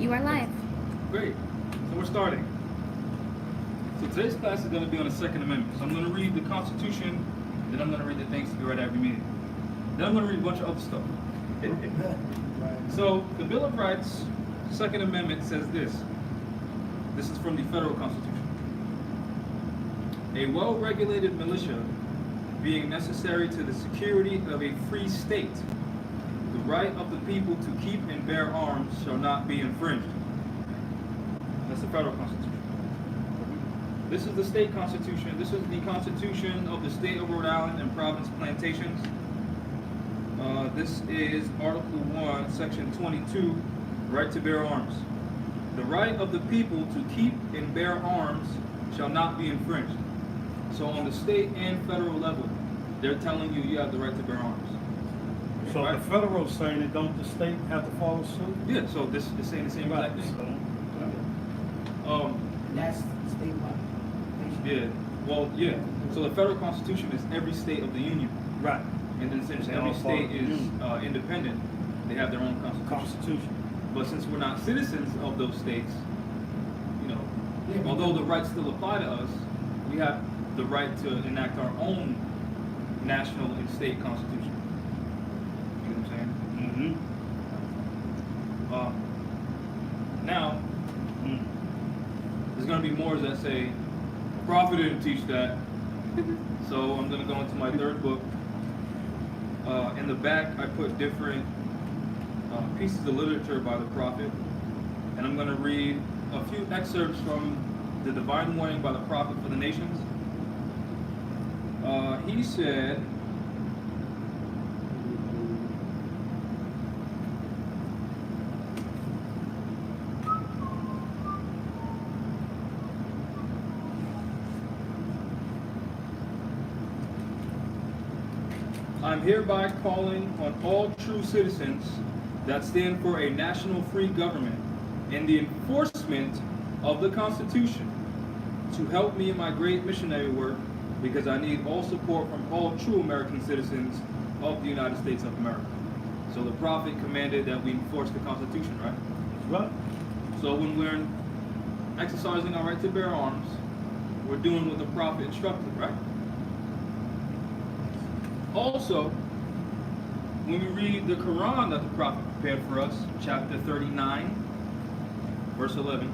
You are live. Great. So we're starting. So today's class is going to be on the Second Amendment. So I'm going to read the Constitution, then I'm going to read the things to be read at every meeting. Then I'm going to read a bunch of other stuff. So the Bill of Rights, Second Amendment says this. This is from the Federal Constitution. A well-regulated militia being necessary to the security of a free state, the right of the people to keep and bear arms shall not be infringed. That's the Federal Constitution. This is the State Constitution. This is the Constitution of the State of Rhode Island and Province Plantations. This is Article 1, Section 22, right to bear arms. The right of the people to keep and bear arms shall not be infringed. So on the state and federal level, they're telling you have the right to bear arms. So right? the federal saying it, don't the state have to follow suit? Yeah, so this is saying the same exact thing. That's statewide. Yeah, well, yeah. So the federal constitution is every state of the union. Right. And then since They every all follow state the is union. independent, they have their own constitution. But since we're not citizens of those states, you know, although the rights still apply to us, we have the right to enact our own national and state constitution. You know what I'm saying? Now, there's going to be more that say, Prophet didn't teach that. So I'm going to go into my third book. In the back, I put different pieces of literature by the Prophet. And I'm going to read a few excerpts from the Divine Warning by the Prophet for the Nations. He said, I'm hereby calling on all true citizens that stand for a national free government and the enforcement of the Constitution to help me in my great missionary work, because I need all support from all true American citizens of the United States of America. So the Prophet commanded that we enforce the Constitution, right? Right. So when we're exercising our right to bear arms, we're doing what the Prophet instructed, right? Also, when we read the Quran that the Prophet prepared for us, chapter 39, verse 11,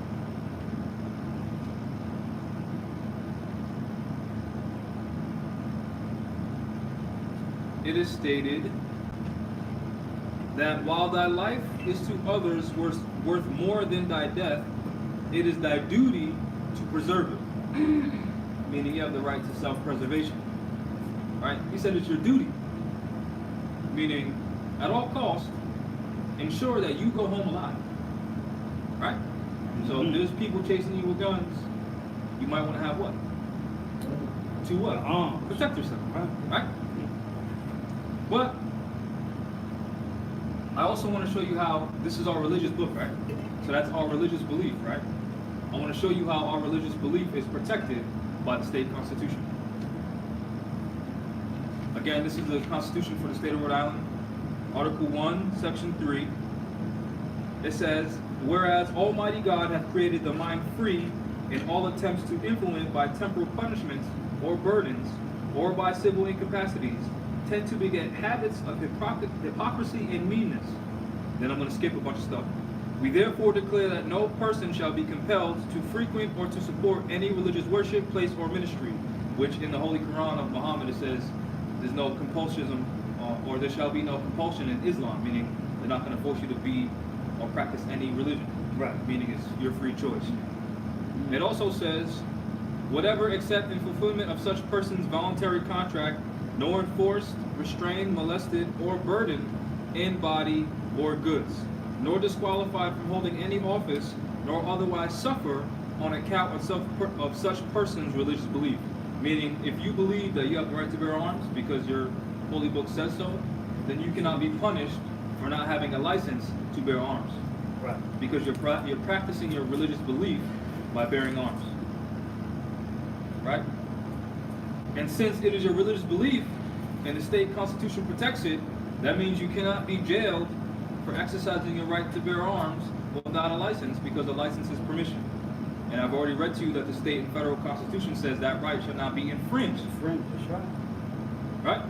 it is stated that while thy life is to others worth more than thy death, it is thy duty to preserve it. Meaning you have the right to self-preservation. Right? He said it's your duty. Meaning, at all costs, ensure that you go home alive. Right? So if there's people chasing you with guns, you might want to have what? To what? Protect yourself. Right? But I also want to show you how this is our religious book, right? So that's our religious belief, right? I want to show you how our religious belief is protected by the state constitution. Again, this is the Constitution for the State of Rhode Island, Article 1, Section 3. It says, whereas Almighty God hath created the mind free in all attempts to influence by temporal punishments or burdens, or by civil incapacities, tend to beget habits of hypocrisy and meanness. Then I'm going to skip a bunch of stuff. We therefore declare that no person shall be compelled to frequent or to support any religious worship, place, or ministry, which in the Holy Quran of Muhammad it says there's no compulsion, or there shall be no compulsion in Islam, meaning they're not going to force you to be or practice any religion. Right. Meaning it's your free choice. It also says, whatever except in fulfillment of such person's voluntary contract, nor enforced, restrained, molested, or burdened in body or goods, nor disqualified from holding any office, nor otherwise suffer on account of such person's religious belief. Meaning, if you believe that you have the right to bear arms because your holy book says so, then you cannot be punished for not having a license to bear arms. Right. Because you're practicing your religious belief by bearing arms. Right? And since it is your religious belief and the state constitution protects it, that means you cannot be jailed for exercising your right to bear arms without a license, because a license is permission. And I've already read to you that the state and federal constitution says that right shall not be infringed. Friend, that's right. Right?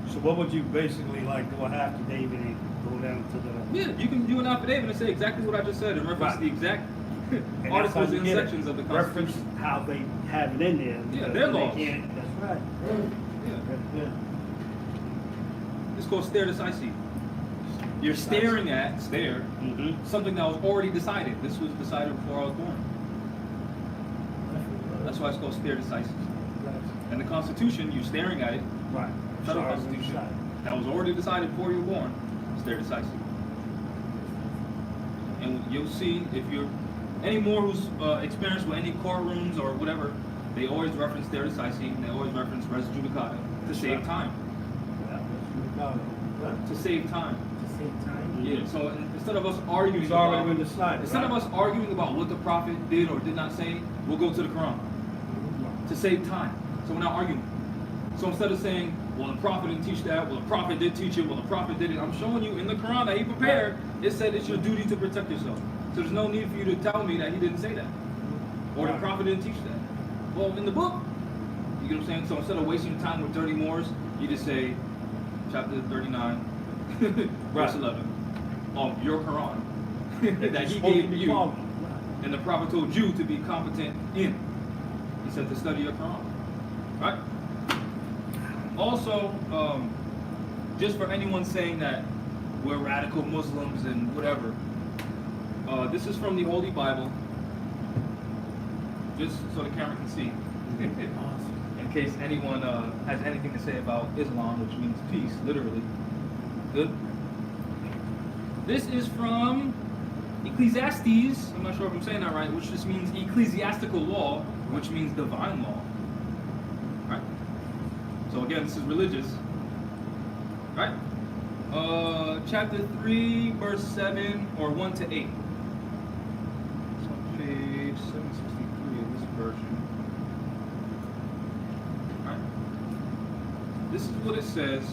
So what would you basically like do a affidavit and go down to the? Yeah, you can do an affidavit and say exactly what I just said and reference Right. the exact And that's how articles you and get it. sections of the Reference Constitution. how they have it in there. Yeah, because their they laws. can't- That's right. Yeah. Yeah. It's called stare decisis. You're staring at, Mm-hmm. something that was already decided. This was decided before I was born. That's why it's called stare decisis. And the Constitution, you're staring at it, Right. federal Sorry, Constitution, sorry. that was already decided before you were born, stare decisis. And you'll see if you're any more who's experienced with any courtrooms or whatever, they always reference stare decisis and they always reference res judicata to save time. Yeah, that's what we got it. To save time. the same time. Yeah. So instead of us arguing It's already about, been decided. instead of right? us arguing about what the prophet did or did not say, we'll go to the Quran to save time. So we're not arguing. So instead of saying, well, the prophet didn't teach that, well, the prophet did teach it, well, the prophet did it, I'm showing you in the Quran that he prepared, it said it's your duty to protect yourself. So there's no need for you to tell me that he didn't say that. Or the Right. prophet didn't teach that. Well, in the book, you get what I'm saying? So instead of wasting time with dirty Moors, you just say, chapter 39, verse Right. 11, of your Quran, that he Supposed to gave be you, followed. and the prophet told you to be competent in. He said to study your Quran. Right? Also, just for anyone saying that we're radical Muslims and whatever, this is from the Holy Bible, just so the camera can see. In case anyone has anything to say about Islam, which means peace, literally. Good. This is from Ecclesiastes, I'm not sure if I'm saying that right, which just means ecclesiastical law, which means divine law. Right? So again, this is religious. Right? Chapter 3, verse 7, or 1 to 8. It's on page 763 of this version. Right? This is what it says.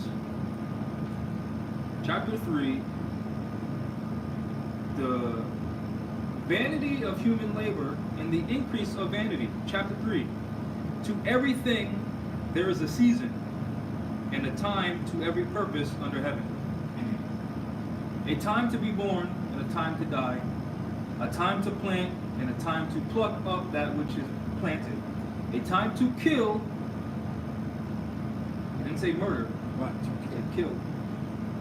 Chapter 3. The vanity of human labor and the increase of vanity. Chapter 3. To everything there is a season and a time to every purpose under heaven. A time to be born and a time to die. A time to plant and a time to pluck up that which is planted. A time to kill. He didn't say murder. Right. He said kill.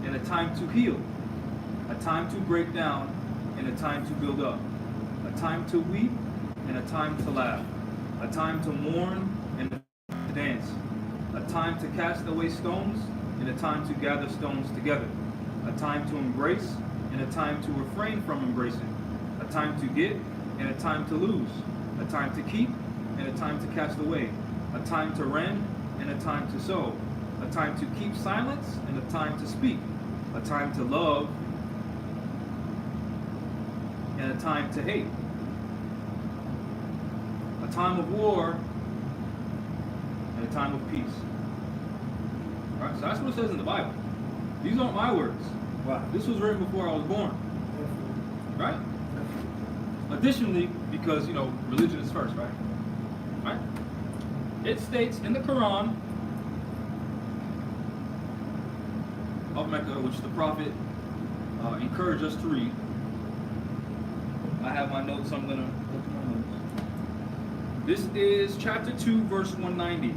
And a time to heal. A time to break down and a time to build up, a time to weep and a time to laugh, a time to mourn and to dance, a time to cast away stones and a time to gather stones together, a time to embrace and a time to refrain from embracing, a time to get and a time to lose, a time to keep and a time to cast away, a time to rend and a time to sow, a time to keep silence and a time to speak, a time to love and a time to hate, a time of war and a time of peace. All right, so that's what it says in the Bible. These aren't my words. Right. This was written before I was born, right? Additionally, because religion is first, right? Right? It states in the Quran of Mecca, which the Prophet encouraged us to read. I have my notes, I'm gonna look at my notes. This is chapter 2, verse 190.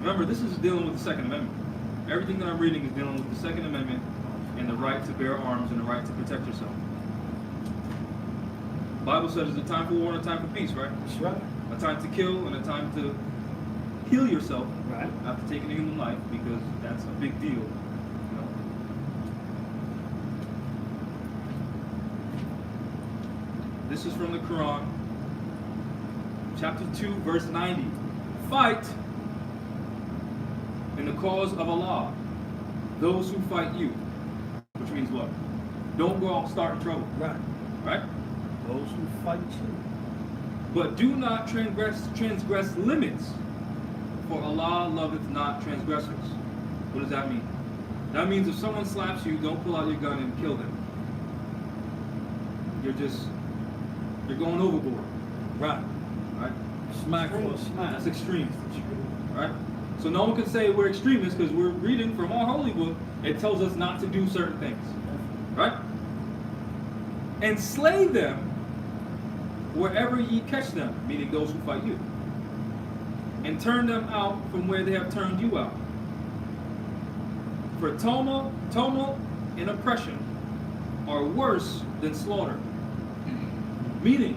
Remember, this is dealing with the Second Amendment. Everything that I'm reading is dealing with the Second Amendment and the right to bear arms and the right to protect yourself. The Bible says there's a time for war and a time for peace, right? That's right. A time to kill and a time to heal yourself Right. after taking a human life, because that's a big deal. This is from the Quran, chapter 2, verse 90. Fight in the cause of Allah those who fight you. Which means what? Don't go out starting trouble. Right. Right? Those who fight you. But do not transgress limits, for Allah loveth not transgressors. What does that mean? That means if someone slaps you, don't pull out your gun and kill them. You're going overboard. Right. Right? Smack for a smack. That's extreme. Right? So no one can say we're extremists because we're reading from our holy book. It tells us not to do certain things. Right? And slay them wherever ye catch them, meaning those who fight you. And turn them out from where they have turned you out. For tumult and oppression are worse than slaughter. Meaning,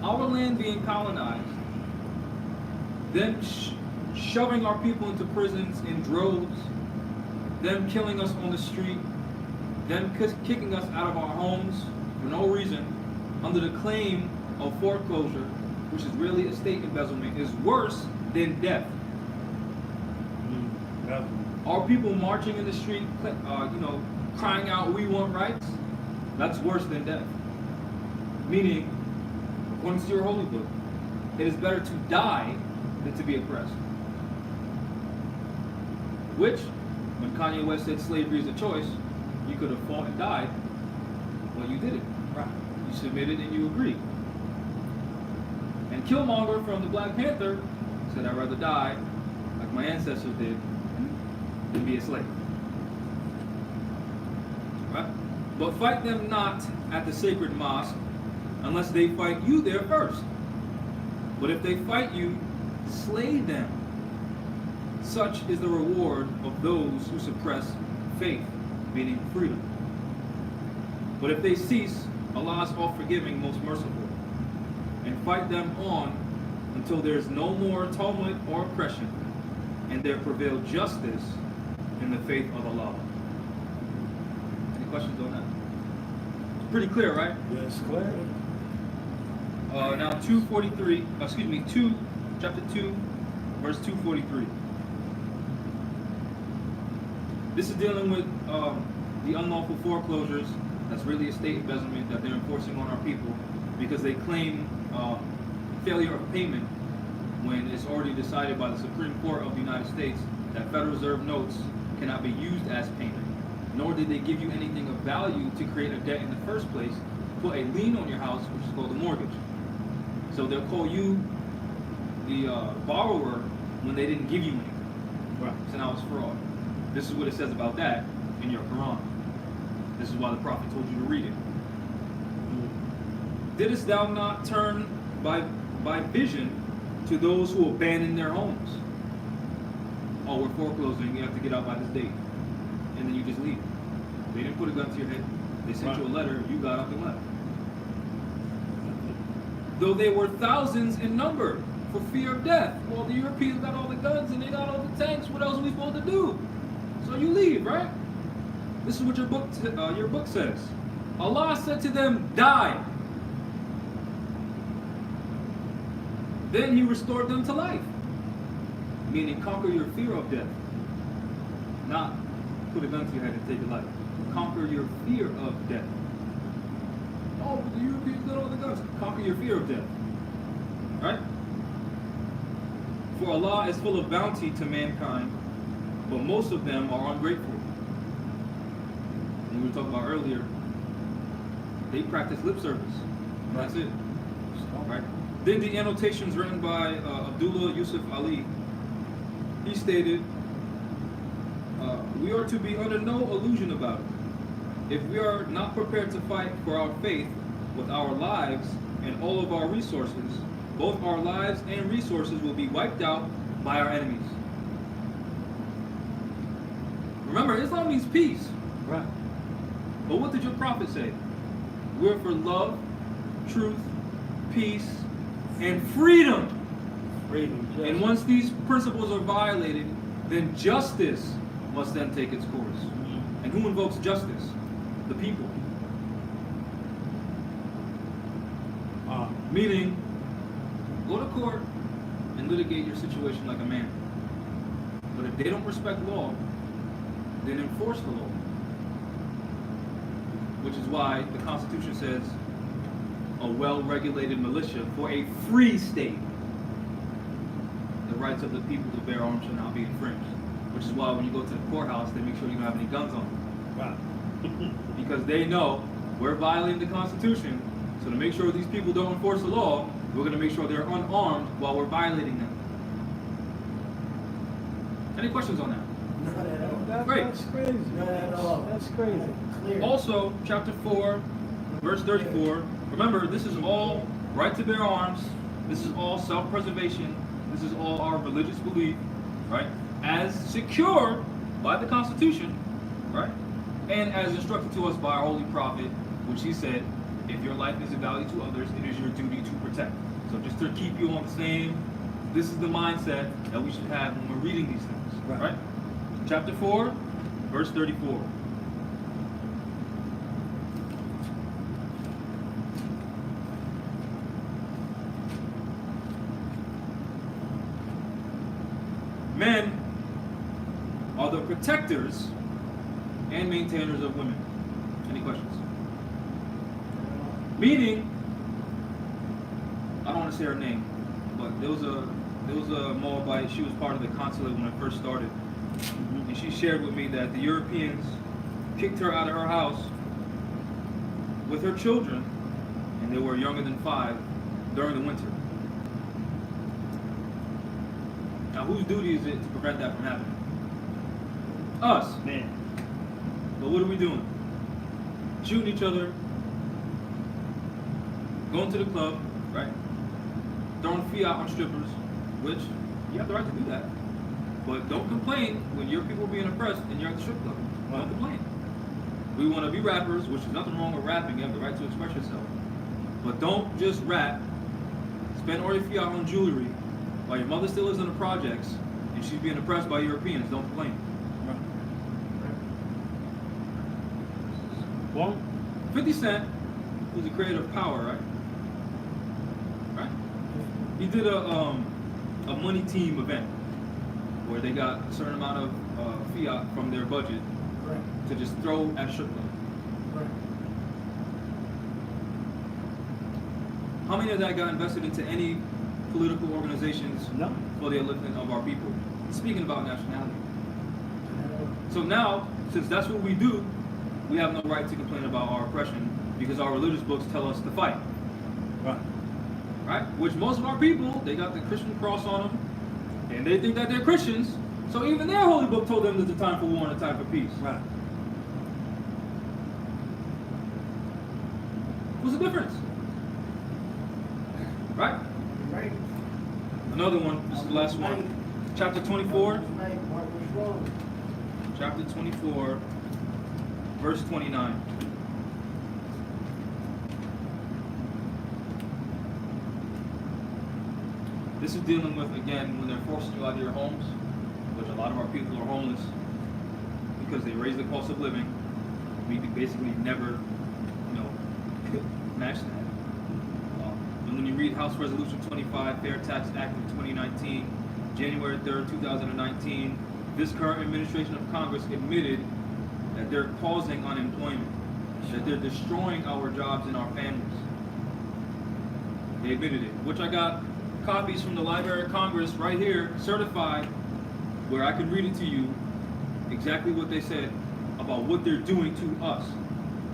our land being colonized, them shoving our people into prisons in droves, them killing us on the street, them kicking us out of our homes for no reason, under the claim of foreclosure, which is really estate embezzlement, is worse than death. Our people marching in the street, crying out, "We want rights," that's worse than death. Meaning, according to your holy book, it is better to die than to be oppressed. Which, when Kanye West said slavery is a choice, you could have fought and died, but you didn't. Right. You submitted and you agreed. And Killmonger from the Black Panther said, "I'd rather die, like my ancestors did, than be a slave." Right? But fight them not at the sacred mosque, unless they fight you there first. But if they fight you, slay them. Such is the reward of those who suppress faith, meaning freedom. But if they cease, Allah is all forgiving, most merciful. And fight them on until there is no more tumult or oppression, and there prevail justice in the faith of Allah. Any questions on that? It's pretty clear, right? Yes, clear. Now chapter 2, verse 243. This is dealing with the unlawful foreclosures. That's really estate embezzlement that they're enforcing on our people because they claim failure of payment when it's already decided by the Supreme Court of the United States that Federal Reserve notes cannot be used as payment. Nor did they give you anything of value to create a debt in the first place, put a lien on your house, which is called a mortgage. So they'll call you the borrower when they didn't give you anything. Right. So now it's fraud. This is what it says about that in your Quran. This is why the Prophet told you to read it. Didst thou not turn by vision to those who abandon their homes? Oh, we're foreclosing, you have to get out by this date. And then you just leave. They didn't put a gun to your head. They sent you a letter, you got up and left. Though they were thousands in number for fear of death. Well, the Europeans got all the guns and they got all the tanks. What else are we supposed to do? So you leave, right? This is what your book says. Allah said to them, "Die." Then He restored them to life. Meaning conquer your fear of death. Not put a gun to your head and take your life. Conquer your fear of death. Oh, but the Europeans got all the guns. Conquer your fear of death. Right? For Allah is full of bounty to mankind, but most of them are ungrateful. And we were talking about earlier, they practice lip service. That's it. Right? Then the annotations written by Abdullah Yusuf Ali, he stated, we are to be under no illusion about it. If we are not prepared to fight for our faith with our lives and all of our resources, both our lives and resources will be wiped out by our enemies. Remember, Islam means peace. Right. But what did your prophet say? We're for love, truth, peace, and freedom. Freedom. And once these principles are violated, then justice must then take its course. And who invokes justice? The people. Meaning, go to court and litigate your situation like a man. But if they don't respect law, then enforce the law. Which is why the Constitution says a well-regulated militia for a free state. The rights of the people to bear arms shall not be infringed. which is why when you go to the courthouse, they make sure you don't have any guns on you. Right. Because they know we're violating the Constitution, so to make sure these people don't enforce the law, we're going to make sure they're unarmed while we're violating them. Any questions on that? Not at all. Great. That's crazy. Not at all. That's crazy. Clear. Also, chapter 4, verse 34. Remember, this is all right to bear arms. This is all self-preservation. This is all our religious belief, right? As secured by the Constitution, right? And as instructed to us by our holy prophet, which he said, if your life is of value to others, it is your duty to protect. So just to keep you on the same, this is the mindset that we should have when we're reading these things, right? Chapter 4, verse 34. Men are the protectors and maintainers of women. Any questions? Meaning, I don't want to say her name, but there was a Moabite. She was part of the consulate when I first started, and she shared with me that the Europeans kicked her out of her house with her children, and they were younger than 5, during the winter. Now, whose duty is it to prevent that from happening? Us. Man. But what are we doing? Shooting each other, going to the club, right? Throwing fiat on strippers, which you have the right to do that. But don't complain when your people are being oppressed and you're at the strip club. Don't complain. We want to be rappers, which is nothing wrong with rapping. You have the right to express yourself. But don't just rap, spend all your fiat on jewelry, while your mother still lives in the projects and she's being oppressed by Europeans. Don't complain. Well, 50 Cent, who's the creator of Power, right? Right? He did a money team event where they got a certain amount of fiat from their budget Correct. to just throw at strip club. Correct. How many of that got invested into any political organizations no. for the upliftment of our people? Speaking about nationality. Not at all. So now, since that's what we do, we have no right to complain about our oppression because our religious books tell us to fight. Right. Right? Which most of our people, they got the Christian cross on them, and they think that they're Christians, so even their holy book told them there's a time for war and a time for peace. Right. What's the difference? Right? Right. Another one, this is the last one. Chapter 24, Right. What was wrong? chapter 24, verse 29. This is dealing with, again, when they're forcing you out of your homes, which a lot of our people are homeless because they raise the cost of living. We could basically never, match that. And when you read House Resolution 25, Fair Tax Act of 2019, January 3rd, 2019, this current administration of Congress admitted that they're causing unemployment, that they're destroying our jobs and our families. They admitted it, which I got copies from the Library of Congress right here, certified, where I can read it to you, exactly what they said about what they're doing to us,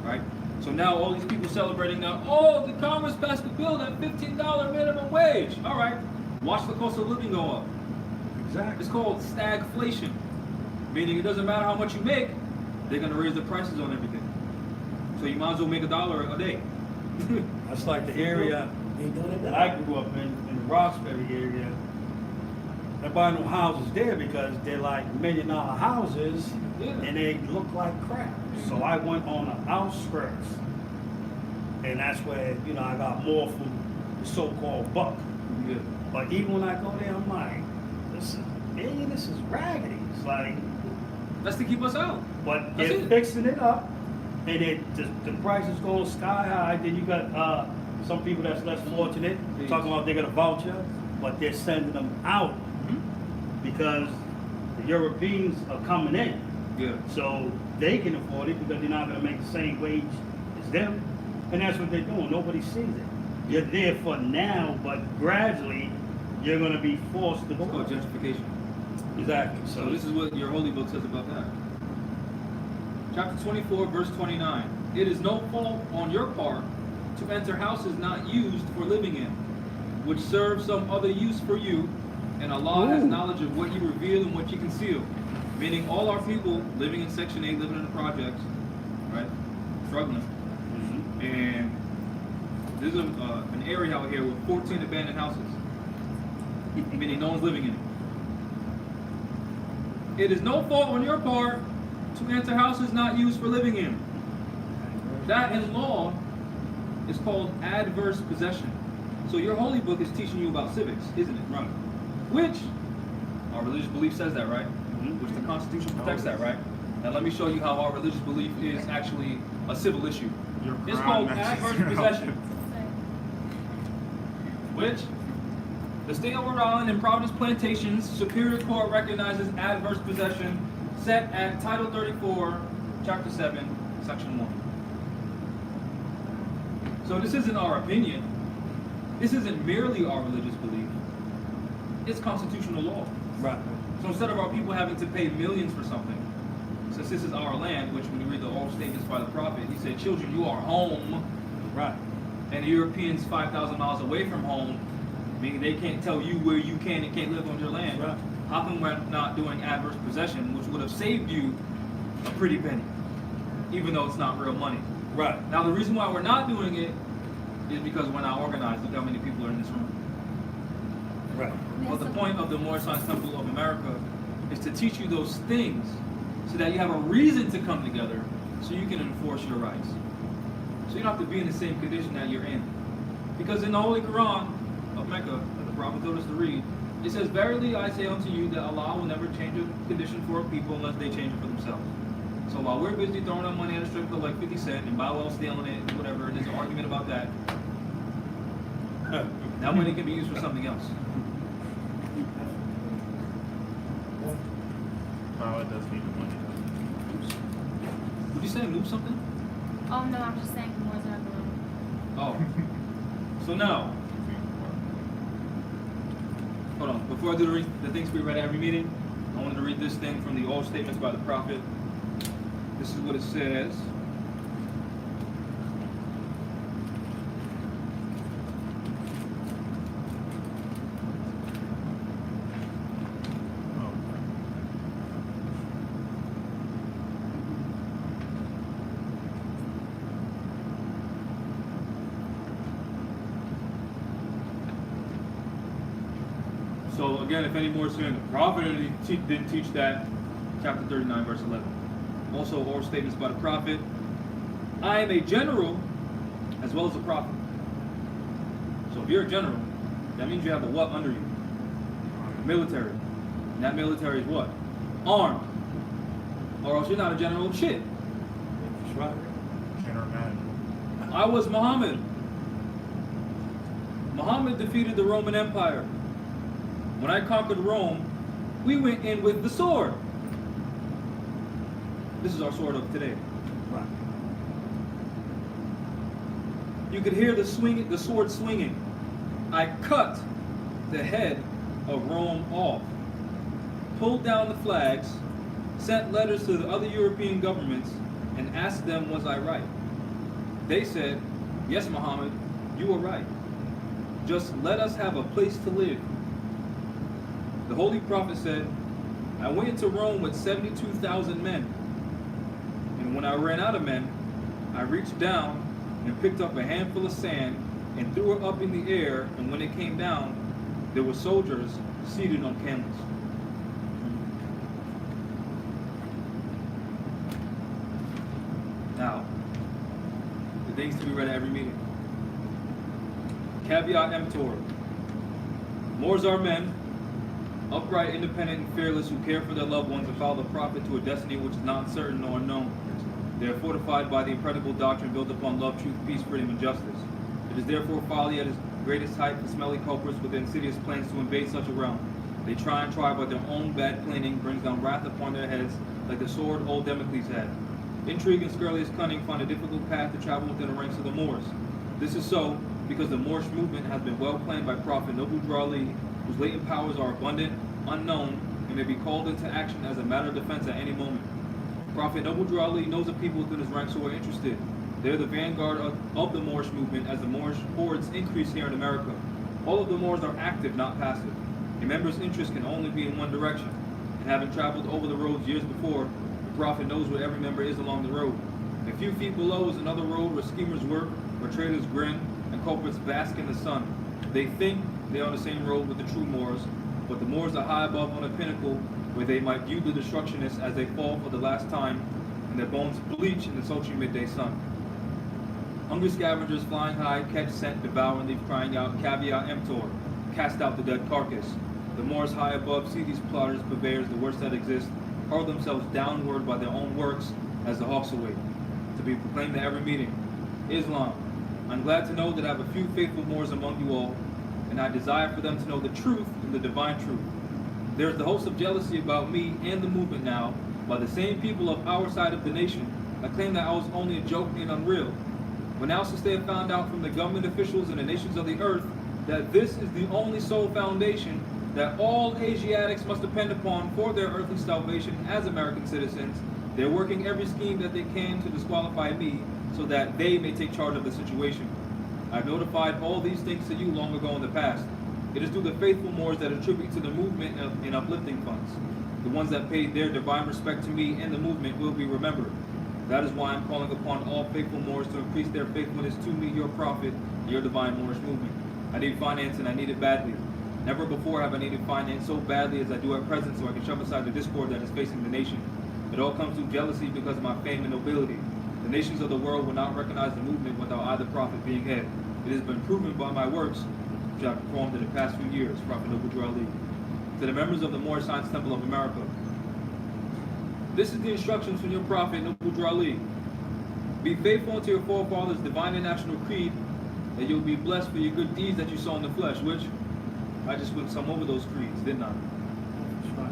right? So now all these people celebrating now, oh, the Congress passed a bill that $15 minimum wage. All right, watch the cost of living go up. Exactly. It's called stagflation, meaning it doesn't matter how much you make, they're gonna raise the prices on everything. So you might as well make $1 a day. That's like the area They doing it that I grew up in the Roxbury area. There buy no houses there because they're like $1 million houses, Yeah. and they look like crap. So I went on the outskirts, and that's where I got more from the so-called buck. Yeah. But even when I go there, I'm like, this is raggedy. It's like, That's to keep us out. but That's they're it. fixing it up, and the prices going sky high. Then you got some people that's less fortunate Yes. talking about they got a voucher, but they're sending them out Mm-hmm. because the Europeans are coming in, Yeah. so they can afford it because they're not going to make the same wage as them, and that's what they're doing. Nobody sees it. You're there for now, but gradually you're going to be forced to It's called go. gentrification. Exactly. So this is what your holy book says about that. Chapter 24, verse 29. It is no fault on your part to enter houses not used for living in, which serve some other use for you, and Allah has Ooh. knowledge of what you reveal and what you conceal. Meaning all our people living in Section 8, living in the projects, right? Struggling. Mhm. And there's an area out here with 14 abandoned houses, meaning no one's living in it. It is no fault on your part to enter houses not used for living in. That in law is called adverse possession. So your holy book is teaching you about civics, isn't it? Right. Which our religious belief says that, right? Mhm. Which the Constitution protects that, right? Now let me show you how our religious belief is actually a civil issue. Your It's Quran called mentions adverse it. possession, which the state of Rhode Island and Providence Plantations Superior Court recognizes adverse possession set at Title 34, Chapter 7, Section 1. So this isn't our opinion. This isn't merely our religious belief. It's constitutional law. Right. So instead of our people having to pay millions for something, since this is our land, which when you read the oral statements by the prophet, he said, children, you are home. Right. And the Europeans 5,000 miles away from home, meaning they can't tell you where you can and can't live on your land. Right. How come we're not doing adverse possession, which would have saved you a pretty penny, even though it's not real money? Right. Now the reason why we're not doing it is because we're not organized. Look how many people are in this room. Right. But the point of the Moorish Science Temple of America is to teach you those things so that you have a reason to come together so you can enforce your rights. So you don't have to be in the same condition that you're in. Because in the Holy Quran of Mecca, that the Prophet told us to read, it says, verily I say unto you that Allah will never change a condition for a people unless they change it for themselves. So while we're busy throwing our money at a strip club like 50 Cent and Bow Wow stealing it and whatever, and there's an argument about that, that money can be used for something else. Power does need the money. Would you say move something? Oh no, I'm just saying more than Oh. So now, hold on. Before I do the things we read at every meeting, I wanted to read this thing from the old statements by the prophet. This is what it says. So again, if any more is saying the prophet didn't teach that, chapter 39, verse 11. Also, oral statements by the prophet. I am a general as well as a prophet. So if you're a general, that means you have the what under you? Military. And that military is what? Armed. Or else you're not a general of shit. That's right. Can't imagine. I was Muhammad. Muhammad defeated the Roman Empire. When I conquered Rome, we went in with the sword. This is our sword of today. Right. You could hear the sword swinging. I cut the head of Rome off, pulled down the flags, sent letters to the other European governments, and asked them, was I right? They said, yes, Muhammad, you were right. Just let us have a place to live. The Holy Prophet said, I went into Rome with 72,000 men. And when I ran out of men, I reached down and picked up a handful of sand and threw it up in the air, and when it came down, there were soldiers seated on camels. Now, the things to be read at every meeting. Caveat emptor. Moors are men, upright, independent, and fearless, who care for their loved ones and follow the prophet to a destiny which is not certain nor unknown. They are fortified by the impregnable doctrine built upon love, truth, peace, freedom, and justice. It is therefore folly at its greatest height for smelly culprits with insidious plans to invade such a realm. They try, but their own bad planning brings down wrath upon their heads, like the sword old Damocles had. Intrigue and scurrilous cunning find a difficult path to travel within the ranks of the Moors. This is so because the Moorish movement has been well planned by Prophet Noble Drali, whose latent powers are abundant, unknown, and may be called into action as a matter of defense at any moment. Prophet Noble Drew Ali knows the people within his ranks who are interested. They're the vanguard of the Moorish movement as the Moorish hordes increase here in America. All of the Moors are active, not passive. A member's interest can only be in one direction, and having traveled over the roads years before, the Prophet knows where every member is along the road. A few feet below is another road where schemers work, where traders grin, and culprits bask in the sun. They think they are on the same road with the true Moors, but the Moors are high above on a pinnacle where they might view the destructionists as they fall for the last time, and their bones bleach in the sultry midday sun. Hungry scavengers flying high catch scent, devour and leave crying out, Caveat emptor, cast out the dead carcass. The Moors high above see these plotters, purveyors, the worst that exist, hurl themselves downward by their own works as the hawks await, to be proclaimed at every meeting. Islam. I'm glad to know that I have a few faithful Moors among you all, and I desire for them to know the truth and the divine truth. There is the host of jealousy about me and the movement now, by the same people of our side of the nation that claim that I was only a joke and unreal. But now since they have found out from the government officials and the nations of the earth that this is the only sole foundation that all Asiatics must depend upon for their earthly salvation as American citizens, they're working every scheme that they can to disqualify me so that they may take charge of the situation. I've notified all these things to you long ago in the past. It is through the faithful Moors that attribute to the movement in uplifting funds. The ones that paid their divine respect to me and the movement will be remembered. That is why I'm calling upon all faithful Moors to increase their faithfulness to me, your prophet, and your divine Moorish movement. I need finance and I need it badly. Never before have I needed finance so badly as I do at present, so I can shove aside the discord that is facing the nation. It all comes through jealousy because of my fame and nobility. The nations of the world will not recognize the movement without either prophet being head. It has been proven by my works, which I've performed in the past few years, Prophet Noble Drew Ali. To the members of the Moorish Science Temple of America, this is the instructions from your prophet Noble Drew Ali. Be faithful unto your forefathers' divine and national creed, that you'll be blessed for your good deeds that you saw in the flesh, which I just went some over those creeds, didn't I? That's right.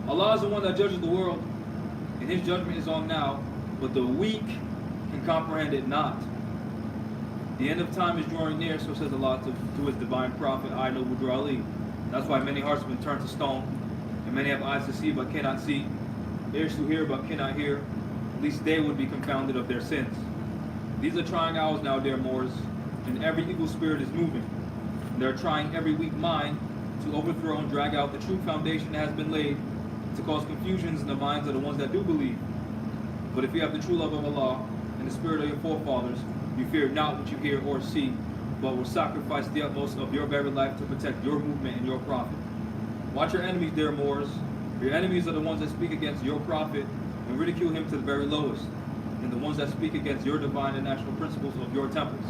Allah is the one that judges the world, and his judgment is on now, but the weak can comprehend it not. The end of time is drawing near, so says Allah to his divine prophet, I Noble Drew Ali. That's why many hearts have been turned to stone, and many have eyes to see but cannot see, ears to hear but cannot hear. At least they would be confounded of their sins. These are trying hours now, dear Moors, and every evil spirit is moving. They're trying every weak mind to overthrow and drag out the true foundation that has been laid, to cause confusions in the minds of the ones that do believe. But if you have the true love of Allah and the spirit of your forefathers, you fear not what you hear or see, but will sacrifice the utmost of your very life to protect your movement and your prophet. Watch your enemies, dear Moors. Your enemies are the ones that speak against your prophet and ridicule him to the very lowest, and the ones that speak against your divine and national principles of your temples.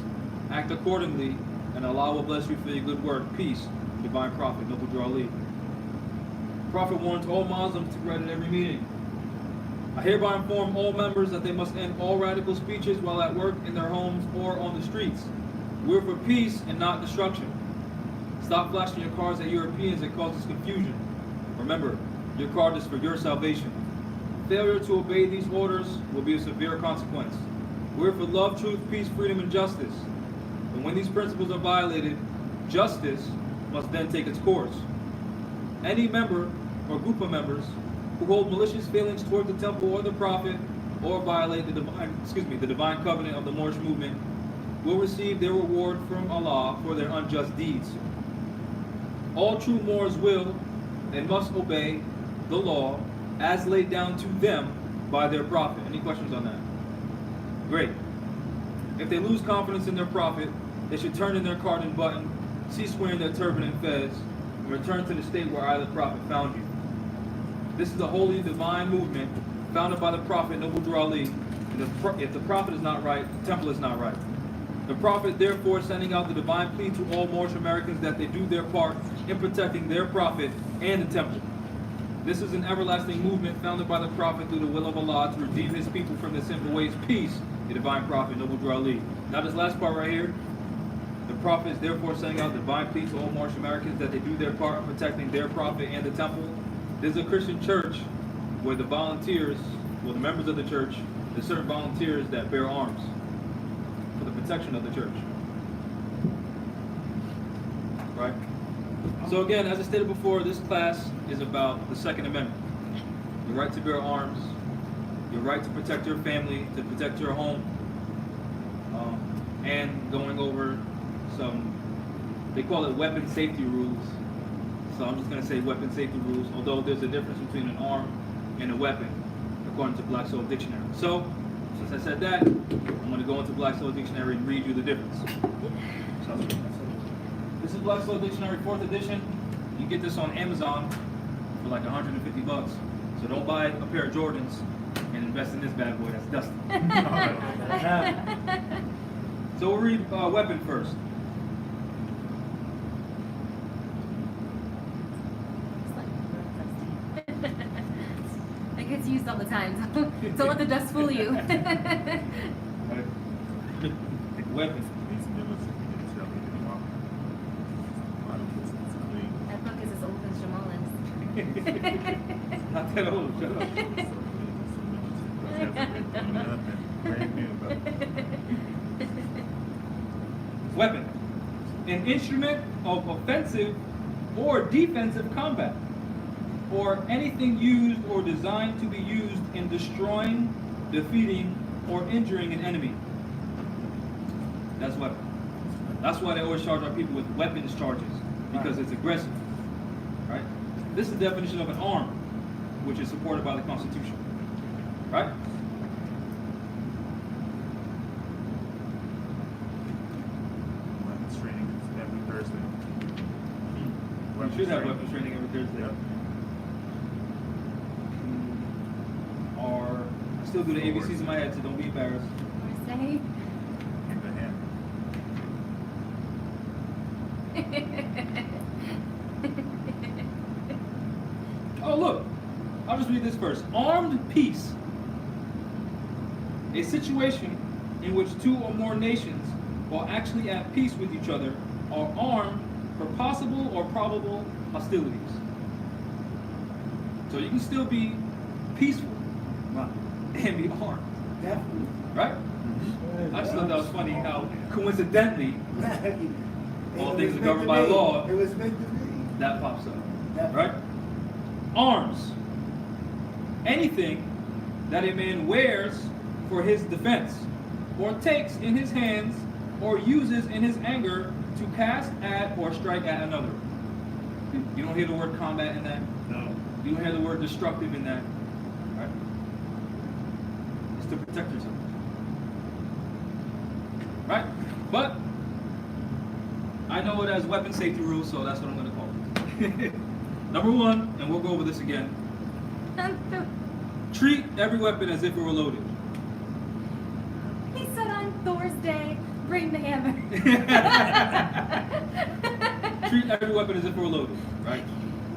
Act accordingly, and Allah will bless you for your good work. Peace, divine prophet Noble Drew Ali. The prophet warns all Muslims to read at every meeting. I hereby inform all members that they must end all radical speeches while at work, in their homes, or on the streets. We're for peace and not destruction. Stop flashing your cards at Europeans. It causes confusion. Remember, your card is for your salvation. Failure to obey these orders will be a severe consequence. We're for love, truth, peace, freedom, and justice. And when these principles are violated, justice must then take its course. Any member or group of members who hold malicious feelings toward the temple or the prophet, or violate the divine covenant of the Moorish movement, will receive their reward from Allah for their unjust deeds. All true Moors will and must obey the law as laid down to them by their prophet. Any questions on that? Great. If they lose confidence in their prophet, they should turn in their cardinal button, cease wearing their turban and fez, and return to the state where I, the prophet, found you. This is the holy divine movement founded by the prophet Noble Drew Ali. And if the prophet is not right, the temple is not right. The prophet therefore sending out the divine plea to all Moorish Americans that they do their part in protecting their prophet and the temple. This is an everlasting movement founded by the prophet through the will of Allah to redeem his people from their sinful ways. Peace, the divine prophet Noble Drew Ali. Now this last part right here. The prophet is therefore sending out the divine plea to all Moorish Americans that they do their part in protecting their prophet and the temple. This is a Christian church where the volunteers, well, the members of the church, there's certain volunteers that bear arms for the protection of the church. Right? So again, as I stated before, this class is about the Second Amendment. Your right to bear arms, your right to protect your family, to protect your home, and going over some, they call it weapon safety rules. So I'm just going to say weapon safety rules, although there's a difference between an arm and a weapon, according to Black's Law Dictionary. So, since I said that, I'm going to go into Black's Law Dictionary and read you the difference. So, this is Black's Law Dictionary, 4th edition. You get this on Amazon for like $150. So don't buy a pair of Jordans and invest in this bad boy. That's dusty. So we'll read weapon first. That gets used all the time. Don't let the dust fool you. Weapon. These niggas, you can tell me they walk. It's clean. That book is as old as Jamal's. Not that old. Shut up. Brand new, but Weapon. An instrument of offensive or defensive combat, or anything used or designed to be used in destroying, defeating, or injuring an enemy. That's weapon. That's why they always charge our people with weapons charges, because it's aggressive. Right? This is the definition of an arm, which is supported by the Constitution. Right? weapons training is every Thursday. You should have weapons training every Thursday. Yep. Or I still do the ABCs in my head, so don't be embarrassed. Or say. In the hand. Oh, look. I'll just read this first. Armed peace. A situation in which two or more nations, while actually at peace with each other, are armed for possible or probable hostilities. So you can still be peaceful and be armed. Definitely. Right? I just thought that was funny how coincidentally all things are governed by law. It was meant to be. That pops up. Definitely. Right? Arms. Anything that a man wears for his defense, or takes in his hands, or uses in his anger to cast at or strike at another. You don't hear the word combat in that. No. You don't hear the word destructive in that. Right? It's to protect yourself. Right? But I know it as weapon safety rules, so that's what I'm going to call it. Number one, and we'll go over this again. Treat every weapon as if it were loaded. He said on Thursday, bring the hammer. Treat every weapon as if it were loaded, right?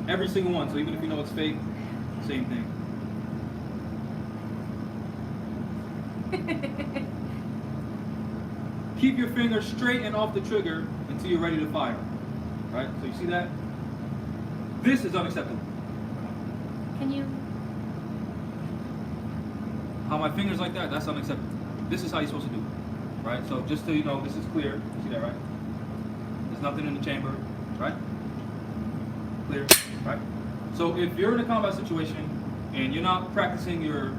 Every single one. So even if you know it's fake, same thing. Keep your finger straight and off the trigger until you're ready to fire. Right? So you see that? This is unacceptable. Can you? How my finger's like that, that's unacceptable. This is how you're supposed to do it. Right? So just so you know, this is clear. You see that, right? There's nothing in the chamber, right? Clear, right? So if you're in a combat situation and you're not practicing your,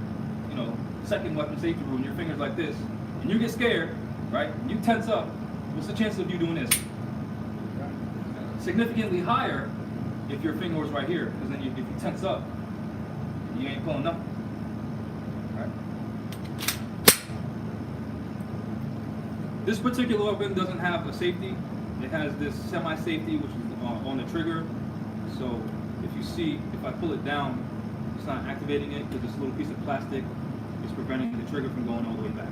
second weapon safety rule and your finger's like this, and you get scared, right? You tense up, what's the chance of you doing this? Significantly higher if your finger was right here, because then if you tense up, you ain't pulling nothing. Right? This particular weapon doesn't have a safety. It has this semi-safety, which is on the trigger. So if you see, if I pull it down, it's not activating it because this little piece of plastic is preventing the trigger from going all the way back.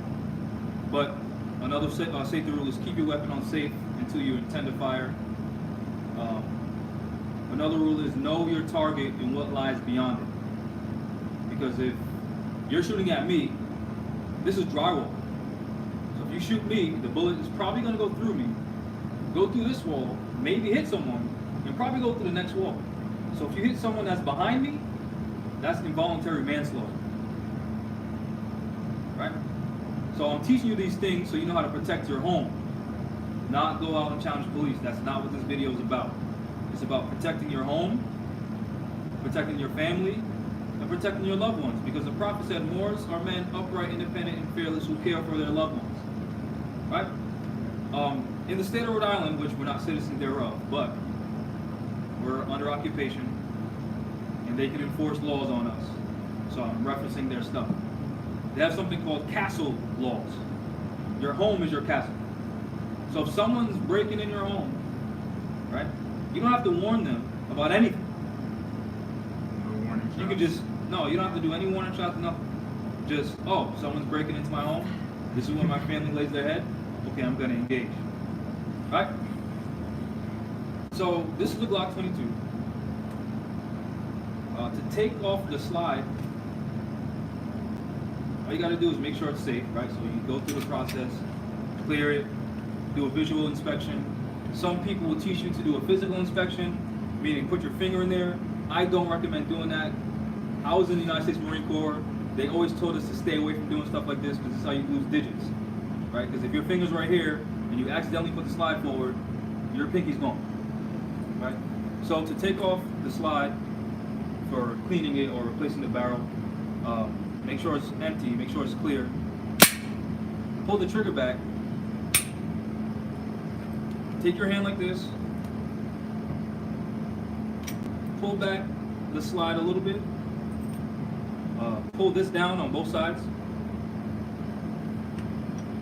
But another safety rule is keep your weapon on safe until you intend to fire. Another rule is know your target and what lies beyond it. Because if you're shooting at me, this is drywall. So if you shoot me, the bullet is probably going to go through me, go through this wall, maybe hit someone, and probably go through the next wall. So if you hit someone that's behind me, that's involuntary manslaughter. Right? So I'm teaching you these things so you know how to protect your home. Not go out and challenge police. That's not what this video is about. It's about protecting your home, protecting your family, and protecting your loved ones. Because the prophet said, Moors are men upright, independent, and fearless who care for their loved ones. Right? In the state of Rhode Island, which we're not citizens thereof, but we're under occupation, and they can enforce laws on us. So I'm referencing their stuff. They have something called castle laws. Your home is your castle. So if someone's breaking in your home, right, you don't have to warn them about anything. No warning shots. You can just, no, you don't have to do any warning shots, nothing. Just, oh, someone's breaking into my home. This is when my family lays their head. Okay, I'm gonna engage. Right? So this is the Glock 22. To take off the slide, all you gotta do is make sure it's safe, right? So you go through the process, clear it, do a visual inspection. Some people will teach you to do a physical inspection, meaning put your finger in there. I don't recommend doing that. I was in the United States Marine Corps. They always told us to stay away from doing stuff like this because it's how you lose digits, right? Because if your finger's right here and you accidentally put the slide forward, your pinky's gone, right? So to take off the slide for cleaning it or replacing the barrel, make sure it's empty, make sure it's clear. Pull the trigger back. Take your hand like this. Pull back the slide a little bit. Pull this down on both sides.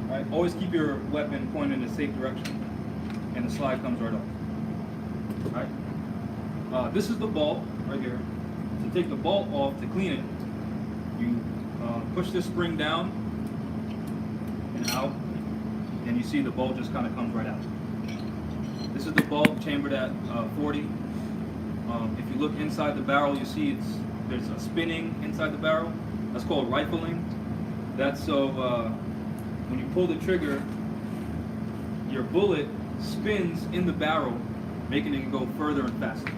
Right? Always keep your weapon pointed in a safe direction, and the slide comes right off. Right? This is the bolt right here. To take the bolt off to clean it, you push this spring down and out, and you see the bolt just kind of comes right out. This is the bolt chambered at 40. If you look inside the barrel, you see there's a spinning inside the barrel. That's called rifling. That's so when you pull the trigger, your bullet spins in the barrel, making it go further and faster.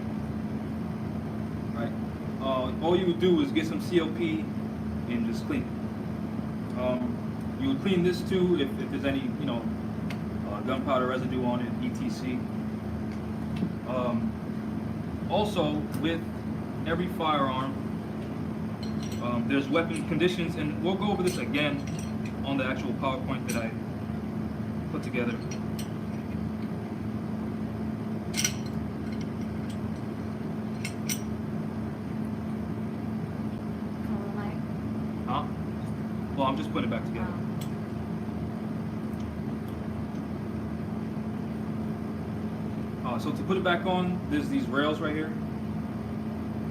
Right? All you would do is get some CLP and just clean it. You would clean this too if there's any, gunpowder residue on it, etc. Also, with every firearm, there's weapon conditions, and we'll go over this again on the actual PowerPoint that I put together. Huh? Well, I'm just putting it back together. So to put it back on, there's these rails right here,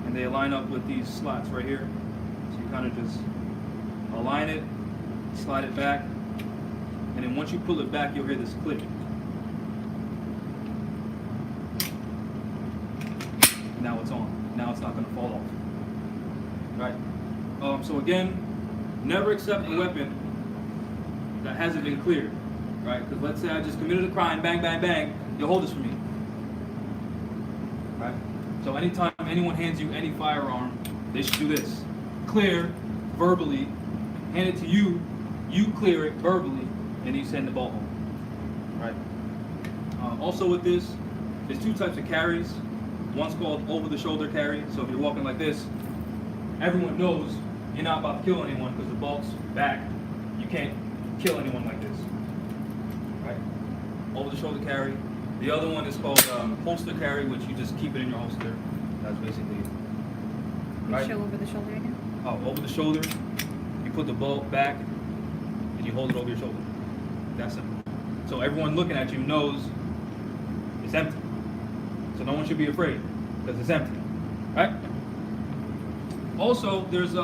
and they line up with these slots right here. So you kind of just align it, slide it back, and then once you pull it back, you'll hear this click. Now it's on. Now it's not going to fall off. Right? So again, never accept a weapon that hasn't been cleared. Right? Because let's say I just committed a crime, bang, bang, bang, you'll hold this for me. Right? So anytime anyone hands you any firearm, they should do this. Clear, verbally, hand it to you, you clear it verbally, and you send the ball home. Right? Also with this, there's two types of carries. One's called over-the-shoulder carry. So if you're walking like this, everyone knows you're not about to kill anyone because the bolt's back. You can't kill anyone like this. Right? Over-the-shoulder carry. The other one is called holster carry, which you just keep it in your holster. That's basically it. Right? Show over the shoulder again. Over the shoulder. You put the bolt back, and you hold it over your shoulder. That's it. So everyone looking at you knows it's empty. So no one should be afraid because it's empty. Right? Also, there's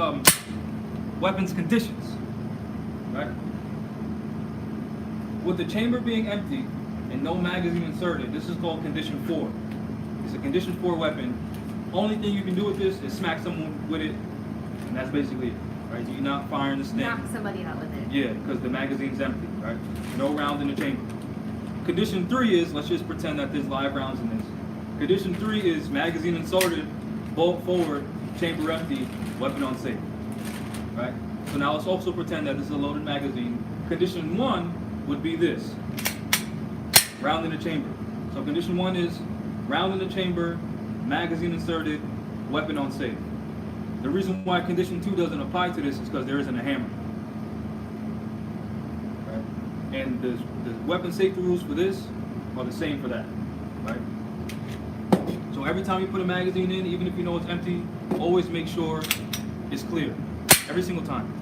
weapons conditions. Right? With the chamber being empty and no magazine inserted, this is called condition 4. It's a condition 4 weapon. Only thing you can do with this is smack someone with it, and that's basically it. Right? You're not firing this thing. Knock somebody out with it. Yeah, because the magazine's empty. Right? No rounds in the chamber. Condition 3 is, let's just pretend that there's live rounds in this. Condition 3 is magazine inserted, bolt forward, chamber empty, weapon unsafe. Right? So now let's also pretend that this is a loaded magazine. Condition 1 would be this. Round in the chamber. So condition 1 is round in the chamber, magazine inserted, weapon on safe. The reason why condition 2 doesn't apply to this is because there isn't a hammer. Right? And the weapon safety rules for this are the same for that. Right? So every time you put a magazine in, even if you know it's empty, always make sure it's clear. Every single time.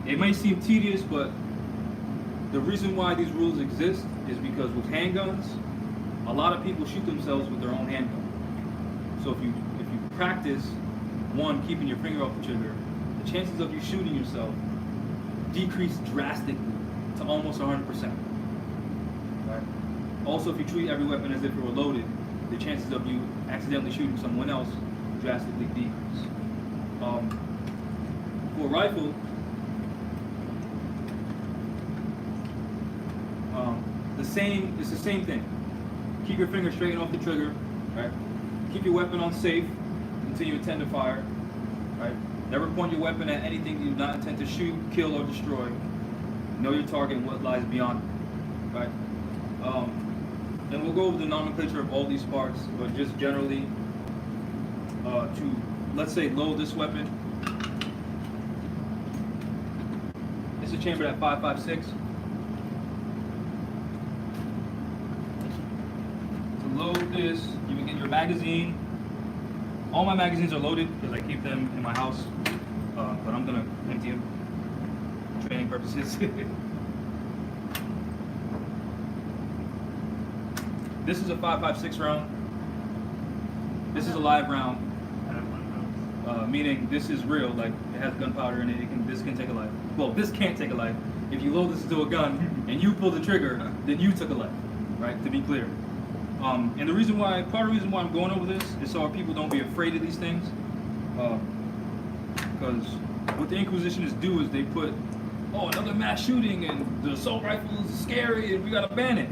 It may seem tedious, but the reason why these rules exist is because with handguns, a lot of people shoot themselves with their own handgun. So if you practice, one, keeping your finger off the trigger, the chances of you shooting yourself decrease drastically to almost 100%. Right? Also, if you treat every weapon as if it were loaded, the chances of you accidentally shooting someone else drastically decrease. For a rifle, it's the same thing. Keep your finger straight off the trigger, right? Keep your weapon on safe until you intend to fire, right? Never point your weapon at anything you do not intend to shoot, kill, or destroy. Know your target and what lies beyond it, right? And we'll go over the nomenclature of all these parts, but just generally, to, let's say, load this weapon. It's a chamber at 5.56. To load this, you can get your magazine. All my magazines are loaded because I keep them in my house, but I'm gonna empty them for training purposes. This is a 5.56 round. This is a live round, meaning this is real. Like it has gunpowder in it. This can take a life. Well, this can't take a life. If you load this into a gun and you pull the trigger, then you took a life, right? To be clear. And part of the reason why I'm going over this is so our people don't be afraid of these things. Because what the Inquisitionists do is they put, oh, another mass shooting and the assault rifle is scary and we gotta ban it.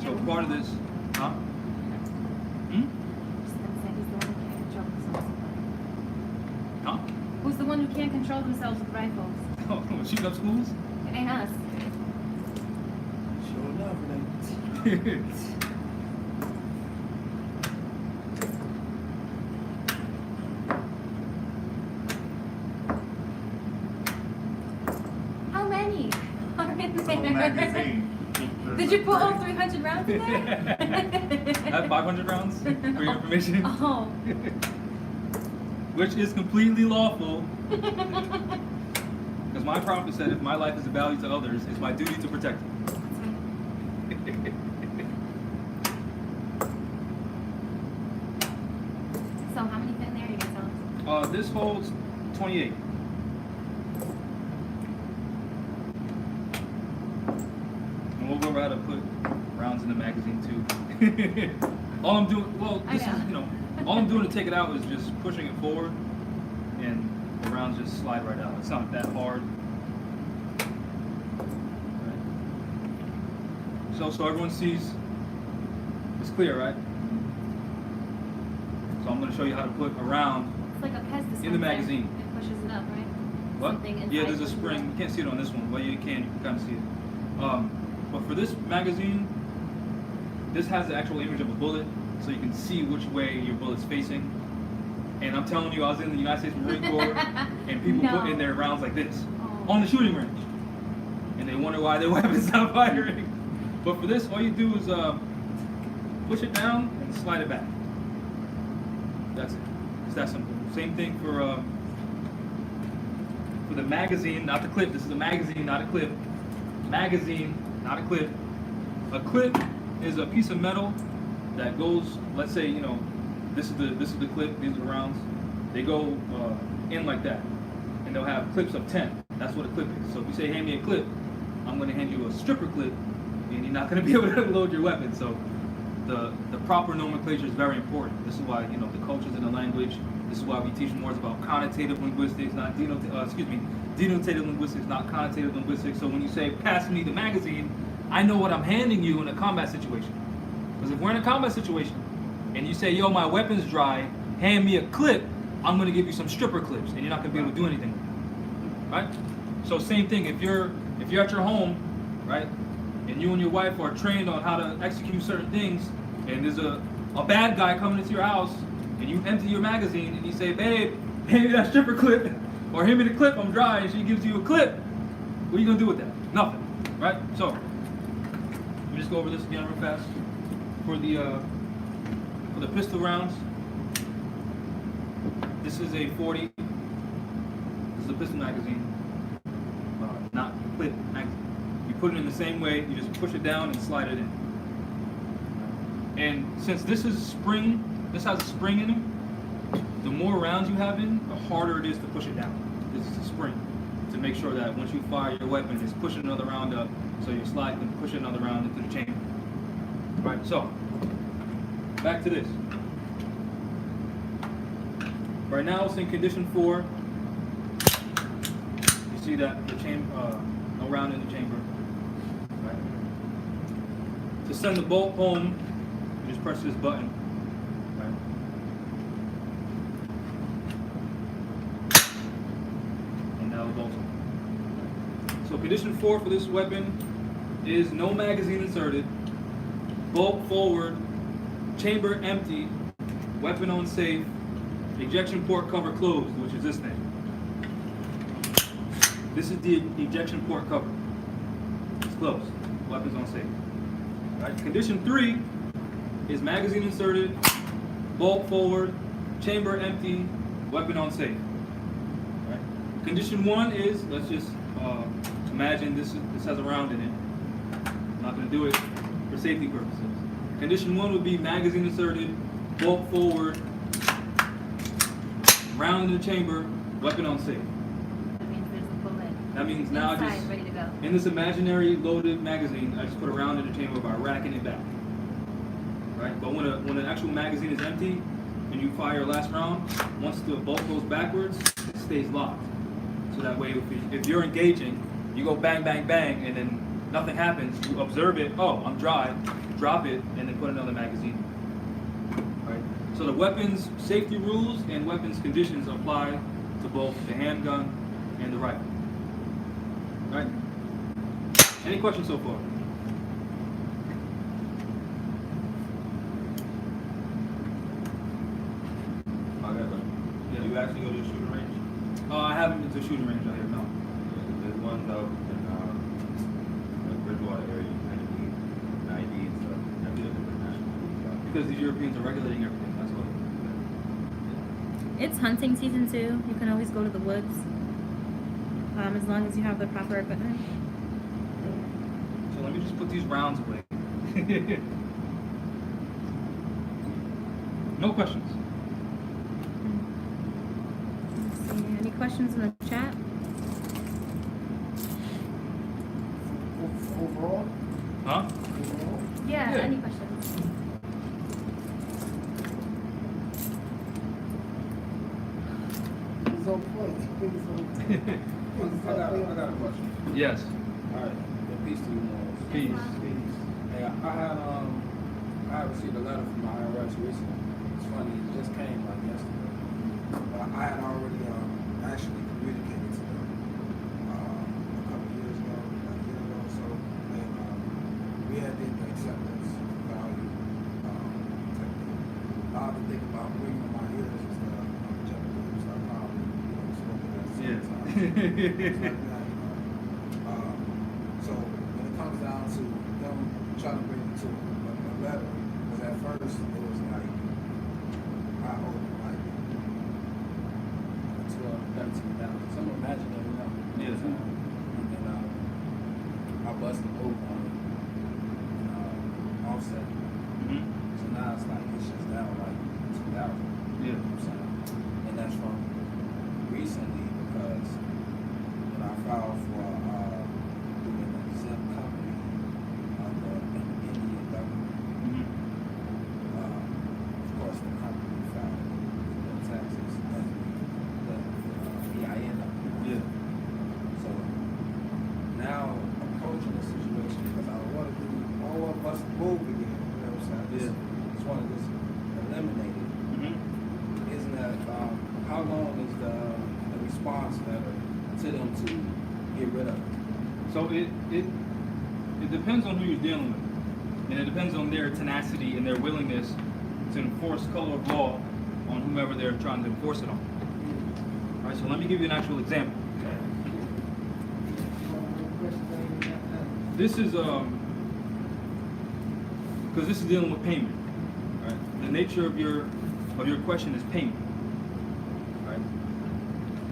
So part of this, huh? Huh? Who's the one who can't control themselves with rifles? Oh, shooting up schools? It ain't us. Sure enough, it ain't. How many are in Whole there? magazine. Did you put all 300 rounds in there? I have 500 rounds for your information, Oh. which is completely lawful. Because my prophet said, if my life is of value to others, it's my duty to protect it. So how many fit in there? You can tell us. This holds 28. And we'll go over how to put rounds in the magazine too. All I'm doing, well, this is, all I'm doing to take it out is just pushing it forward, and the rounds just slide right out. It's not that hard. Right. So everyone sees it's clear, right? So I'm going to show you how to put a round It's like a Pez dispenser. in the magazine. It pushes it up, right? What? Something inside Yeah, there's a pushes it spring. up. You can't see it on this one. Well, you can kind of see it. But for this magazine, this has the actual image of a bullet, so you can see which way your bullet's facing. And I'm telling you, I was in the United States Marine Corps, and people put in their rounds like this Oh. on the shooting range, and they wonder why their weapons not firing. But for this, all you do is push it down and slide it back. That's it. It's that simple. Same thing for the magazine, not the clip. This is a magazine, not a clip. Magazine, not a clip. A clip is a piece of metal that goes. Let's say this is the clip. These are the rounds. They go in like that, and they'll have clips of 10. That's what a clip is. So if you say, "Hand me a clip," I'm going to hand you a stripper clip, and you're not going to be able to load your weapon. So the proper nomenclature is very important. This is why the cultures in the language. This is why we teach more about connotative linguistics, not denotative linguistics, not connotative linguistics. So when you say, "Pass me the magazine," I know what I'm handing you in a combat situation. Because if we're in a combat situation and you say, "Yo, my weapon's dry, hand me a clip," I'm going to give you some stripper clips, and you're not going to be able to do anything. Right? So same thing. If you're at your home, right, and you and your wife are trained on how to execute certain things, and there's a bad guy coming into your house, and you empty your magazine, and you say, babe, hand me that stripper clip, or hand me the clip, I'm dry, and she gives you a clip, what are you gonna do with that? Nothing, right? So, let me just go over this again real fast. For the pistol rounds, this is a 40, this is a pistol magazine, not clip magazine. You put it in the same way, you just push it down and slide it in. And since this is spring, this has a spring in it, the more rounds you have in, the harder it is to push it down. This is a spring to make sure that once you fire your weapon, it's pushing another round up, so your slide can push another round into the chamber. Right, so, back to this. Right now it's in condition 4. You see that the chamber, no round in the chamber. Right. To send the bolt home, you just press this button. Right. And now the bolt's on. So condition 4 for this weapon is no magazine inserted, bolt forward, chamber empty, weapon on safe, ejection port cover closed, which is this thing. This is the ejection port cover. It's closed. Weapon's on safe. Right. Condition 3 is magazine inserted, bolt forward, chamber empty, weapon on safe. Right. Condition 1 is, let's just imagine this has a round in it. I'm not going to do it for safety purposes. Condition 1 would be magazine inserted, bolt forward, round in the chamber, weapon on safe. That means there's a bullet. That means now inside, just ready to go. in this imaginary loaded magazine, I just put a round in the chamber by racking it back. Right? But when an actual magazine is empty and you fire your last round, once the bolt goes backwards, it stays locked. So that way, if you're engaging, you go bang, bang, bang, and then nothing happens. You observe it. Oh, I'm dry. Drop it, and then put another magazine. Right? So the weapons safety rules and weapons conditions apply to both the handgun and the rifle. Right? Any questions so far? Yeah, you actually go to the shooting range? I haven't been to a shooting range out here, no. There's one though in the Bridgewater area, 90 and stuff. Every other national police. Because these Europeans are regulating everything, that's what. It's hunting season too. You can always go to the woods. As long as you have the proper equipment. So let me just put these rounds away. No questions. Let's see. Any questions in the chat? Overall? Huh? Overall? Yeah, Yeah. any questions? He's on point. He's on I got a question. Yes. All right. And peace to you, Morris. Peace. Hey, I received a letter from my IRS recently. It's funny, it just came like yesterday. But I had already actually communicated to them a couple years ago, like a year ago or so, and we had did the acceptance value. I have to think about bringing on my ears is the JetBlue.com, smoking at the same time. Things like that, so when it comes down to them trying to bring it to a letter, because at first it was like, I owe them like 12, 13,000, some imaginary number. Yes. And then I busted move on it and offset. Mm-hmm. So now it's like, it's just down like 2,000. Yeah. You know what I'm saying? And that's from recently because when I filed for doing an exempt company under the Indian government, Mm-hmm. of course the company filed the taxes and the EIN number. Yeah. So now I'm approaching the situation because I don't want to bust the move again. You know what I'm saying? Just want to just eliminate it. Mm-hmm. Isn't that how long is the response letter to them to get rid of it? So it depends on who you're dealing with. And it depends on their tenacity and their willingness to enforce color of law on whomever they're trying to enforce it on. All right, so let me give you an actual example. This is because this is dealing with payment. Right? The nature of your question is payment. Right?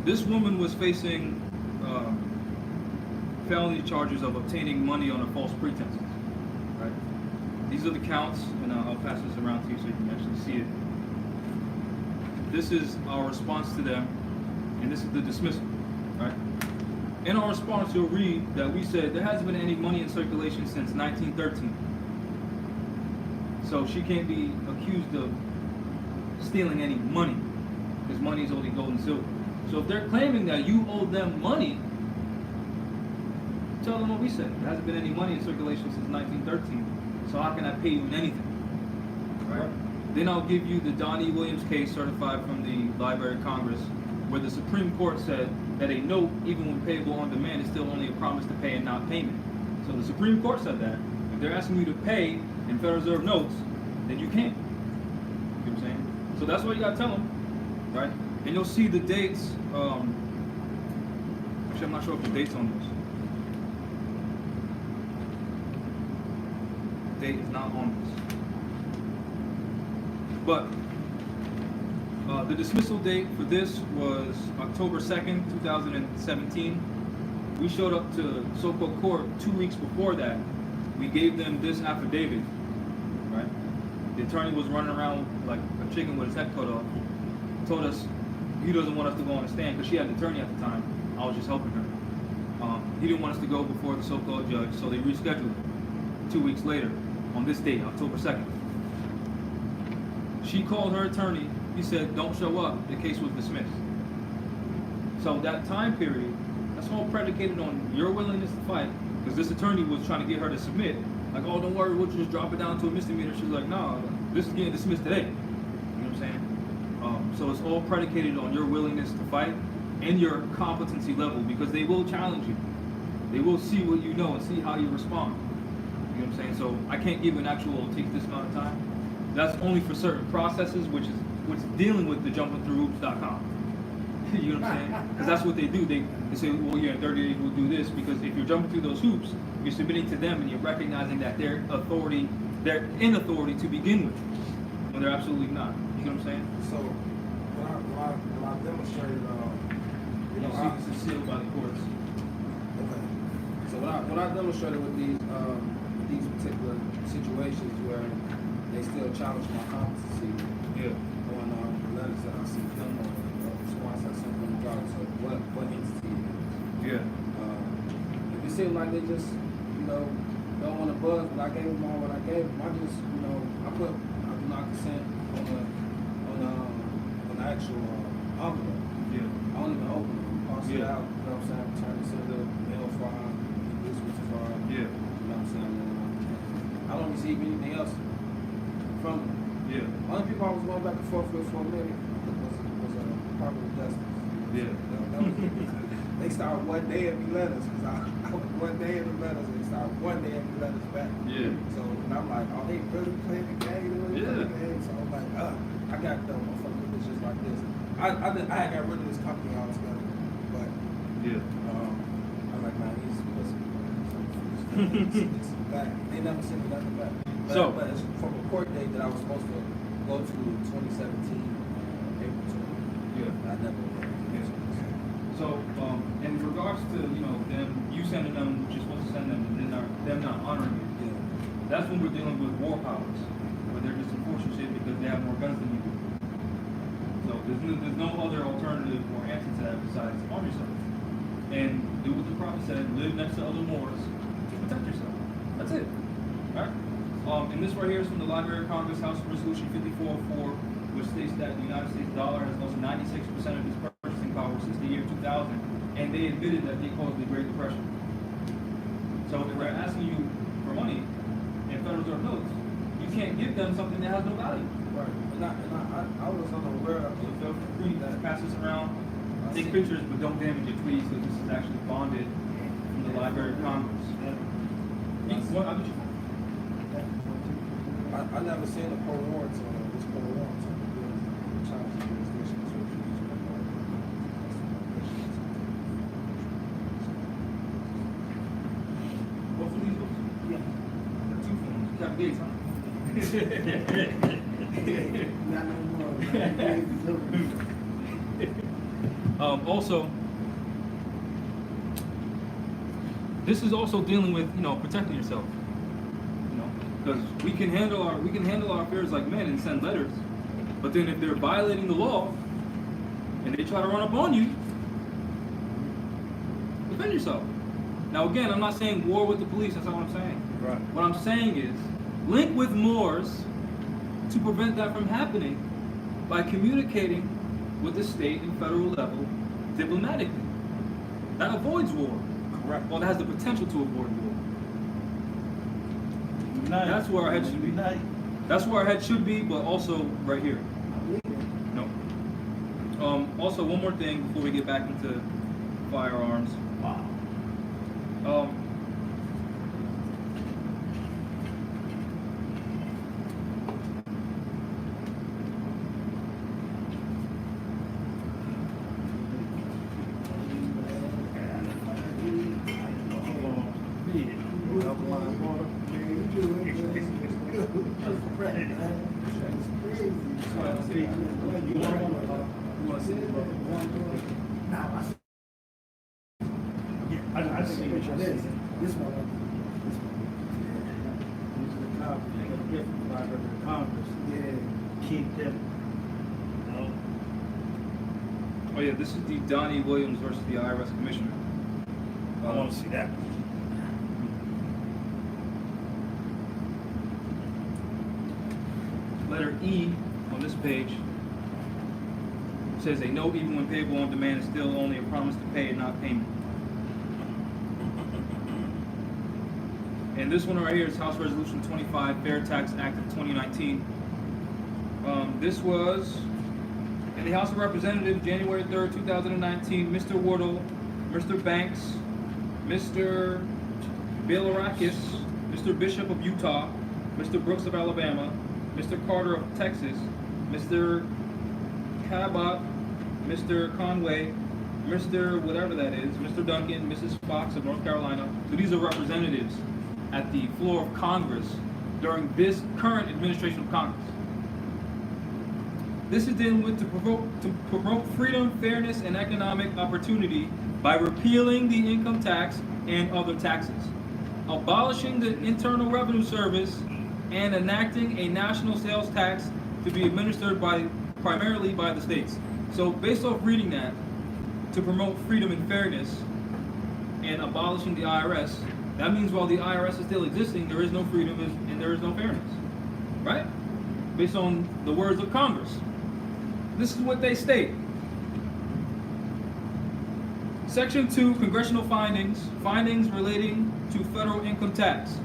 This woman was facing felony charges of obtaining money on a false pretenses. Right? These are the counts, and I'll pass this around to you so you can actually see it. This is our response to them, and this is the dismissal. Right? In our response, you'll read that we said there hasn't been any money in circulation since 1913. So she can't be accused of stealing any money, because money is only gold and silver. So if they're claiming that you owe them money, tell them what we said. There hasn't been any money in circulation since 1913. So how can I pay you in anything? Right? Then I'll give you the Donnie Williams case certified from the Library of Congress, where the Supreme Court said that a note, even when payable on demand, is still only a promise to pay and not payment. So the Supreme Court said that. If they're asking you to pay in Federal Reserve notes, then you can't. You know what I'm saying? So that's what you gotta tell them, right? And you'll see the dates. Actually, I'm not sure if the dates on this. The date is not on this. But the dismissal date for this was October 2nd, 2017. We showed up to Soco Court 2 weeks before that. We gave them this affidavit, right? The attorney was running around like a chicken with his head cut off. Told us he doesn't want us to go on the stand because she had an attorney at the time. I was just helping her. He didn't want us to go before the so-called judge, so they rescheduled it 2 weeks later on this date, October 2nd. She called her attorney. He said, don't show up. The case was dismissed. So that time period, that's all predicated on your willingness to fight, because this attorney was trying to get her to submit. Like, oh, don't worry, we'll just drop it down to a misdemeanor. She's like, no, this is getting dismissed today. You know what I'm saying? So it's all predicated on your willingness to fight and your competency level, because they will challenge you. They will see what you know and see how you respond. You know what I'm saying? So I can't give an actual take this amount of time. That's only for certain processes, which is dealing with the jumpingthroughhoops.com. You know what I'm saying? Because that's what they do. They say, well, yeah, in 30 days we'll do this, because if you're jumping through those hoops, you're submitting to them and you're recognizing that they're in authority to begin with, when they're absolutely not. You know what I'm saying? So when I demonstrated, You know, see, this is sealed by the courts. okay. So when I demonstrated with these particular situations where they still challenge my competency Yeah. on the letters that I sent them or the response I sent them regardless of what entity it is. Yeah. If it seemed like they just, don't want to buzz, but I gave them all what I gave them. I just, I put I do not consent on the actual envelope. Yeah. I don't even open it. Pass it Yeah. out, you know what I'm saying? Turn it to the mail file, this was the file. Yeah. You know what I'm saying? I don't receive anything else from them. Yeah. Only people I was going back and forth with for a minute was Department of Justice. Yeah. They start one day and be letters, because I was one day in the letters, and they start one day and be letters back. Yeah. So and I'm like, oh, they really playing the game? They really playing the Yeah. game? So I'm like, I got done motherfucking with this just like this. I had got rid of this company altogether, but Yeah. I'm like, man, he's pussy. So back. They never sent me nothing back. But it's from a court date that I was supposed to go to 2017, April 20. Yeah. I never went. So, in regards to, them, you sending them what you're supposed to send them, and then them not honoring it, Yeah. that's when we're dealing with war powers, where they're just enforcing shit because they have more guns than you do. So there's no other alternative or answer to that besides arm yourself. And do what the prophet said, live next to other Moors to protect yourself. That's it. Alright? And this right here is from the Library of Congress, House Resolution 5404, which states that the United States dollar has lost 96% of its purchasing power since the year 2000, and they admitted that they caused the Great Depression. So if they're asking you for money in Federal Reserve notes, you can't give them something that has no value. Right. And I was unaware of So feel free to pass this around, take pictures, but don't damage your tweets, because this is actually bonded from the Library of Congress. What? I'll get you. I never seen a pro warrant on this pro warrant on the child jurisdiction to Both of these books? Yeah. The two phones. You got Gates, huh? Not no more. Also, this is also dealing with, you know, protecting yourself. You know, because we can handle our affairs like men and send letters, but then if they're violating the law and they try to run up on you, defend yourself. Now again, I'm not saying war with the police. That's not what I'm saying. Right. What I'm saying is link with Moors to prevent that from happening by communicating with the state and federal level diplomatically. That avoids war. Correct. Well, that has the potential to avoid war. Unite. That's where our head should be. Unite. That's where our head should be, but also right here. No. Also, one more thing before we get back into firearms. Wow. I see what you're saying. This one. These are the cops, they got a different library of Congress. Yeah. Keep them. You know? Oh yeah, this is the Donnie Williams versus the IRS Commissioner. I want to see that. Letter E on this page says a note, even when payable on demand, is still only a promise to pay and not payment. And this one right here is House Resolution 25, Fair Tax Act of 2019. This was in the House of Representatives, January 3rd, 2019. Mr. Wardle, Mr. Banks, Mr. Bailarakis, Mr. Bishop of Utah, Mr. Brooks of Alabama, Mr. Carter of Texas, Mr. Cabot, Mr. Conway, Mr. whatever that is, Mr. Duncan, Mrs. Fox of North Carolina. So these are representatives at the floor of Congress during this current administration of Congress. This is dealing with to promote freedom, fairness, and economic opportunity by repealing the income tax and other taxes, abolishing the Internal Revenue Service, and enacting a national sales tax to be administered primarily by the states. So based off reading that, to promote freedom and fairness and abolishing the IRS, that means while the IRS is still existing, there is no freedom and there is no fairness, right? Based on the words of Congress. This is what they state. Section 2, Congressional Findings, findings relating to federal income tax.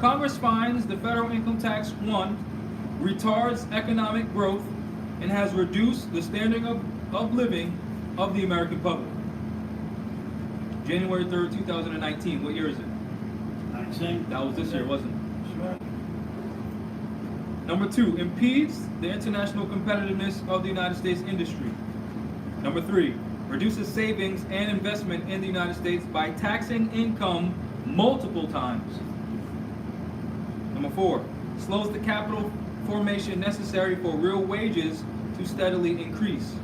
Congress finds the federal income tax, 1, retards economic growth and has reduced the standard of living of the American public. January 3rd, 2019. What year is it? 19. That was this year, wasn't it? Sure. Number 2, impedes the international competitiveness of the United States industry. Number 3, reduces savings and investment in the United States by taxing income multiple times. Number 4, slows the capital formation necessary for real wages to steadily increase.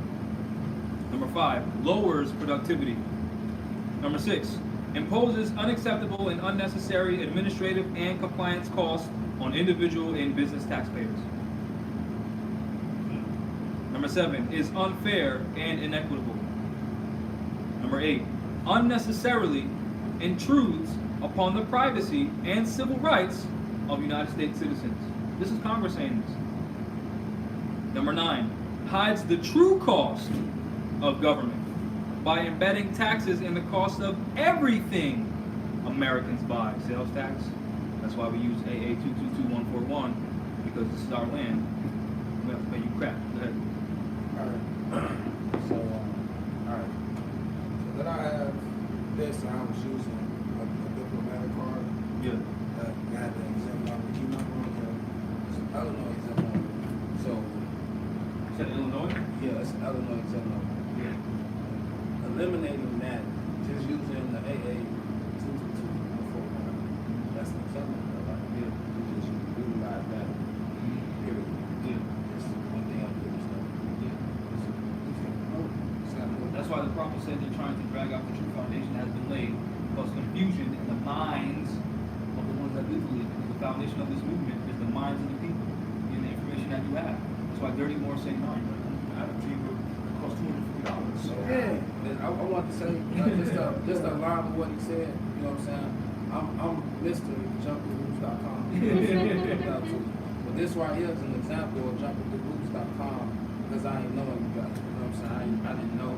Number 5, lowers productivity. Number 6, imposes unacceptable and unnecessary administrative and compliance costs on individual and business taxpayers. Number 7, is unfair and inequitable. Number 8, unnecessarily intrudes upon the privacy and civil rights of United States citizens. This is Congress saying this. Number 9, hides the true cost of government by embedding taxes in the cost of everything Americans buy. Sales tax, that's why we use AA 222141, because this is our land. We have to pay you crap. Go ahead. Alright. So, alright. So then I have this, I was using a diplomatic card. Yeah. got the exempt law, but you not wrong, it's Illinois exempt law. So, You said Illinois? yeah, it's Illinois exempt law. Yeah. Eliminating that, just using the AA 222 before, that's an exempt law, right? Yeah. You just utilize that, period. Yeah. Just one thing I'm doing, so. That's why the prophet said they're trying to drag out the true foundation that has been laid, cause confusion in the minds of the ones that do believe. Because the foundation of this movement is the minds of the people and the information that you have. That's why Dirty Moore saying, no, I have a dream it costs $250. So And I want to say, just to align with what he said, you know what I'm saying? I'm Mr. JumpTheHoops.com. But this right here is an example of JumpTheHoops.com because I ain't knowing you guys. You know what I'm saying? I didn't know.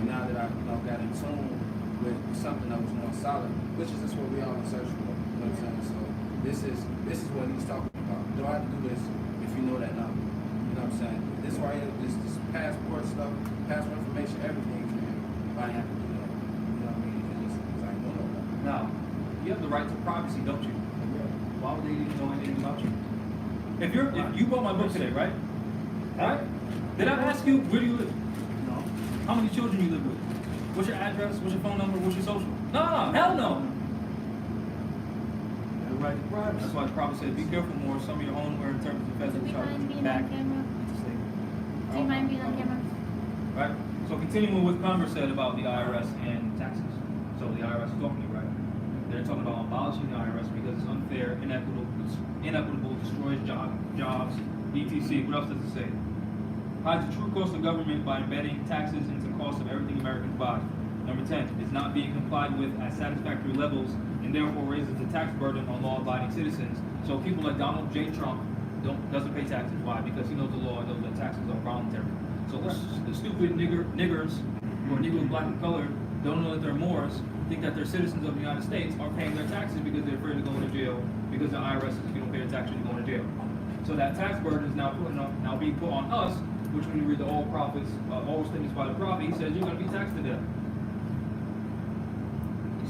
And now that I got in tune with something that was more solid, which is just what we all in search for. You know what I'm saying? So this is what he's talking about. You don't have to do this if you know that now. You know what I'm saying? This right here, this passport stuff, passport information, everything for him. I have to do that. You know what I mean? Because I don't know that. now, you have the right to privacy, don't you? Why would they even know anything about you? If you bought my book today, right? Right? Did I ask you where do you live? No. How many children you live with? What's your address? What's your phone number? What's your social? No, hell no. Right to privacy. That's why the prophet said, be careful more. Some of your own were interpreted Do federal we charges mind being back. on camera? Do you mind being on camera? Right? So continuing with what Congress said about the IRS and taxes. So the IRS is talking to you, right? They're talking about abolishing the IRS because it's unfair, inequitable, destroys jobs, etc. What else does it say? Hides the true cost of government by embedding taxes into the cost of everything Americans buy. Number 10, is not being complied with at satisfactory levels and therefore raises the tax burden on law-abiding citizens. So people like Donald J. Trump doesn't pay taxes. Why? Because he knows the law and knows that taxes are voluntary. So the stupid niggers who are Negroes, black and colored, don't know that they're Moors, think that they're citizens of the United States, are paying their taxes because they're afraid of going to jail because the IRS says if you don't pay the tax, you're going to jail. So that tax burden is now being put on us, which when you read the old prophets, old statements by the prophet, he says you're going to be taxed to death.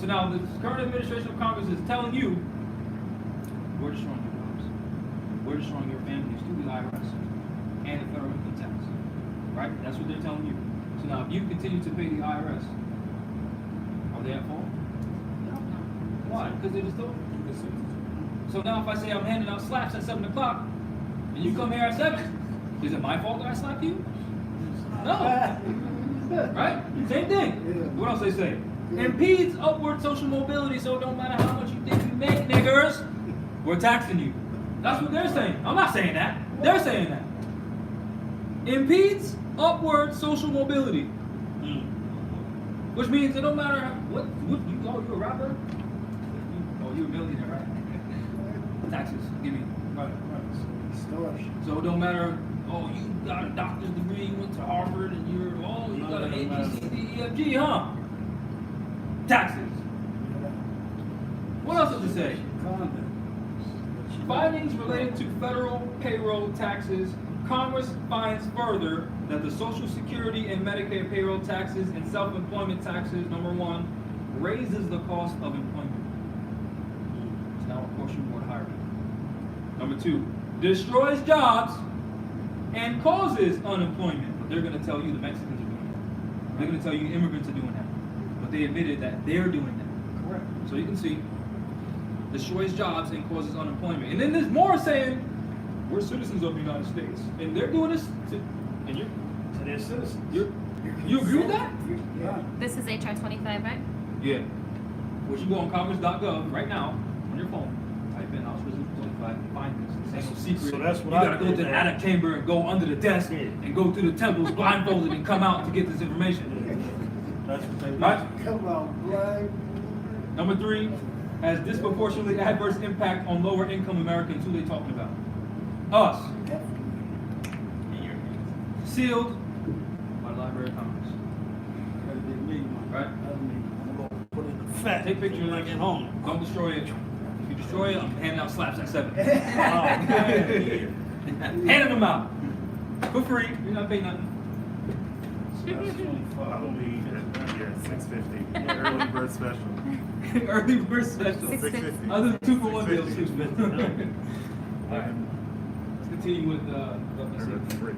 So now the current administration of Congress is telling you, we're destroying your jobs. We're destroying your families through the IRS and the federal income tax. Right? That's what they're telling you. So now if you continue to pay the IRS, are they at fault? No. Why? Because they just told you. So now if I say I'm handing out slaps at 7 o'clock, and you come here at 7, is it my fault that I slap you? No. Right? Same thing. What else they say? Impedes upward social mobility, so it don't matter how much you think you make, niggers, we're taxing you. That's what they're saying. I'm not saying that. They're saying that. Impedes upward social mobility. Which means it don't matter what you're a rapper? You're a millionaire, right? Taxes, give me. Right. So it don't matter, you got a doctor's degree, you went to Harvard, and you got an A, B, C, D, E, F, G, huh? Taxes. What else does it say? Findings related to federal payroll taxes. Congress finds further that the Social Security and Medicare payroll taxes and self-employment taxes, number 1, raises the cost of employment. So now, of course, you're more hiring. Number 2, destroys jobs and causes unemployment. But they're going to tell you the Mexicans are doing that. They're going to tell you immigrants are doing that. But they admitted that they're doing that. Correct. So you can see, destroys jobs and causes unemployment. And then there's more saying, we're citizens of the United States. And they're doing this to their citizens. You agree with that? Yeah. This is HR 25, right? Yeah. Which you go on congress.gov right now on your phone. Type in House Resolution 25 and find this. This ain't no secret. So that's what you I gotta go did, to the man. attic chamber and go under the desk and go through the temples blindfolded and come out to get this information. That's what they Right? Come on, blind. Number 3, has disproportionately adverse impact on lower income Americans. Who they talking about? Us. Sealed by the Library of Congress. Right? I'm gonna put it in effect. Take pictures when I get home. Don't destroy it. If you destroy it, I'm handing out slaps at 7. Handing them out. For free. You're not paying nothing. That's 25. I'll be at 6:50. Early bird special. Early bird special. $6.50. Other 2-for-1 deals. $6.50. Alright. Let's continue with WC.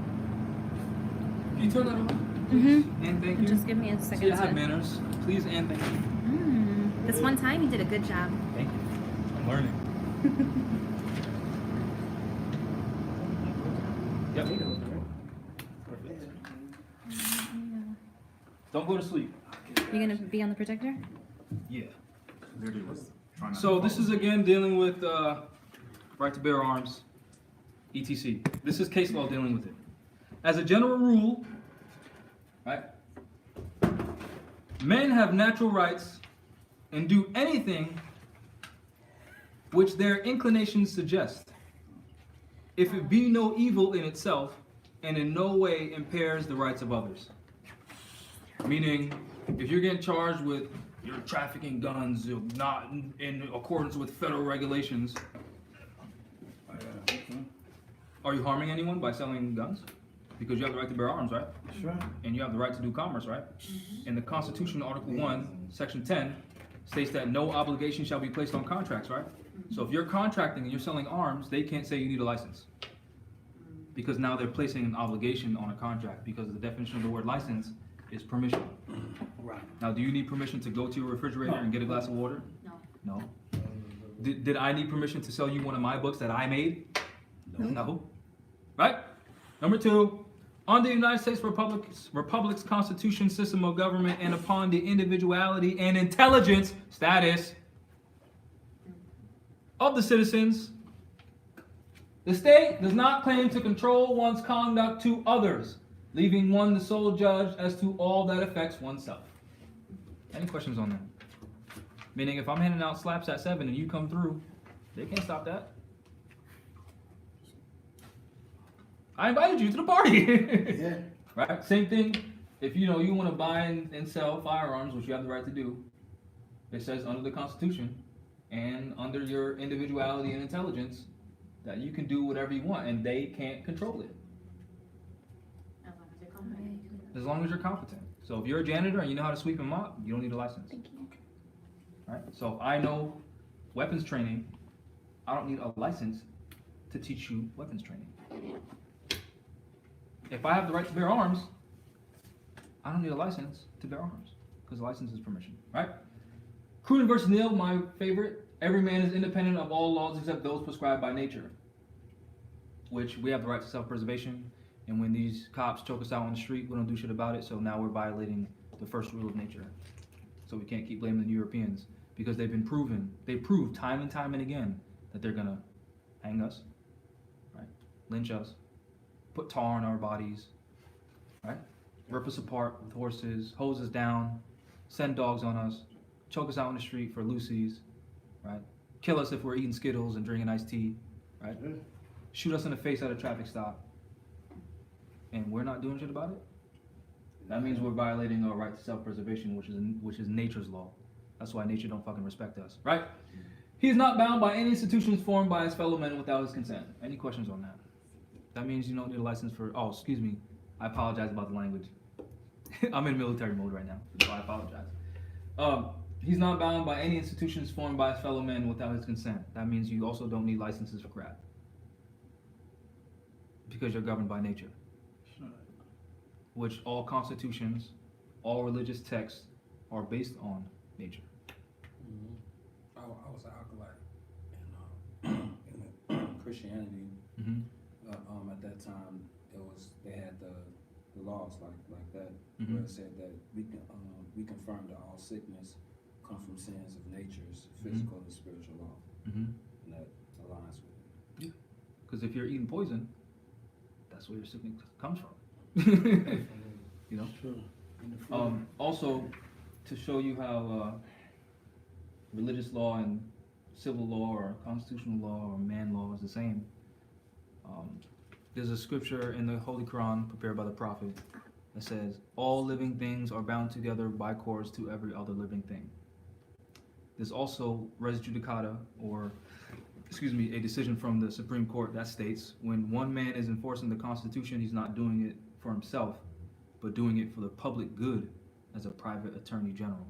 Can you turn that on? Mm-hmm. And thank you. Just give me a See, second I have to. manners. Please and thank you. This one time you did a good job. Thank you. I'm learning. Yep. Don't go to sleep. You gonna be on the projector? Yeah. Literally was trying not So to this fall. is again dealing with right to bear arms, etc. This is case law dealing with it. As a general rule, right? Men have natural rights and do anything which their inclinations suggest, if it be no evil in itself and in no way impairs the rights of others. Meaning, if you're getting charged with you're trafficking guns, you're not in accordance with federal regulations, are you harming anyone by selling guns? Because you have the right to bear arms, right? Sure. And you have the right to do commerce, right? And the Constitution, Article 1, Section 10, states that no obligation shall be placed on contracts, right? So if you're contracting and you're selling arms, they can't say you need a license. Because now they're placing an obligation on a contract, because the definition of the word license is permission. Right. Now, do you need permission to go to your refrigerator and get a glass of water? No. No? Did I need permission to sell you one of my books that I made? No. Right? Number 2, on the United States Republic's Constitution, system of government, and upon the individuality and intelligence status of the citizens, the state does not claim to control one's conduct to others, leaving one the sole judge as to all that affects oneself. Any questions on that? Meaning, if I'm handing out slaps at 7 and you come through, they can't stop that. I invited you to the party. Yeah. Right? Same thing. If you want to buy and sell firearms, which you have the right to do, it says under the Constitution and under your individuality and intelligence that you can do whatever you want, and they can't control it as long as you're competent. So if you're a janitor and you know how to sweep and mop, you don't need a license. Thank you. Right? So if I know weapons training, I don't need a license to teach you weapons training. If I have the right to bear arms, I don't need a license to bear arms, because the license is permission, right? Cruden versus Neal, my favorite. Every man is independent of all laws except those prescribed by nature, which we have the right to self-preservation. And when these cops choke us out on the street, we don't do shit about it. So now we're violating the first rule of nature. So we can't keep blaming the Europeans, because they've been proven. They proved time and time and again that they're gonna hang us, right? Lynch us, put tar on our bodies, right? Rip us apart with horses, hose us down, send dogs on us, choke us out on the street for loosies, right? Kill us if we're eating Skittles and drinking iced tea, right? Shoot us in the face at a traffic stop, and we're not doing shit about it? That means we're violating our right to self-preservation, which is nature's law. That's why nature don't fucking respect us, right? He is not bound by any institutions formed by his fellow men without his consent. Any questions on that? That means you don't need a license for, oh, excuse me. I apologize about the language. I'm in military mode right now, so I apologize. He's not bound by any institutions formed by his fellow men without his consent. That means you also don't need licenses for crap, because you're governed by nature. Which all constitutions, all religious texts are based on nature. I was an acolyte in Christianity. Mm-hmm. At that time, they had the laws like that, Mhm. where it said that we confirm that all sickness come from sins of nature's physical and spiritual law, Mm-hmm. and that aligns with it. Because if you're eating poison, that's where your sickness comes from. You know. Also, to show you how religious law and civil law or constitutional law or man law is the same. There's a scripture in the Holy Quran prepared by the Prophet that says, all living things are bound together by cords to every other living thing. There's also res judicata, or a decision from the Supreme Court that states when one man is enforcing the Constitution, he's not doing it for himself, but doing it for the public good as a private attorney general.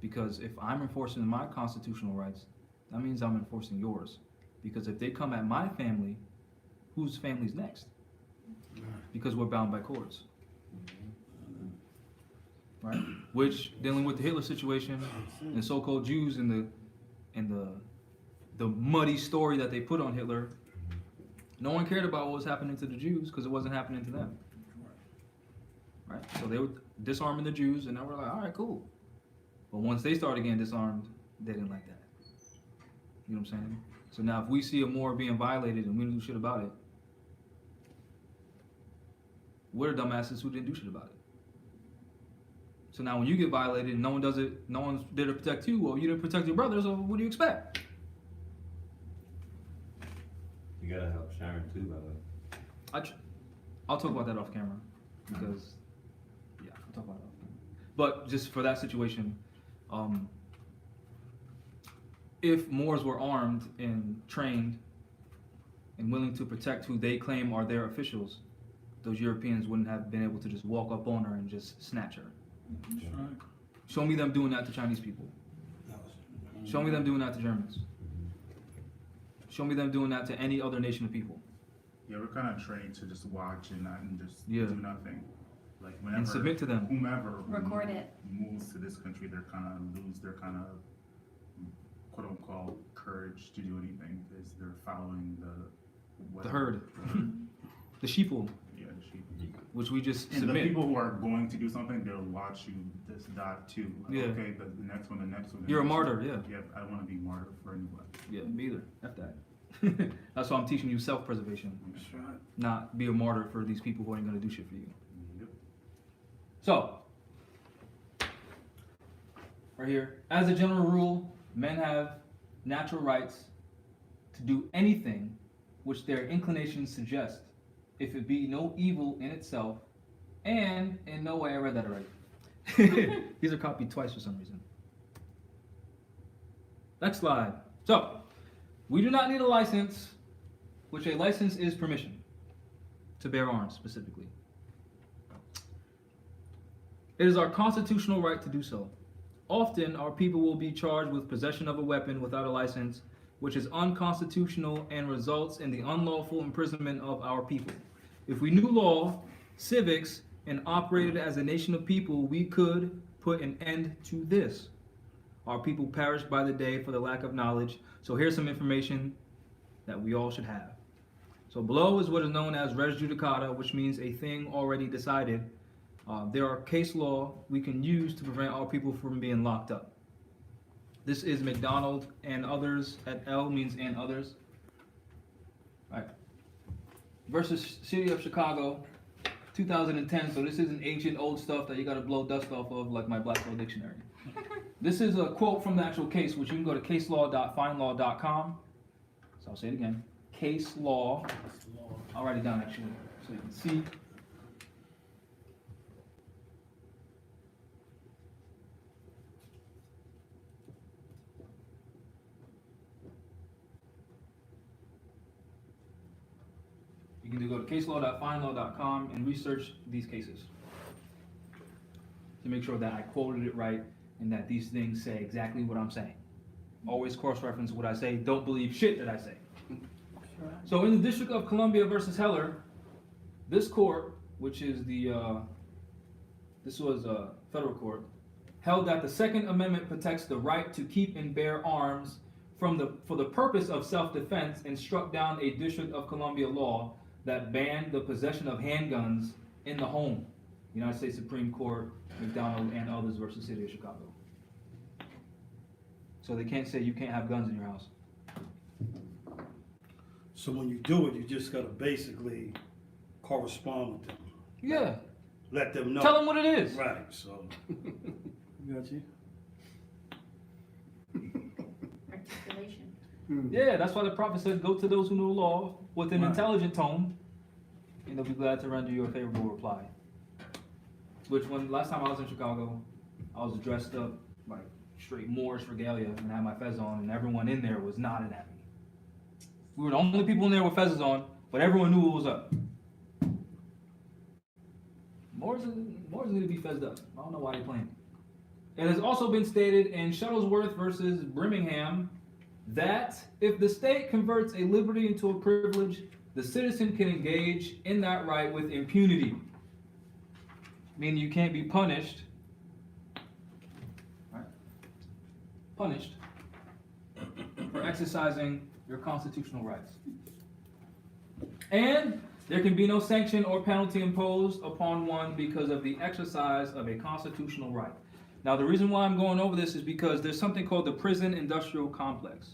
Because if I'm enforcing my constitutional rights, that means I'm enforcing yours. Because if they come at my family, whose family's next? Because we're bound by cords. Right? Which, dealing with the Hitler situation and so-called Jews and the muddy story that they put on Hitler, no one cared about what was happening to the Jews because it wasn't happening to them. Right? So they were disarming the Jews, and now we're like, all right, cool. But once they started getting disarmed, they didn't like that. You know what I'm saying? So now if we see a Moor being violated and we don't do shit about it, we're the dumbasses who didn't do shit about it. So now when you get violated and no one does it, no one's there to protect you, well, you didn't protect your brother, so what do you expect? You gotta help Sharon too, by the way. I'll talk about that off camera because, yeah, I'll talk about it off camera. But just for that situation, if Moors were armed and trained and willing to protect who they claim are their officials, those Europeans wouldn't have been able to just walk up on her and just snatch her. Show me them doing that to Chinese people. Show me them doing that to Germans. Show me them doing that to any other nation of people. Yeah, we're kind of trained to just watch and just Yeah. do nothing. Like whenever And submit to them. whomever Record it. moves to this country, they're kind of lose their kind of quote unquote courage to do anything because they're following The herd. The sheeple, Yeah, the sheep. which we just And submit. the people who are going to do something, they'll watch you just die too. Like, Yeah. Okay, the next one, the next one. the You're a next one. martyr, yeah. Yeah, I don't want to be martyr for anyone. Yeah, me either. F that. That's why I'm teaching you self-preservation, That's right. not be a martyr for these people who ain't gonna do shit for you. Yep. So, right here, as a general rule, men have natural rights to do anything which their inclinations suggest, if it be no evil in itself, and in no way, I read that already. These are copied twice for some reason. Next slide. So, we do not need a license, which a license is permission to bear arms specifically. It is our constitutional right to do so. Often, our people will be charged with possession of a weapon without a license, which is unconstitutional and results in the unlawful imprisonment of our people. If we knew law, civics, and operated as a nation of people, we could put an end to this. Our people perish by the day for the lack of knowledge. So here's some information that we all should have. So below is what is known as res judicata, which means a thing already decided. There are case law we can use to prevent our people from being locked up. This is McDonald and others, at L means and others. All right. Versus City of Chicago, 2010. So this isn't ancient old stuff that you gotta blow dust off of like my Black Hole Dictionary. This is a quote from the actual case, which you can go to caselaw.findlaw.com. So I'll say it again. Case law. I'll write it down actually, so you can see. You can go to caselaw.findlaw.com and research these cases to make sure that I quoted it right and that these things say exactly what I'm saying. Always cross-reference what I say. Don't believe shit that I say. So in the District of Columbia versus Heller, this court, which is this was a federal court, held that the Second Amendment protects the right to keep and bear arms for the purpose of self-defense, and struck down a District of Columbia law that banned the possession of handguns in the home. United States Supreme Court, McDonald and others versus City of Chicago. So they can't say you can't have guns in your house. So when you do it, you just gotta basically correspond with them. Yeah. Let them know. Tell them what it is. Right, so. Got you. Articulation. Yeah, that's why the prophet says, go to those who know law with an Right. intelligent tone, and they'll be glad to render you a favorable reply. Which, last time I was in Chicago, I was dressed up like straight Moorish regalia and had my fez on, and everyone in there was nodding at me. We were the only people in there with fezzes on, but everyone knew what was up. Moors need to be fezzed up. I don't know why they're playing. It has also been stated in Shuttlesworth versus Birmingham that if the state converts a liberty into a privilege, the citizen can engage in that right with impunity. Meaning you can't be punished. Right? Punished for exercising your constitutional rights. And there can be no sanction or penalty imposed upon one because of the exercise of a constitutional right. Now, the reason why I'm going over this is because there's something called the prison industrial complex.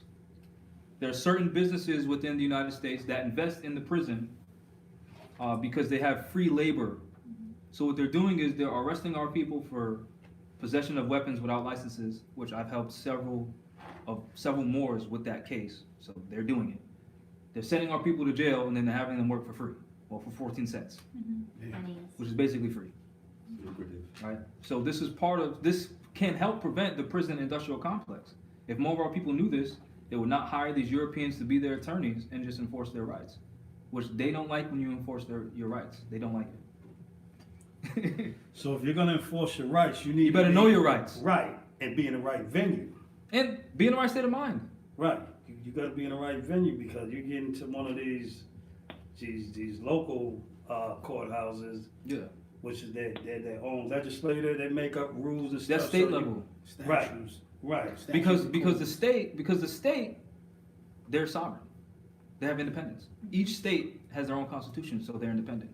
There are certain businesses within the United States that invest in the prison because they have free labor. So what they're doing is they're arresting our people for possession of weapons without licenses, which I've helped several Moors with that case. So they're doing it. They're sending our people to jail and then they're having them work for free, well, for 14 cents, Pennies. which is basically free. Lucrative. Right? So this can help prevent the prison industrial complex. If more of our people knew this, they would not hire these Europeans to be their attorneys and just enforce their rights, which they don't like when you enforce your rights. They don't like it. So if you're gonna enforce your rights, you need You better to know be- your rights. Right, and be in the right venue. And be in the right state of mind. Right, you gotta be in the right venue because you get into one of these local courthouses, Yeah. which is their own legislator. They make up rules and stuff. That's state so you- level. Right. Statues. Right. Statutes Because and the state, they're sovereign. They have independence. Each state has their own constitution, so they're independent.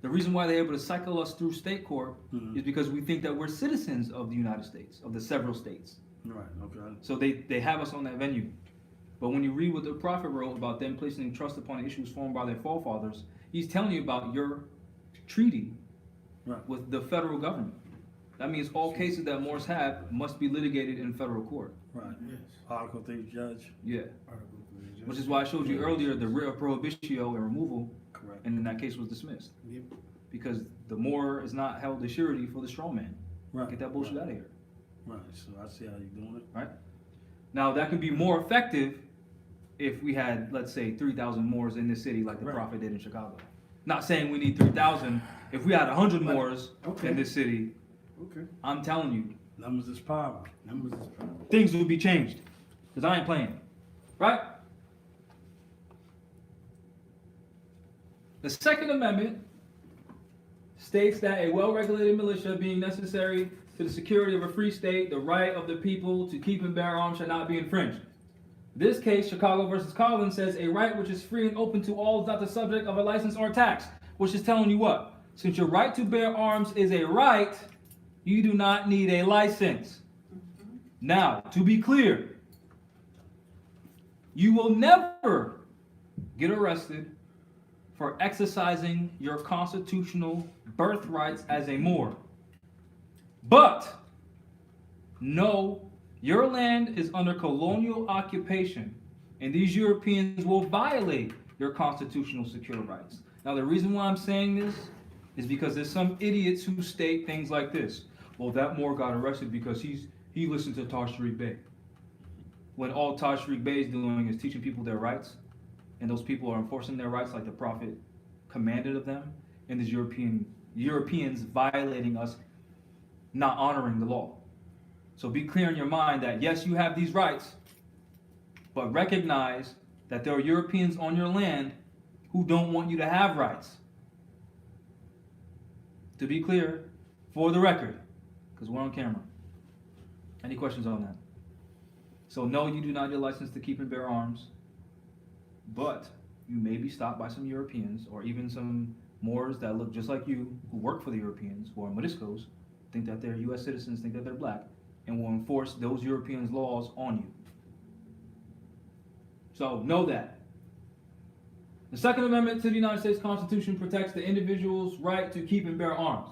The reason why they're able to cycle us through state court Mhm. is because we think that we're citizens of the United States, of the several states. Right, okay. So they have us on that venue. But when you read what the prophet wrote about them placing trust upon issues formed by their forefathers, he's telling you about your treaty Right. with the federal government. That means all cases that Moors have must be litigated in federal court. Right. Yes. Article 3 judge. Yeah. Article 3. Which is why I showed you earlier the writ of prohibitio and removal, Correct. and then that case was dismissed. Yep. Because the Moor is not held as surety for the strong man. Right. Get that bullshit right. out of here. Right, so I see how you're doing it. Right? Now that can be more effective if we had, let's say, 3,000 Moors in this city like the Right. prophet did in Chicago. Not saying we need 3,000. If we had 100 Right. Moors Okay. in this city, Okay. I'm telling you, Numbers is power. Numbers is power. things would be changed. Because I ain't playing. Right? The Second Amendment states that a well-regulated militia being necessary to the security of a free state, the right of the people to keep and bear arms shall not be infringed. This case, Chicago versus Collins, says a right which is free and open to all is not the subject of a license or tax, which is telling you what? Since your right to bear arms is a right, you do not need a license. Now, to be clear, you will never get arrested for exercising your constitutional birthrights as a Moor. But, no, your land is under colonial occupation, and these Europeans will violate your constitutional secure rights. Now, the reason why I'm saying this is because there's some idiots who state things like this. Well, that Moor got arrested because he listened to Tashriq Bey. When all Tashriq Bey is doing is teaching people their rights, and those people are enforcing their rights like the prophet commanded of them, and these Europeans violating us, not honoring the law. So be clear in your mind that yes, you have these rights, but recognize that there are Europeans on your land who don't want you to have rights. To be clear, for the record, because we're on camera. Any questions on that? So no, you do not need a license to keep and bear arms, but you may be stopped by some Europeans or even some Moors that look just like you, who work for the Europeans, who are Moriscos, think that they're U.S. citizens, think that they're black, and will enforce those Europeans' laws on you. So know that. The Second Amendment to the United States Constitution protects the individual's right to keep and bear arms.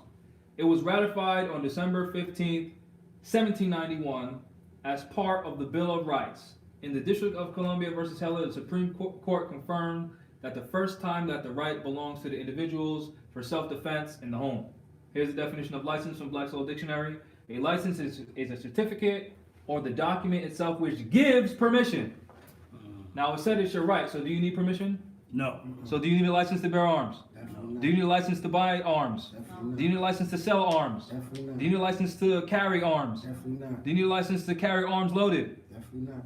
It was ratified on December 15th, 1791, as part of the Bill of Rights. In the District of Columbia versus Heller, the Supreme Court confirmed that the first time that the right belongs to the individuals for self-defense in the home. Here's the definition of license from Black's Law Dictionary. A license is a certificate or the document itself which gives permission. Now it said it's your right, so do you need permission? No. So do you need a license to bear arms? Definitely. Definitely Do you need a license to buy arms? Definitely Do you need a license to sell arms? Definitely not. Do you need a license to carry arms? Definitely not. Do you need a license to carry arms loaded? Definitely not.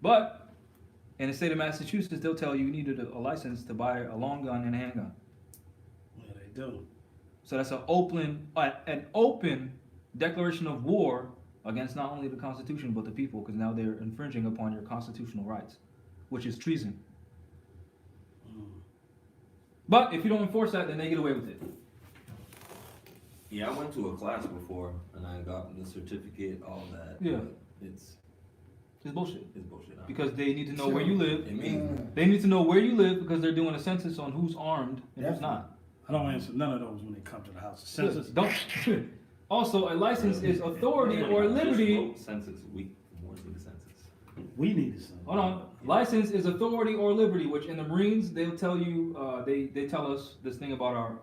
But in the state of Massachusetts, they'll tell you needed a license to buy a long gun and a handgun. Yeah, they do. So that's an open declaration of war against not only the Constitution but the people, because now they're infringing upon your constitutional rights, which is treason. But if you don't enforce that, then they get away with it. Yeah, I went to a class before and I got the certificate, all that. Yeah. but It's bullshit. it's bullshit. Huh? Because they need to know where you live. It means They need to know where you live because they're doing a census on who's armed and who's not. I don't answer none of those when they come to the house. Census. Don't. Also, a license is authority or liberty. Census. We more than the census. We need this. Hold on. License is authority or liberty, which in the Marines they'll tell you. They tell us this thing about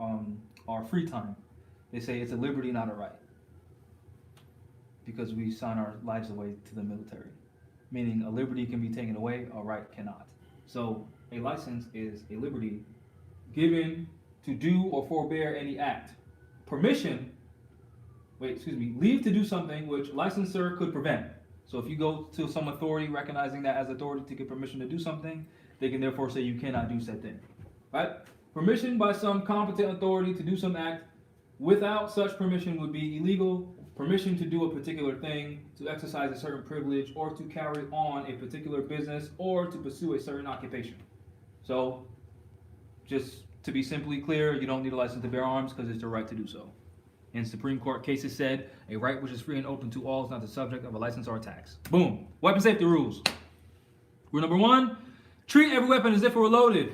our free time. They say it's a liberty, not a right, because we sign our lives away to the military. Meaning a liberty can be taken away, a right cannot. So a license is a liberty given to do or forbear any act. Leave to do something which licensor could prevent. So if you go to some authority recognizing that as authority to get permission to do something, they can therefore say you cannot do said thing. Right? Permission by some competent authority to do some act without such permission would be illegal. Permission to do a particular thing, to exercise a certain privilege, or to carry on a particular business, or to pursue a certain occupation. So, just to be simply clear, you don't need a license to bear arms because it's your right to do so. In Supreme Court cases said, a right which is free and open to all is not the subject of a license or a tax. Boom. Weapon safety rules. Rule number 1, treat every weapon as if it were loaded.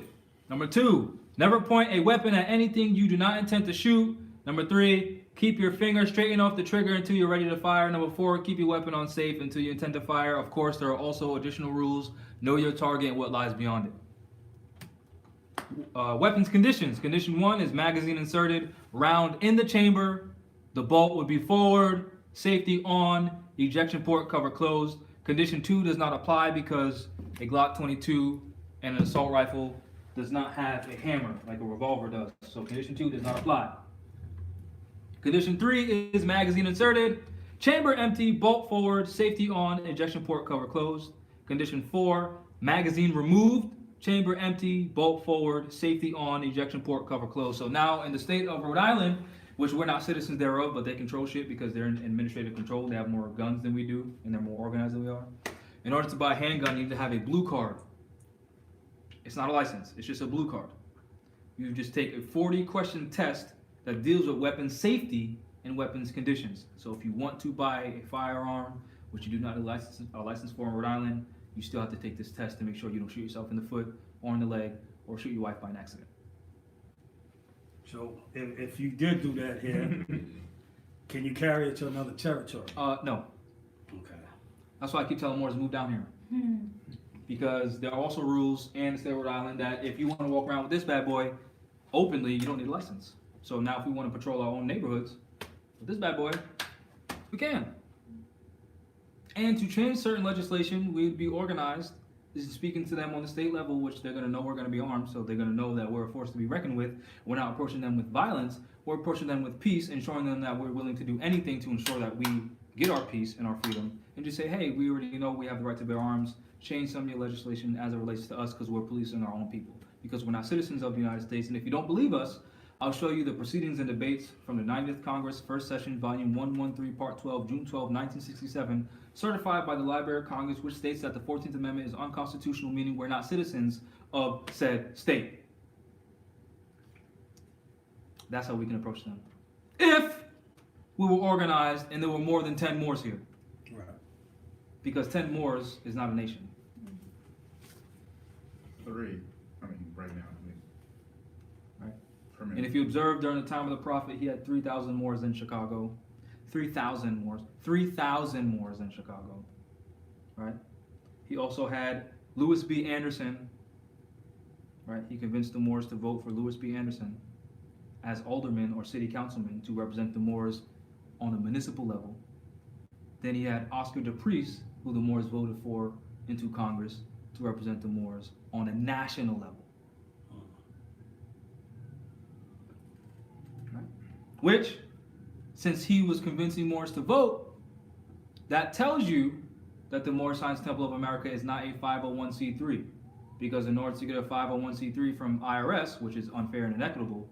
Number 2, never point a weapon at anything you do not intend to shoot. Number 3, keep your finger straightened off the trigger until you're ready to fire. Number 4, keep your weapon on safe until you intend to fire. Of course, there are also additional rules. Know your target and what lies beyond it. Weapons conditions. Condition 1 is magazine inserted, round in the chamber. The bolt would be forward, safety on, ejection port cover closed. Condition 2 does not apply because a Glock 22 and an assault rifle does not have a hammer like a revolver does. So condition 2 does not apply. Condition 3 is magazine inserted, chamber empty, bolt forward, safety on, ejection port cover closed. Condition 4, magazine removed, chamber empty, bolt forward, safety on, ejection port cover closed. So now in the state of Rhode Island, which we're not citizens thereof, but they control shit because they're in administrative control. They have more guns than we do, and they're more organized than we are. In order to buy a handgun, you need to have a blue card. It's not a license, it's just a blue card. You just take a 40-question test that deals with weapons safety and weapons conditions. So if you want to buy a firearm, which you do not have a license for in Rhode Island, you still have to take this test to make sure you don't shoot yourself in the foot or in the leg or shoot your wife by an accident. So if you did do that here, can you carry it to another territory? No. Okay. That's why I keep telling Morris to move down here. Because there are also rules in the state of Rhode Island that if you want to walk around with this bad boy openly, you don't need a license. So now if we want to patrol our own neighborhoods with this bad boy, we can. And to change certain legislation, we'd be organized. This is speaking to them on the state level, which they're going to know we're going to be armed, so they're going to know that we're a force to be reckoned with. We're not approaching them with violence. We're approaching them with peace and showing them that we're willing to do anything to ensure that we get our peace and our freedom. And just say, hey, we already know we have the right to bear arms. Change some of your legislation as it relates to us because we're policing our own people. Because we're not citizens of the United States. And if you don't believe us, I'll show you the proceedings and debates from the 90th Congress, First Session, Volume 113, Part 12, June 12, 1967, certified by the Library of Congress, which states that the 14th Amendment is unconstitutional, meaning we're not citizens of said state. That's how we can approach them. If we were organized and there were more than 10 Moors here. Right. Because 10 Moors is not a nation. 3. I mean, right now. Right. Permanent. And if you observe during the time of the prophet, he had 3,000 Moors in Chicago. 3,000 Moors. 3,000 Moors in Chicago. Right? He also had Lewis B. Anderson. Right? He convinced the Moors to vote for Lewis B. Anderson as alderman or city councilman to represent the Moors on a municipal level. Then he had Oscar DePriest, who the Moors voted for into Congress to represent the Moors on a national level. which, since he was convincing Morris to vote, that tells you that the Moorish Science Temple of America is not a 501c3. Because in order to get a 501c3 from IRS, which is unfair and inequitable,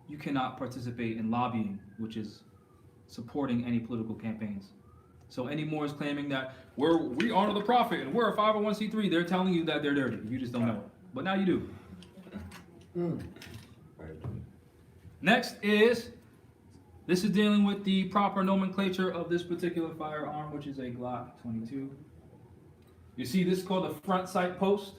you cannot participate in lobbying, which is supporting any political campaigns. So any Moors claiming that we honor the prophet and we're a 501c3, they're telling you that they're dirty. You just don't know it. But now you do. Next is, this is dealing with the proper nomenclature of this particular firearm, which is a Glock 22. You see, this is called the front sight post.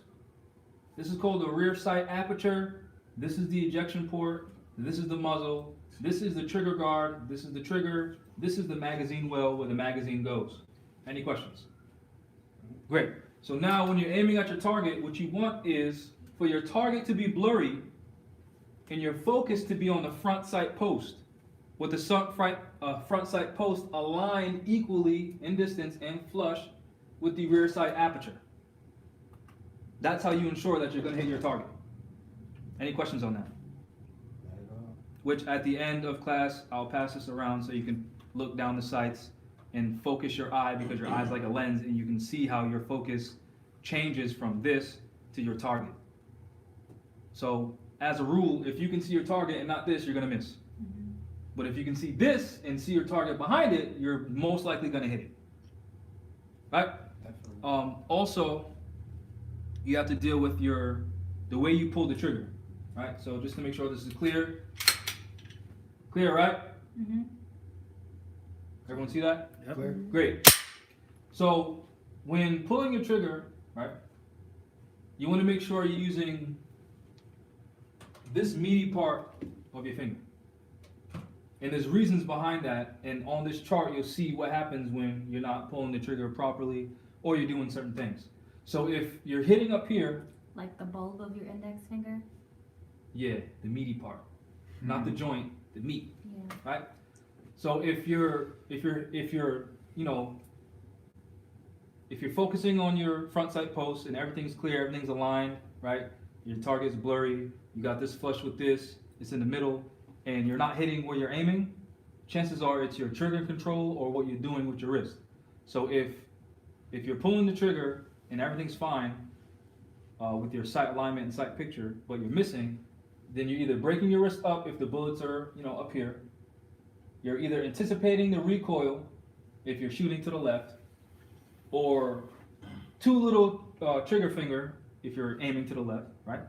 This is called the rear sight aperture. This is the ejection port. This is the muzzle. This is the trigger guard. This is the trigger. This is the magazine well where the magazine goes. Any questions? Great. So now when you're aiming at your target, what you want is for your target to be blurry and your focus to be on the front sight post, with the front sight post aligned equally in distance and flush with the rear sight aperture. That's how you ensure that you're going to hit your target. Any questions on that? Which at the end of class, I'll pass this around so you can look down the sights and focus your eye, because your eye's like a lens and you can see how your focus changes from this to your target. So as a rule, if you can see your target and not this, you're going to miss. But if you can see this and see your target behind it, you're most likely going to hit it. Right? Also, you have to deal with the way you pull the trigger. Right? So just to make sure this is clear. Clear, right? Mm-hmm. Everyone see that? Yep. Clear. Great. So when pulling your trigger, right, you want to make sure you're using this meaty part of your finger. And there's reasons behind that. And on this chart, you'll see what happens when you're not pulling the trigger properly or you're doing certain things. So if you're hitting up here, Like the bulb of your index finger? yeah, the meaty part, not the joint, the meat. Yeah. Right? So if you're focusing on your front sight post and everything's clear, everything's aligned, right? Your target's blurry, you got this flush with this, it's in the middle, and you're not hitting where you're aiming, chances are it's your trigger control or what you're doing with your wrist. So if you're pulling the trigger and everything's fine with your sight alignment and sight picture, but you're missing, then you're either breaking your wrist up if the bullets are, up here. You're either anticipating the recoil if you're shooting to the left, or too little trigger finger if you're aiming to the left, right?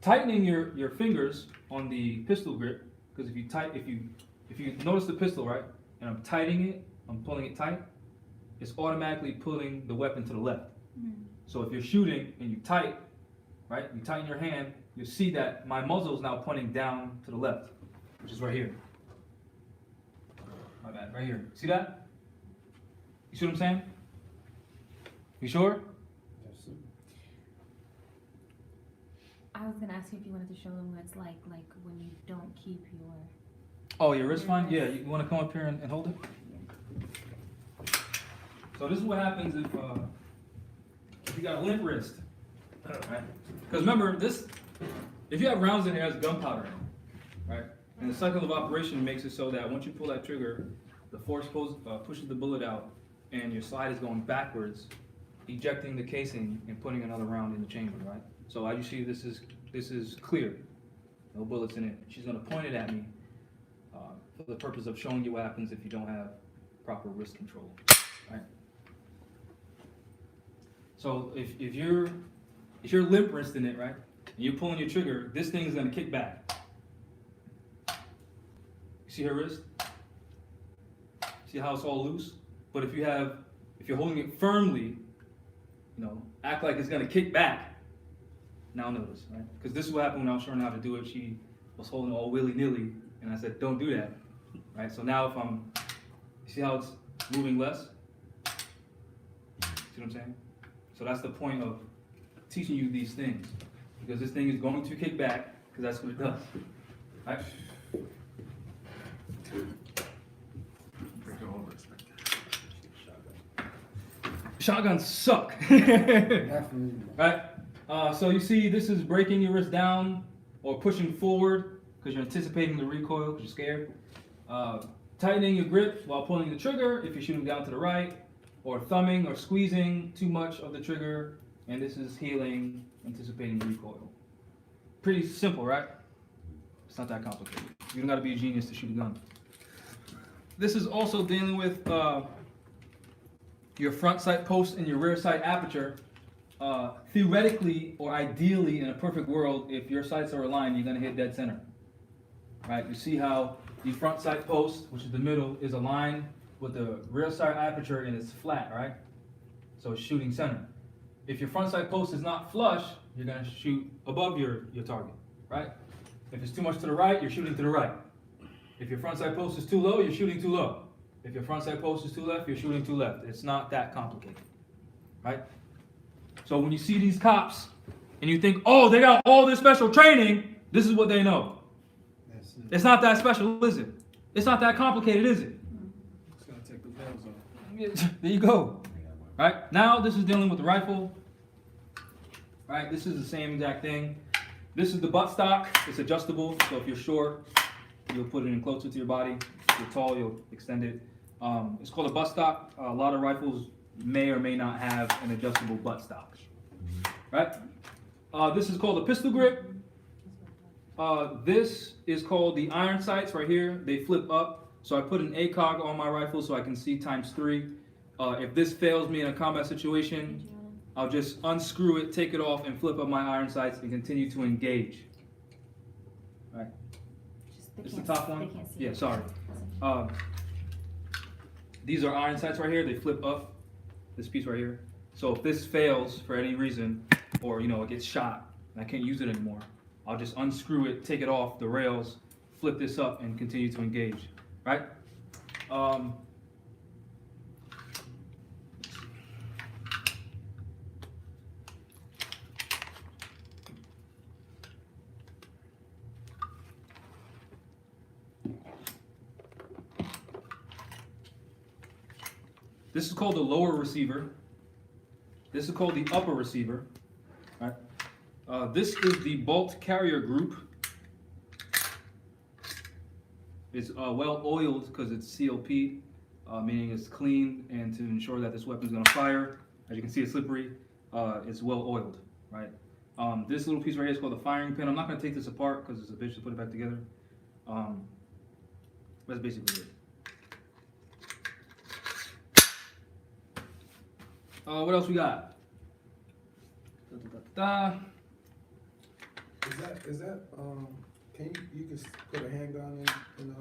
Tightening your fingers on the pistol grip, because if you notice the pistol, right, and I'm tightening it, I'm pulling it tight, it's automatically pulling the weapon to the left. Mm-hmm. So if you're shooting and you tight, right, you tighten your hand, you'll see that my muzzle is now pointing down to the left, which is right here. My bad, right here. See that? You see what I'm saying? You sure? I was gonna ask you if you wanted to show them what it's like when you don't keep your. Oh, your wrist fine? Yeah, you want to come up here and hold it? So this is what happens if you got a limp wrist, right? Because remember, if you have rounds in here, it has gunpowder in it, right? And the cycle of operation makes it so that once you pull that trigger, the force pushes the bullet out, and your slide is going backwards, ejecting the casing and putting another round in the chamber, right? So as you see, this is clear, no bullets in it. She's going to point it at me for the purpose of showing you what happens if you don't have proper wrist control, right? So if you're limp wristing it, right, and you're pulling your trigger, this thing is going to kick back. You see her wrist? See how it's all loose? But if you're holding it firmly, act like it's going to kick back. Now notice, right? Because this is what happened when I was showing her how to do it. She was holding it all willy-nilly, and I said, don't do that, right? So now you see how it's moving less? See what I'm saying? So that's the point of teaching you these things, because this thing is going to kick back, because that's what it does, right? Break it over. Shotguns suck. Definitely. Right? So you see this is breaking your wrist down or pushing forward, because you're anticipating the recoil because you're scared. Tightening your grip while pulling the trigger if you're shooting down to the right, or thumbing or squeezing too much of the trigger, and this is healing, anticipating recoil. Pretty simple, right? It's not that complicated. You don't gotta be a genius to shoot a gun. This is also dealing with your front sight post and your rear sight aperture. Theoretically or ideally, in a perfect world, if your sights are aligned, you're gonna hit dead center. Right? You see how the front sight post, which is the middle, is aligned with the rear sight aperture and it's flat, right? So it's shooting center. If your front sight post is not flush, you're gonna shoot above your target, right? If it's too much to the right, you're shooting to the right. If your front sight post is too low, you're shooting too low. If your front sight post is too left, you're shooting too left. It's not that complicated, right? So when you see these cops and you think, oh, they got all this special training, this is what they know. It's not that special, is it? It's not that complicated, is it? It's gonna take the bells off. There you go. Right? Now this is dealing with the rifle. Right? This is the same exact thing. This is the buttstock. It's adjustable. So if you're short, you'll put it in closer to your body. If you're tall, you'll extend it. It's called a buttstock. A lot of rifles may or may not have an adjustable buttstock. Right? This is called a pistol grip. This is called the iron sights right here. They flip up. So I put an ACOG on my rifle so I can see ×3. If this fails me in a combat situation, I'll just unscrew it, take it off, and flip up my iron sights and continue to engage. Right. It's the top one? Yeah, sorry. These are iron sights right here. They flip up, this piece right here. So if this fails for any reason, or it gets shot, and I can't use it anymore, I'll just unscrew it, take it off the rails, flip this up, and continue to engage. Right? This is called the lower receiver. This is called the upper receiver. Right? This is the bolt carrier group. It's well oiled because it's CLP, meaning it's clean, and to ensure that this weapon is going to fire. As you can see, it's slippery. It's well oiled, right? This little piece right here is called the firing pin. I'm not going to take this apart because it's a bitch to put it back together. That's basically it. What else we got? Is that can you can put a handgun in the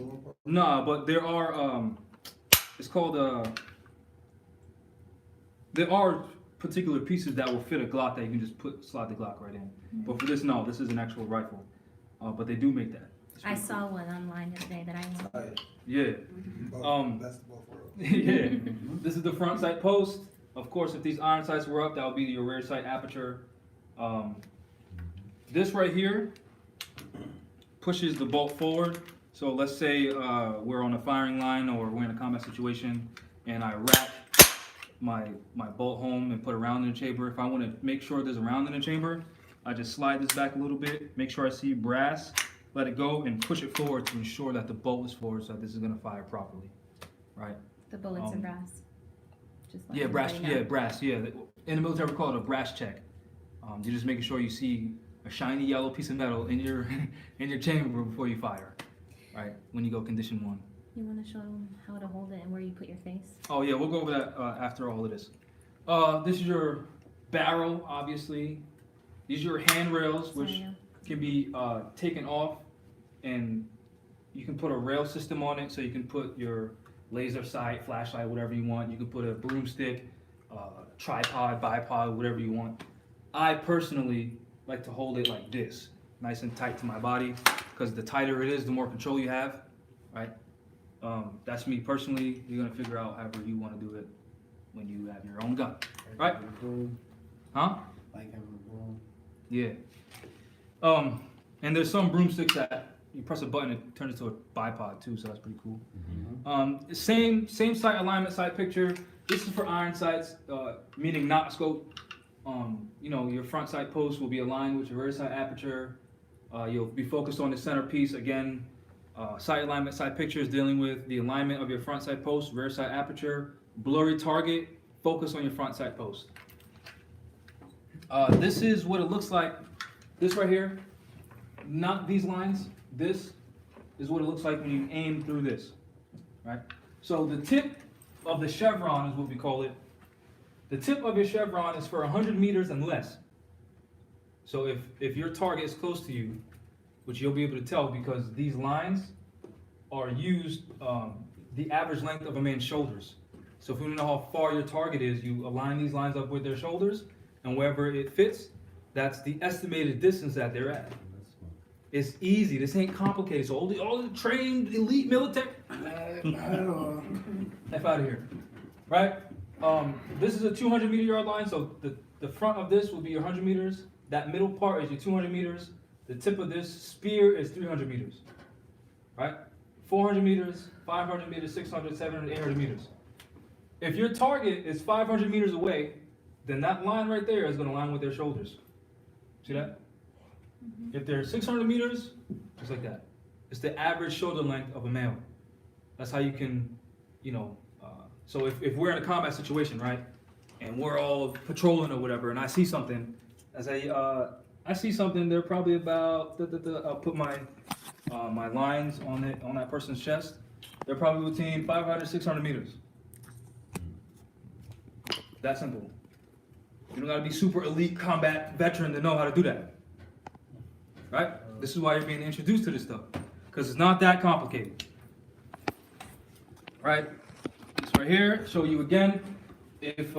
lower part? No, but there are it's called there are particular pieces that will fit a Glock that you can just slide the Glock right in. But for this, no, this is an actual rifle. But they do make that. I saw one online the other day that I want. Yeah. That's the both worlds. Yeah. This is the front sight post. Of course, if these iron sights were up, that would be your rear sight aperture. This right here pushes the bolt forward. So let's say we're on a firing line or we're in a combat situation, and I wrap my bolt home and put a round in the chamber. If I want to make sure there's a round in the chamber, I just slide this back a little bit, make sure I see brass, let it go, and push it forward to ensure that the bolt is forward so that this is going to fire properly. Right? The bullets and brass. Just let Yeah, brass. everybody know. Yeah, brass. Yeah, in the military we call it a brass check. You're just making sure you see a shiny yellow piece of metal in your in your chamber before you fire, right? When you go condition 1. You want to show them how to hold it and where you put your face? Oh yeah, we'll go over that after all of this. This is your barrel, obviously. These are your handrails, which can be taken off, and you can put a rail system on it, so you can put your laser sight, flashlight, whatever you want. You can put a broomstick, tripod, bipod, whatever you want. I personally like to hold it like this, nice and tight to my body, because the tighter it is, the more control you have, right? That's me personally. You're gonna figure out however you want to do it when you have your own gun, right? Huh? Like having a broom. Yeah. And there's some broomsticks that you press a button, it turns into a bipod too, so that's pretty cool. Same sight alignment, sight picture. This is for iron sights, meaning not scope. Your front sight post will be aligned with your rear sight aperture. You'll be focused on the centerpiece again. Sight alignment, side pictures, dealing with the alignment of your front sight post, rear sight aperture, blurry target, focus on your front sight post. This is what it looks like. This right here, not these lines. This is what it looks like when you aim through this, right? So the tip of the chevron is what we call it. The tip of your chevron is for 100 meters and less. So if your target is close to you, which you'll be able to tell because these lines are used, the average length of a man's shoulders. So if you want to know how far your target is, you align these lines up with their shoulders, and wherever it fits, that's the estimated distance that they're at. It's easy. This ain't complicated. So all the trained elite military, F out of here, right? This is a 200 meter yard line. So the front of this will be your 100 meters. That middle part is your 200 meters. The tip of this spear is 300 meters, right? 400 meters, 500 meters, 600, 700, 800 meters. If your target is 500 meters away, then that line right there is going to line with their shoulders. See that? If they're 600 meters, just like that. It's the average shoulder length of a male. That's how you can, so if we're in a combat situation, right, and we're all patrolling or whatever, and I see something, I see something, they're probably about, I'll put my my lines on that person's chest. They're probably between 500, 600 meters. That simple. You don't gotta be super elite combat veteran to know how to do that. Right? This is why you're being introduced to this stuff. Because it's not that complicated. Right? This right here, show you again, if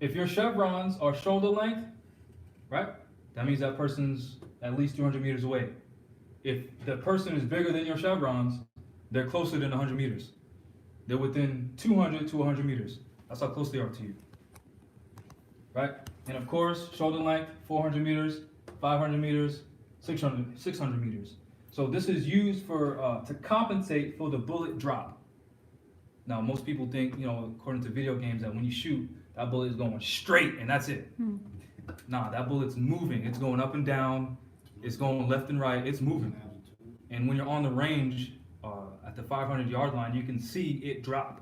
your chevrons are shoulder length, right? That means that person's at least 200 meters away. If the person is bigger than your chevrons, they're closer than 100 meters. They're within 200 to 100 meters. That's how close they are to you. Right? And of course, shoulder length, 400 meters, 500 meters, 600 meters. So this is used for to compensate for the bullet drop. Now, most people think, according to video games, that when you shoot, that bullet is going straight and that's it. Nah, that bullet's moving. It's going up and down. It's going left and right. It's moving. And when you're on the range, at the 500-yard line, you can see it drop.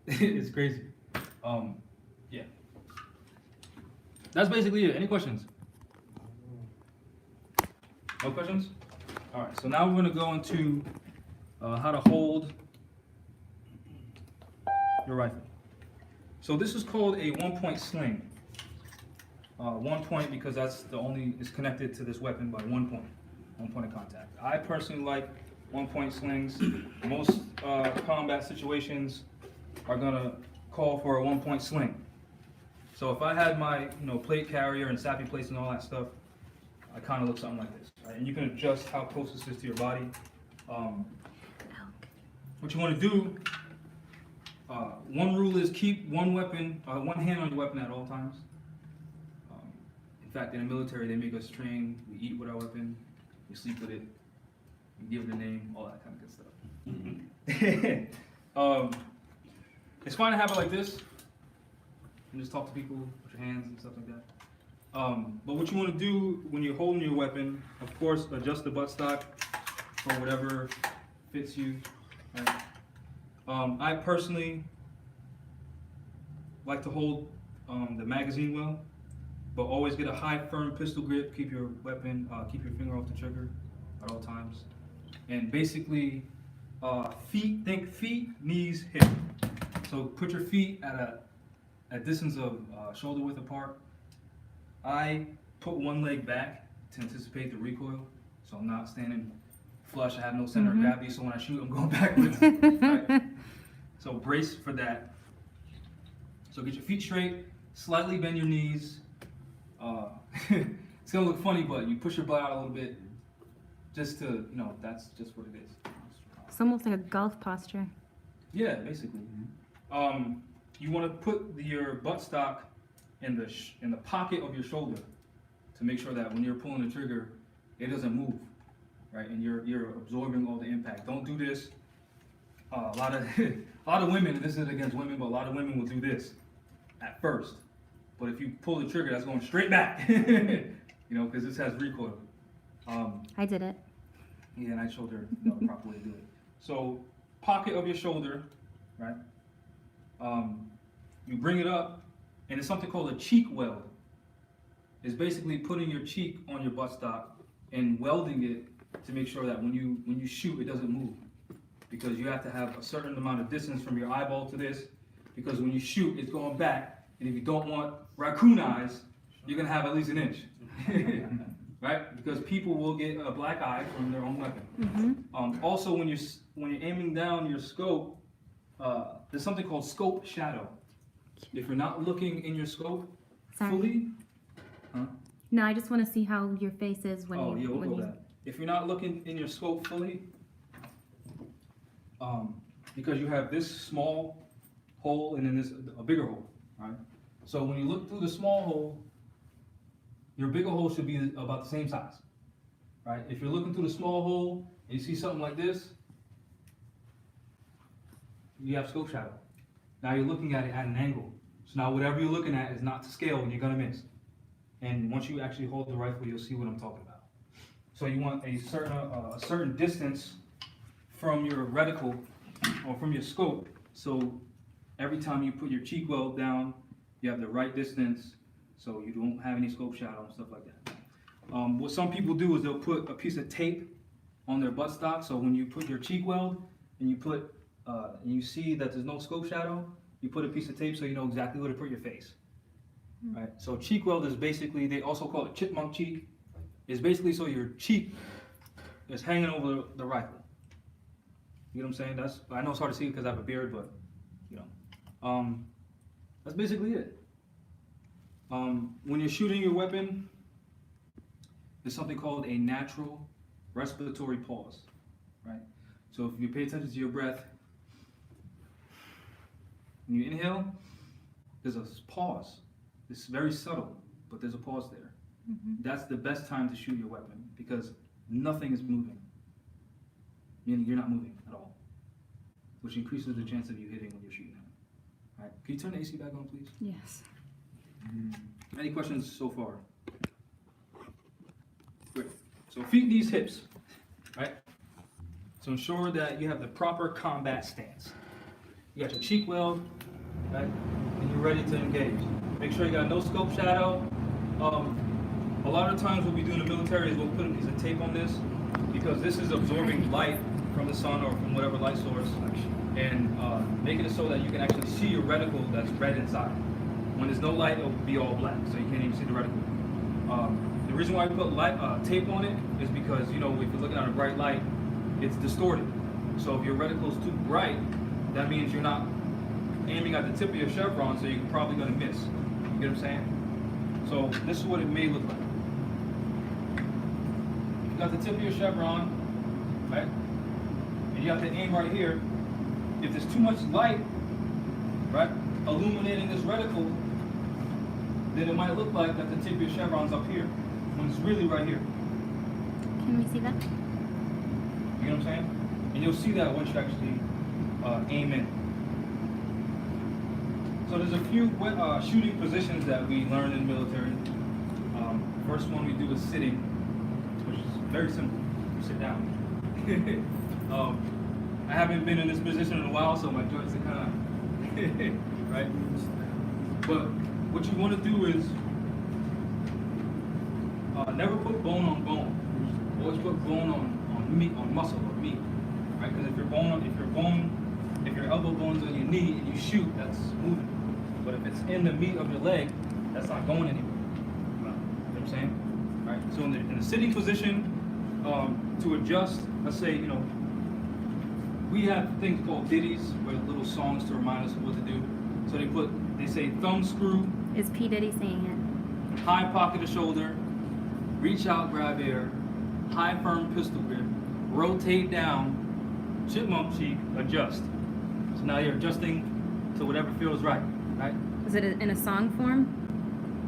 It's crazy. Yeah. That's basically it. Any questions? No questions? All right. So now we're going to go into how to hold your rifle. So this is called a one-point sling. 1 point because that's it's connected to this weapon by 1 point of contact. I personally like 1 point slings. Most combat situations are gonna call for a 1 point sling. So if I had my plate carrier and sappy plates and all that stuff, I kind of look something like this. Right? And you can adjust how close this is to your body. What you want to do, one rule is keep one hand on your weapon at all times. In fact, in the military, they make us train. We eat with our weapon, we sleep with it, we give it a name, all that kind of good stuff. It's fine to have it like this. And just talk to people with your hands and stuff like that. But what you want to do when you're holding your weapon, of course, adjust the buttstock for whatever fits you. Right? I personally like to hold the magazine well, but always get a high, firm pistol grip. Keep your weapon, keep your finger off the trigger at all times. And basically, think feet, knees, hip. So put your feet at a distance of shoulder width apart. I put one leg back to anticipate the recoil, so I'm not standing flush. I have no center of gravity, so when I shoot, I'm going backwards. Right? So brace for that. So get your feet straight, slightly bend your knees. It's gonna look funny, but you push your butt out a little bit, just to, that's just what it is. It's almost like a golf posture. Yeah, basically. You want to put your buttstock in the pocket of your shoulder to make sure that when you're pulling the trigger, it doesn't move, right? And you're absorbing all the impact. Don't do this. A lot of women, and this isn't against women, but a lot of women will do this at first, But if you pull the trigger, that's going straight back. You know, because this has recoil. I did it. Yeah, and I showed her the proper way to do it. So, pocket of your shoulder, right? You bring it up, and it's something called a cheek weld. It's basically putting your cheek on your buttstock and welding it to make sure that when you shoot, it doesn't move. Because you have to have a certain amount of distance from your eyeball to this, because when you shoot, it's going back, and if you don't want raccoon eyes, you're gonna have at least an inch. Right? Because people will get a black eye from their own weapon. Also, when you're aiming down your scope, there's something called scope shadow. If you're not looking in your scope Sorry. fully, No, I just want to see how your face is when yeah, we'll when go you. that. If you're not looking in your scope fully, because you have this small hole and then this a bigger hole, right? So when you look through the small hole, your bigger hole should be about the same size, right? If you're looking through the small hole and you see something like this, you have scope shadow. Now you're looking at it at an angle. So now whatever you're looking at is not to scale and you're gonna miss. And once you actually hold the rifle, you'll see what I'm talking about. So you want a certain distance from your reticle or from your scope. So every time you put your cheek weld down, you have the right distance, so you don't have any scope shadow and stuff like that. What some people do is they'll put a piece of tape on their buttstock. So when you put your cheek weld and you see that there's no scope shadow, you put a piece of tape so you know exactly where to put your face. Right? So cheek weld is basically, they also call it chipmunk cheek. It's basically so your cheek is hanging over the rifle. You know what I'm saying? I know it's hard to see because I have a beard, but you know, that's basically it. When you're shooting your weapon, there's something called a natural respiratory pause, right? So if you pay attention to your breath, when you inhale, there's a pause. It's very subtle, but there's a pause there. That's the best time to shoot your weapon because nothing is moving, meaning you're not moving at all, which increases the chance of you hitting when you're shooting it. All right, can you turn the AC back on, please? Yes. Any questions so far? Great. So feet, knees, hips, right? So ensure that you have the proper combat stance. You got your cheek weld, right? And you're ready to engage. Make sure you got no scope shadow. A lot of times what we do in the military is we'll put a piece of tape on this because this is absorbing light from the sun or from whatever light source and making it so that you can actually see your reticle that's red inside. When there's no light, it'll be all black, so you can't even see the reticle. The reason why we put tape on it is because, you know, if you're looking at a bright light, it's distorted. So if your reticle is too bright, that means you're not aiming at the tip of your chevron, so you're probably going to miss. You get what I'm saying? So this is what it may look like. You got the tip of your chevron, right? And you have to aim right here. If there's too much light, right, illuminating this reticle, then it might look like that the tip of your chevron's up here, when it's really right here. Can we see that? You know what I'm saying? And you'll see that once you actually aim in. So there's a few shooting positions that we learned in the military. First one we do is sitting, which is very simple. You sit down. I haven't been in this position in a while, so my joints are kind of right. But what you want to do is never put bone on bone. Always put bone on meat, on muscle or meat, right? Because if your elbow bone's on your knee and you shoot, that's moving. But if it's in the meat of your leg, that's not going anywhere. You know what I'm saying? Right? So in the sitting position, to adjust, let's say, you know, we have things called ditties, where little songs to remind us of what to do. So they say thumb screw, Is P. Diddy saying high pocket of shoulder, reach out, grab air, high firm pistol grip, rotate down, chipmunk cheek, adjust. So now you're adjusting to whatever feels right, right? it? Is it in a song form?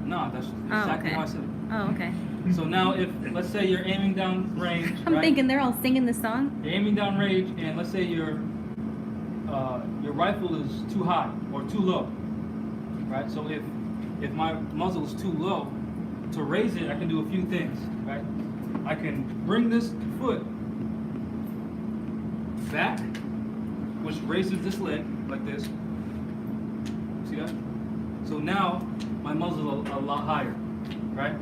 No, that's exactly okay. how I said it. Oh, okay. So now if, let's say you're aiming down range, I'm right? thinking they're all singing the song. You're aiming down range, and let's say your rifle is too high or too low, right? So if if my muzzle is too low, to raise it, I can do a few things, right? I can bring this foot back, which raises this leg like this. See that? So now my muzzle is a lot higher, right?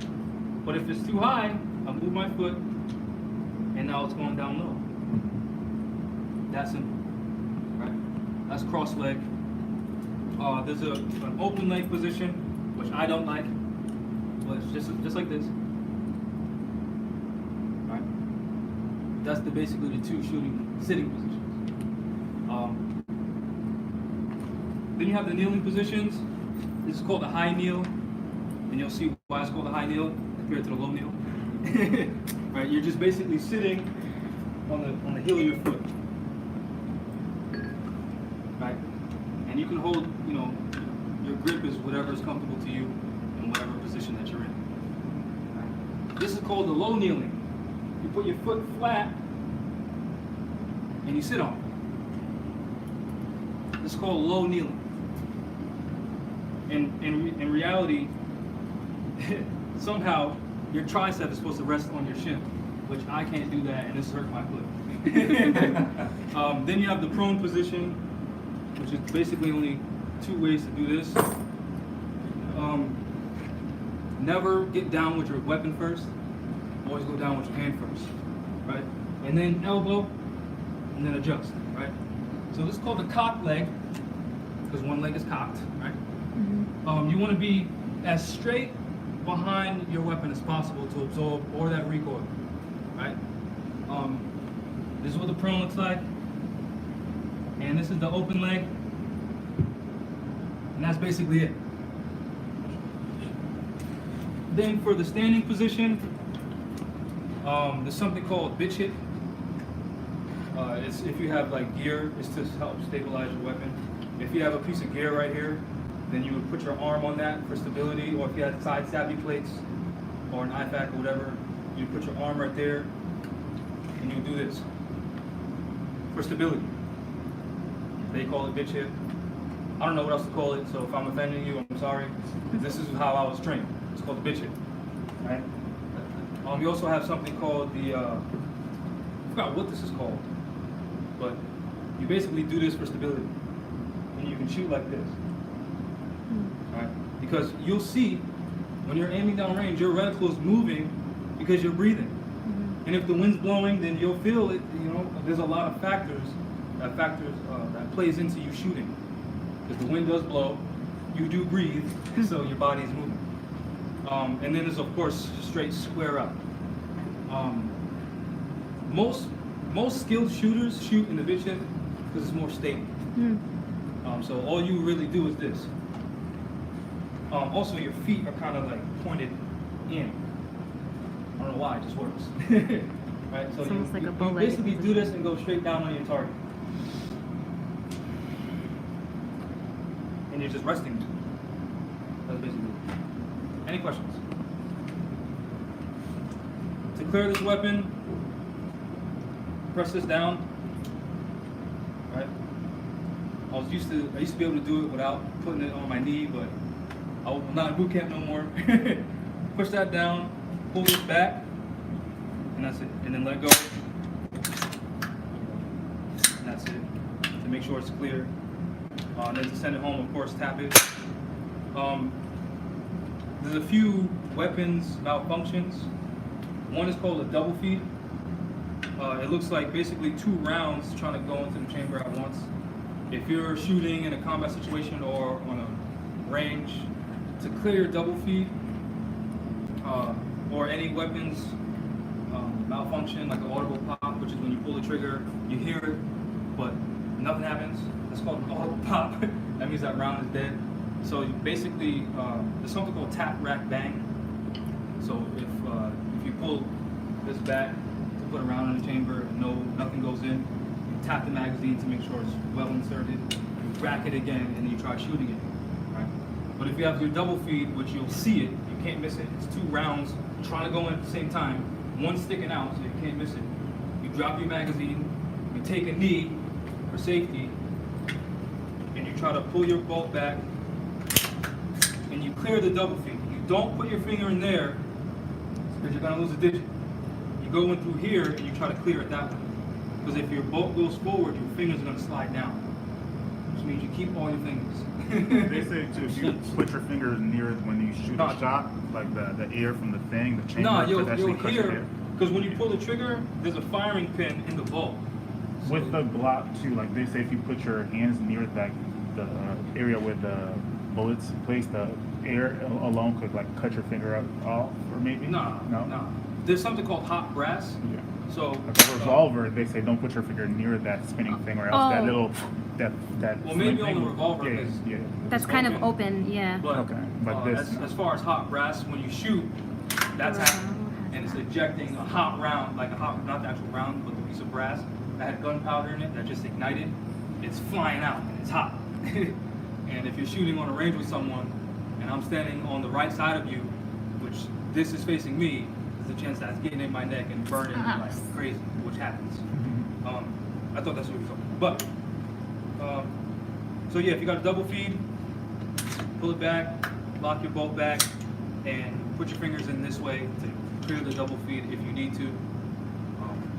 But if it's too high, I move my foot, and now it's going down low. That's simple, right? That's cross leg. There's an open leg position, which I don't like, but it's just like this. Right? That's basically the two sitting positions. Then you have the kneeling positions. This is called the high kneel, and you'll see why it's called the high kneel compared to the low kneel. Right? You're just basically sitting on the heel of your foot. Right? And you can hold, your grip is whatever is comfortable to you in whatever position that you're in. Right? This is called the low kneeling. You put your foot flat and you sit on it. This is called low kneeling. In reality, somehow your tricep is supposed to rest on your shin, which I can't do that, and this hurts my foot. Then you have the prone position, which is basically only two ways to do this. Never get down with your weapon first. Always go down with your hand first, right? And then elbow, and then adjust, right? So this is called the cocked leg, because one leg is cocked, right? You want to be as straight behind your weapon as possible to absorb all that recoil, right? This is what the prone looks like, and this is the open leg, and that's basically it. Then for the standing position, there's something called bitch hit. It's if you have like gear, it's to help stabilize your weapon. If you have a piece of gear right here, then you would put your arm on that for stability, or if you had side stabby plates or an IFAK or whatever, you put your arm right there and you do this for stability. They call it bitch hit. I don't know what else to call it, so if I'm offending you, I'm sorry. This is how I was trained. It's called the bitch hit. Right? You also have something called the, I forgot what this is called, but you basically do this for stability. And you can shoot like this. Right? Because you'll see when you're aiming down range, your reticle is moving because you're breathing. And if the wind's blowing, then you'll feel it. There's a lot of factors that plays into you shooting. Because the wind does blow, you do breathe, so your body's moving. And then there's of course straight square up. Most skilled shooters shoot in the bitch hit because it's more stable. So all you really do is this. Also, your feet are kind of like pointed in. I don't know why, it just works. Right? So It's almost like a you bow-legged basically do this and go straight down on your target. And you're just resting. That's basically it. Any questions? To clear this weapon, press this down. Right? I used to be able to do it without putting it on my knee, but I'm not in boot camp no more. Push that down, pull this back, and that's it. And then let go. And that's it. To make sure it's clear. And then to send it home, of course, tap it. There's a few weapons malfunctions. One is called a double feed. It looks like basically 2 rounds trying to go into the chamber at once. If you're shooting in a combat situation or on a range, to clear your double feed or any weapons malfunction, like an audible pop, which is when you pull the trigger, you hear it, but nothing happens. That's called an audible pop. That means that round is dead. So you basically, there's something called tap, rack, bang. So if you pull this back to put a round in the chamber and nothing goes in, you tap the magazine to make sure it's well inserted, you rack it again, and then you try shooting it. Right? But if you have your double feed, which you'll see it, you can't miss it. It's 2 rounds trying to go in at the same time, one sticking out, so you can't miss it. You drop your magazine, you take a knee for safety, and you try to pull your bolt back, and and you clear the double feed. You don't put your finger in there because you're gonna lose a digit. You go in through here and you try to clear it that way. Because if your bolt goes forward, your fingers are gonna slide down. Which means you keep all your fingers. They say too, if you put your fingers near when you shoot a shot, like the air from the thing, the chamber, No, you'll actually cut your hear, air. because when you pull the trigger, there's a firing pin in the bolt. So- With the Glock too, like they say, if you put your hands near the area where the bullets placed, the air alone could like cut your finger off, or maybe. No. There's something called hot brass. Yeah. So Like a revolver, they say don't put your finger near that spinning thing, or else that Oh. little that. Well, maybe slim on the thing will- revolver, Yeah, 'cause- yeah. That's kind of Okay. open, yeah. But, Okay, but this- as far as hot brass, when you shoot, that's happening. And it's ejecting a hot round, like a hot, not the actual round, but the piece of brass that had gunpowder in it that just ignited. It's flying out and it's hot. And if you're shooting on a range with someone, and I'm standing on the right side of you, which this is facing me, there's a chance that's getting in my neck and burning like crazy, which happens. I thought that's what we were talking about. But, so yeah, if you got a double feed, pull it back, lock your bolt back, and put your fingers in this way to clear the double feed if you need to.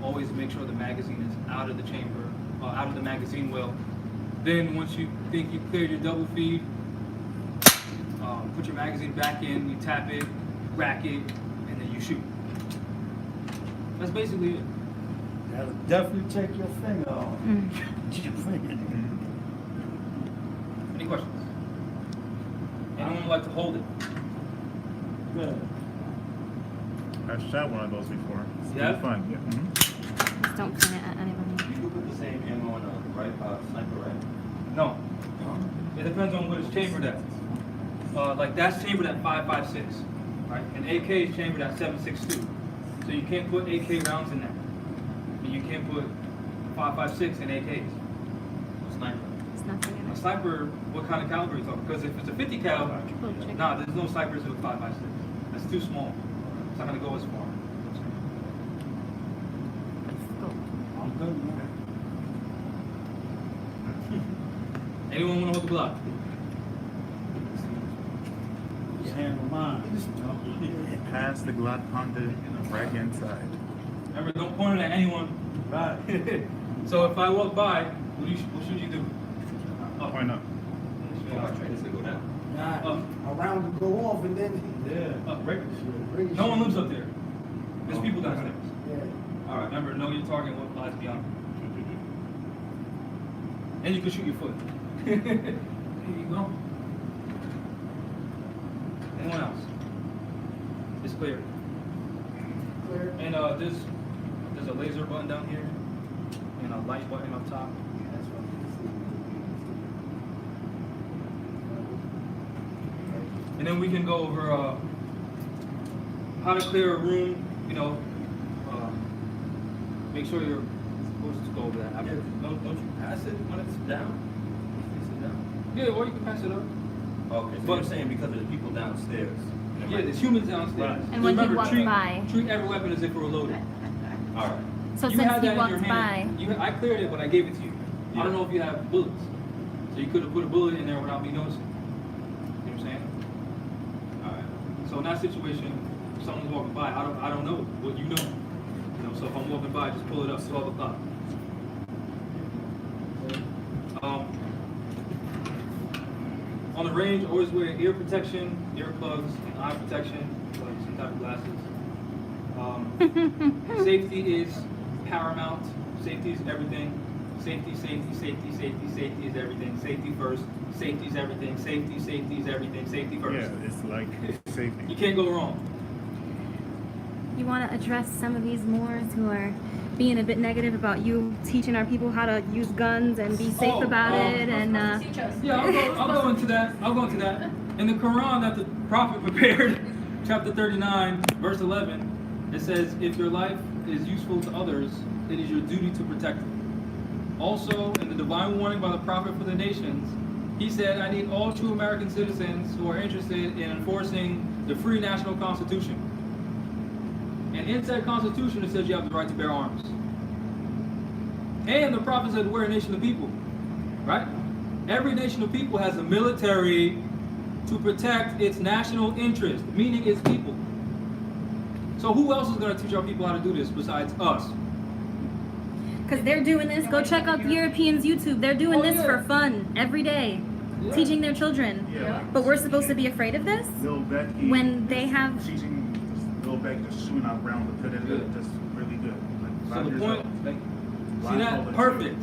Always make sure the magazine is out of the chamber, out of the magazine well. Then once you think you cleared your double feed, put your magazine back in, you tap it, rack it, and then you shoot. That's basically it. That'll definitely take your finger off. Your finger. Any questions? Anyone would like to hold it? Good. I've shot one of those before. It's Yeah? pretty fun. Yeah. Mhm. Just don't point it at anybody. You can put the same ammo on a sniper rifle. No. It depends on what it's chambered at. Like that's chambered at 5.56, right? And AK is chambered at 7.62. So you can't put AK rounds in there. And you can't put 5.56 in AKs. Sniper. It's nothing in A it. sniper, what kind of caliber are you talking? Because if it's a 50 cal, Pull the trigger. nah, there's no snipers with 5.56. That's too small. It's not gonna go as far. Go. I'm good, man. Anyone want to hold the Glock? Just handle mine. Pass the Glock on the rack inside. Remember, don't point it at anyone. Right. So if I walk by, what should you do? Up. Why not? It's gonna go down. Nah, a round will go off and then. Yeah. Up, right? Really No one shoot. lives up there. There's people downstairs. Yeah. All right, remember, know your target, what lies beyond. And you can shoot your foot. There you go. Anyone else? It's clear. Clear. And there's a laser button down here and a light button up top. That's what And then we can go over how to clear a room, you know, make sure you're supposed to go over that. Yeah, don't you pass it when it's down? Face it down. Yeah, or you can pass it up. Okay, so But- you're saying because of the people downstairs. Yeah, there's humans downstairs. Right. And when he walks treat, by. treat every weapon as if it were loaded. All right. So You since had he that in your walked by, hand. I cleared it, but I gave it to you. I don't know if you have bullets. So you could have put a bullet in there without me noticing. You know what I'm saying? Alright. So in that situation, if someone's walking by, I don't know what you know. You know, so if I'm walking by, just pull it up, 12 o'clock. On the range, always wear ear protection, earplugs, and eye protection, like some type of glasses. Safety is paramount. Safety is everything. Safety, safety, safety, safety, safety is everything. Safety first. Safety is everything. Safety, safety is everything. Safety first. Yeah, it's like You safety. can't go wrong. you want to address some of these Moors who are being a bit negative about you teaching our people how to use guns and be safe about it, and Yeah, I'll go into that. I'll go into that. In the Quran that the Prophet prepared, chapter 39, verse 11, it says, if your life is useful to others, it is your duty to protect it. Also, in the divine warning by the Prophet for the nations, he said, I need all true American citizens who are interested in enforcing the free national constitution. And in said constitution, it says you have the right to bear arms. And the Prophet said, we're a nation of people, right? Every nation of people has a military to protect its national interest, meaning its people. So who else is going to teach our people how to do this besides us? Because they're doing this. Go check out the Europeans' YouTube. They're doing Oh, this yeah. for fun every day, Yeah. teaching their children. Yeah. But we're supposed to be afraid of this? Lil Becky. When they is have- teaching Lil Becky just shooting out rounds of pit Yeah. just really good. Like So 5 the years point, old. like, see Live that? public. Perfect.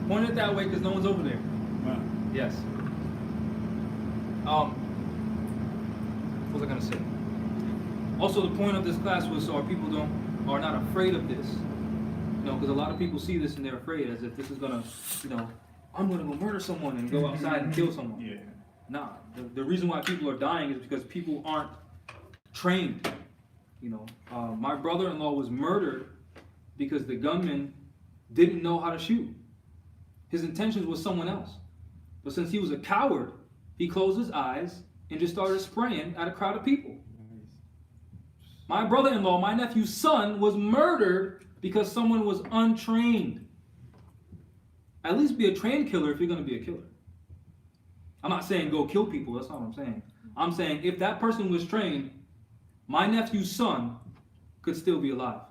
Point it that way because no one's over there. Right. Yes. What was I gonna say? Also, the point of this class was so our people are not afraid of this. You know, because a lot of people see this and they're afraid, as if this is gonna, you know, I'm gonna go murder someone and go outside and kill someone. Yeah. Nah. The reason why people are dying is because people aren't trained. You know, my brother-in-law was murdered because the gunman didn't know how to shoot. His intentions was someone else. But since he was a coward, he closed his eyes and just started spraying at a crowd of people. My brother-in-law, my nephew's son, was murdered because someone was untrained. At least be a trained killer if you're going to be a killer. I'm not saying go kill people, that's not what I'm saying. I'm saying if that person was trained, my nephew's son could still be alive.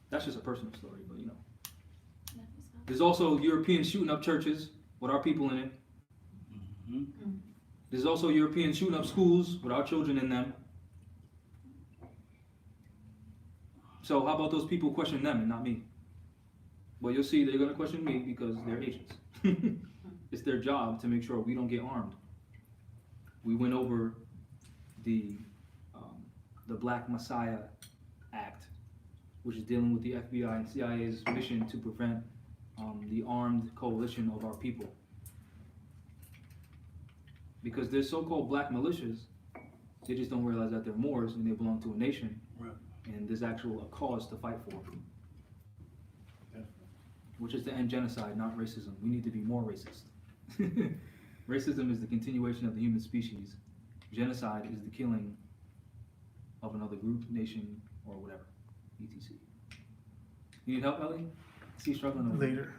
That's just a personal story, but you know. There's also Europeans shooting up churches with our people in it. There's also Europeans shooting up schools with our children in them. So how about those people question them and not me? Well, you'll see they're going to question me because they're agents. It's their job to make sure we don't get armed. We went over the Black Messiah Act, which is dealing with the FBI and CIA's mission to prevent the armed coalition of our people. Because they're so-called black militias, they just don't realize that they're Moors and they belong to a nation, Right. and there's actual a cause to fight for, which is to end genocide, not racism. We need to be more racist. Racism is the continuation of the human species. Genocide is the killing of another group, nation, or whatever, etc. You need help, Ellie? I see you struggling over there.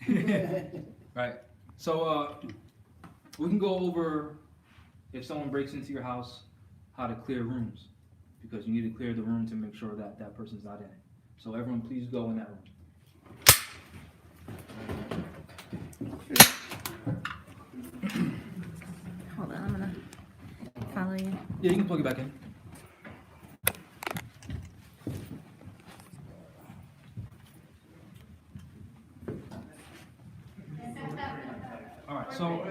Later. Right. So we can go over, if someone breaks into your house, how to clear rooms, because you need to clear the room to make sure that that person's not in it. So everyone, please go in that room. Hold on, I'm gonna follow you. Yeah, you can plug it back in. All right, so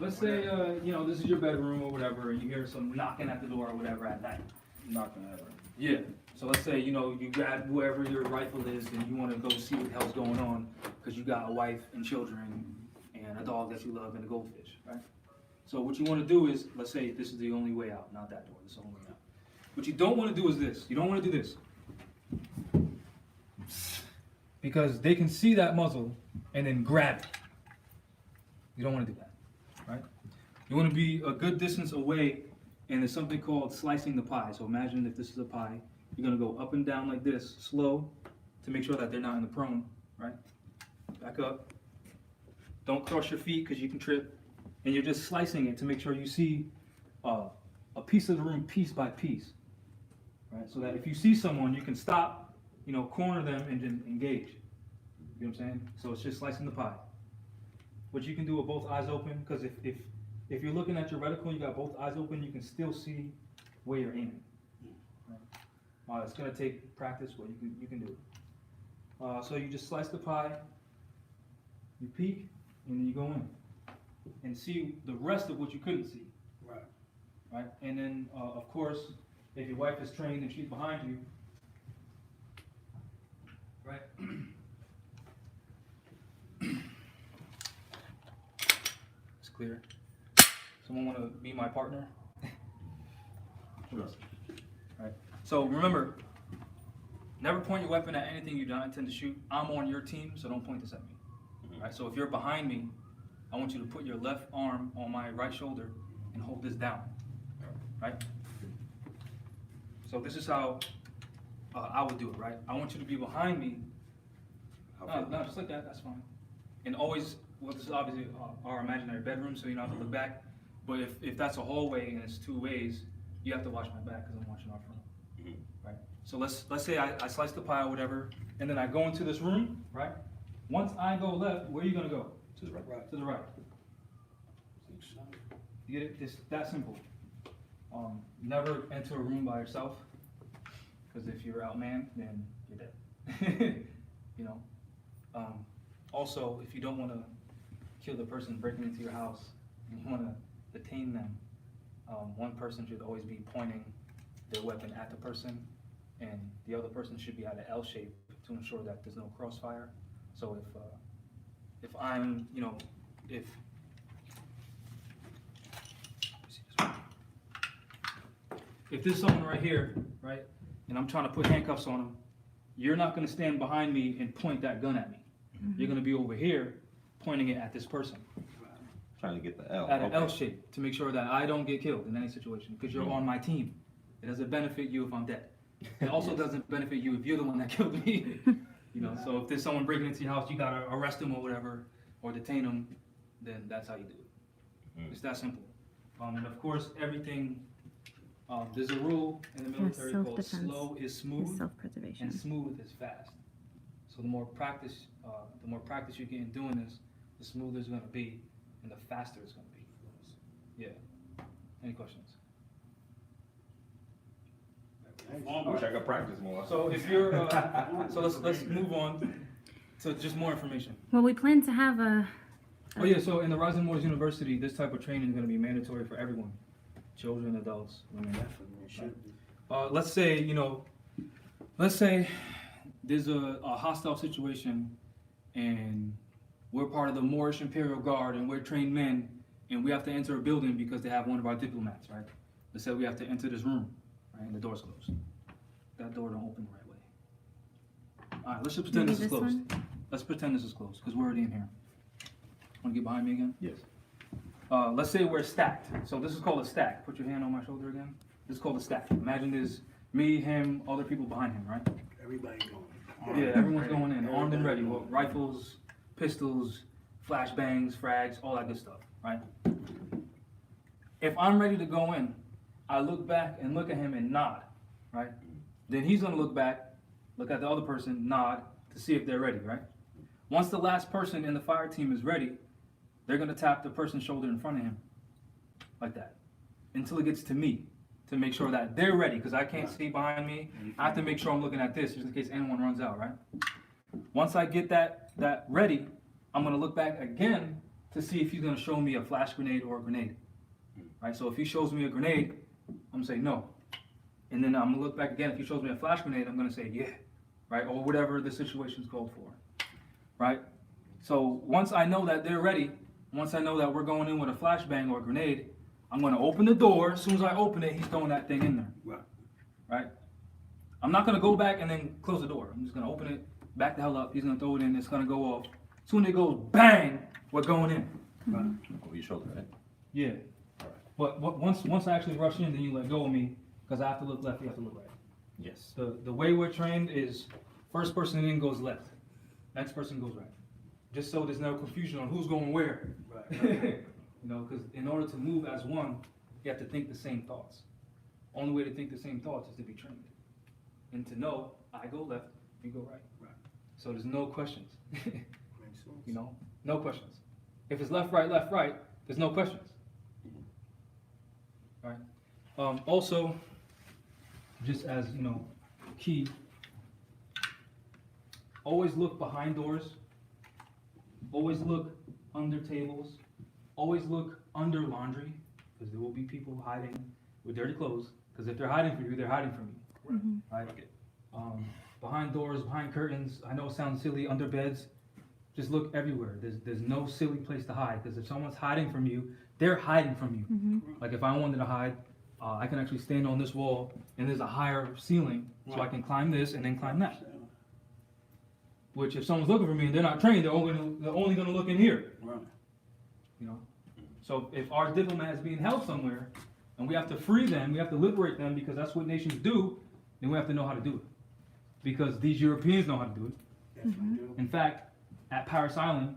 let's say you know, this is your bedroom or whatever, and you hear some knocking at the door or whatever at night. Knocking at her. Yeah. So let's say, you know, you grab whoever your rifle is and you want to go see what the hell's going on because you got a wife and children and a dog that you love and a goldfish, right? So what you want to do is, let's say this is the only way out, not that door, this is the only way out. What you don't want to do is this. You don't want to do this. Because they can see that muzzle and then grab it. You don't want to do that, right? You want to be a good distance away, and there's something called slicing the pie. So imagine if this is a pie. You're going to go up and down like this, slow, to make sure that they're not in the prone, right? Back up. Don't cross your feet because you can trip. And you're just slicing it to make sure you see a piece of the room piece by piece, right? So that if you see someone, you can stop, you know, corner them and then engage. You know what I'm saying? So it's just slicing the pie. What you can do with both eyes open, because if you're looking at your reticle and you got both eyes open, you can still see where you're aiming. Right? It's gonna take practice, but you can do it. So you just slice the pie, you peek, and then you go in and see the rest of what you couldn't see. Right. Right? And then, of course, if your wife is trained and she's behind you, right? It's clear. Someone want to be my partner? Sure. Right. So remember, never point your weapon at anything you don't intend to shoot. I'm on your team, so don't point this at me. Right. So if you're behind me, I want you to put your left arm on my right shoulder and hold this down. Right. So this is how I would do it. Right. I want you to be behind me, How far? No, just like that, that's fine. And always, well, this is obviously our imaginary bedroom, so you don't have to look back. But if that's a hallway and it's 2 ways, you have to watch my back because I'm watching our front. Mhm. Right? So let's say I slice the pie or whatever, and then I go into this room, right? Once I go left, where are you gonna go? To the right. Right. To the right. You get it? It's that simple. Never enter a room by yourself, because if you're outmanned, then you're dead. You know. Also, if you don't want to kill the person breaking into your house, and you want to detain them, one person should always be pointing their weapon at the person, and the other person should be at an L shape to ensure that there's no crossfire. So if I'm, you know, if there's someone right here, right, and I'm trying to put handcuffs on them, you're not going to stand behind me and point that gun at me. You're going to be over here pointing it at this person Trying to get the L. at an L Okay. shape to make sure that I don't get killed in any situation because you're on my team. It doesn't benefit you if I'm dead. It also doesn't benefit you if you're the one that killed me. You know, so if there's someone breaking into your house, you gotta arrest them or whatever, or detain them, then that's how you do it. Mm. It's that simple. And of course, everything, there's a rule in the military called self-defense. slow is It's smooth self-preservation. and smooth is fast. So the more practice you get in doing this, the smoother it's gonna be, and the faster it's gonna be. Yeah. Any questions? I wish I could practice more. So if you're, so let's move on to just more information. Well, we plan to have a. Oh yeah, so in the Rising Waters University, this type of training is gonna be mandatory for everyone, children, adults, women. Definitely should be. Let's say, you know, let's say there's a hostile situation and we're part of the Moorish Imperial Guard and we're trained men and we have to enter a building because they have one of our diplomats, right? Let's say we have to enter this room, right, and the door's closed. That door don't open the right way. All right, let's just pretend Maybe this is this closed. one? Let's pretend this is closed because we're already in here. Want to get behind me again? Yes. Let's say we're stacked. So this is called a stack. Put your hand on my shoulder again. This is called a stack. Imagine there's me, him, other people behind him, right? Everybody going. Yeah, everyone's going in, armed and ready, with rifles, pistols, flashbangs, frags, all that good stuff, right? If I'm ready to go in, I look back and look at him and nod, right? Then he's gonna look back, look at the other person, nod, to see if they're ready, right? Once the last person in the fire team is ready, they're gonna tap the person's shoulder in front of him, like that, until it gets to me, to make sure that they're ready, because I can't see behind me. I have to make sure I'm looking at this, just in case anyone runs out, right? Once I get that ready, I'm gonna look back again to see if he's gonna show me a flash grenade or a grenade, right? So if he shows me a grenade, I'm gonna say no. And then I'm gonna look back again. If he shows me a flash grenade, I'm gonna say yeah, right? Or whatever the situation's called for, right? So once I know that they're ready, once I know that we're going in with a flashbang or a grenade, I'm gonna open the door. As soon as I open it, he's throwing that thing in there, Right. right? I'm not gonna go back and then close the door. I'm just gonna open it, back the hell up. He's gonna throw it in. It's gonna go off. Soon as it goes bang, we're going in. Over your shoulder, right? Yeah. But once I actually rush in, then you let go of me, because I have to look left, you have to look right. Yes. The way we're trained is first person in goes left, next person goes right. Just so there's no confusion on who's going where. Right. You know, because in order to move as one, you have to think the same thoughts. Only way to think the same thoughts is to be trained. And to know, I go left, you go right. Right. So there's no questions. Makes sense. You know, no questions. If it's left, right, there's no questions. All right. Also, just as you know, key. Always look behind doors. Always look under tables. Always look under laundry, because there will be people hiding with dirty clothes. Because if they're hiding from you, they're hiding from you. Right? Behind doors, behind curtains. I know it sounds silly. Under beds. Just look everywhere. There's no silly place to hide, because if someone's hiding from you, they're hiding from you. Like if I wanted to hide, I can actually stand on this wall, and there's a higher ceiling, so I can climb this and then climb that. Which if someone's looking for me and they're not trained, they're only gonna look in here. Right. You know. So if our diplomat is being held somewhere, and we have to free them, we have to liberate them, because that's what nations do, then we have to know how to do it. Because these Europeans know how to do it. Yes, I do. In fact, at Paris Island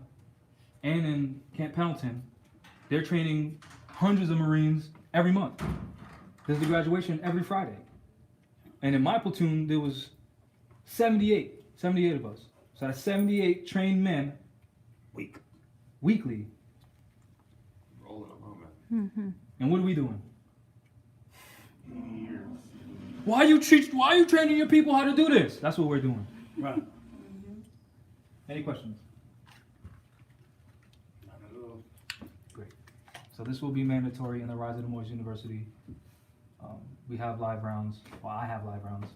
and in Camp Pendleton, they're training hundreds of Marines every month. There's the graduation every Friday. And in my platoon, there was 78 of us. So that's 78 trained men weekly. Rolling along, man. And what are we doing? Years. Why are you training your people how to do this? That's what we're doing. Right. Any questions? Not at all. Great. So this will be mandatory in the Rise of the Moors University. We have live rounds. Well, I have live rounds.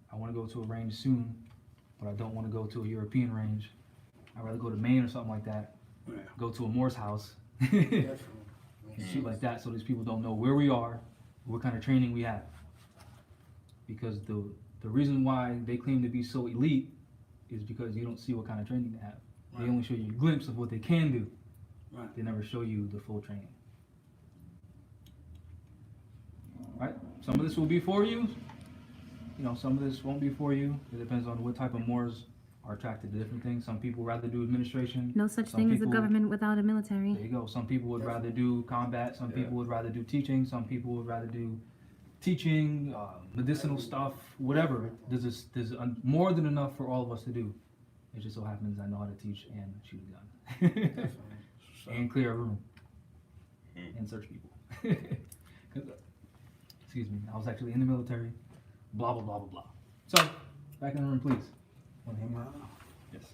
I want to go to a range soon, but I don't want to go to a European range. I'd rather go to Maine or something like that. Yeah. Go to a Moor's house. Definitely. And shit like that, so these people don't know where we are, what kind of training we have. Because the reason why they claim to be so elite is because you don't see what kind of training they have. They only show you a glimpse of what they can do. Right. They never show you the full training. Right? Some of this will be for you. You know, some of this won't be for you. It depends on what type of Moors are attracted to different things. Some people rather do administration. No such Some thing as a people- government without a military. There you go. Some people would rather do combat. Some people would rather do teaching. Some people would rather do teaching, medicinal stuff, whatever. There's more than enough for all of us to do. It just so happens I know how to teach and shoot a gun. And clear a room. And search people. 'Cause, excuse me. I was actually in the military. Blah, blah, blah, blah, blah. So, back in the room, please. Want to hang out? Yes.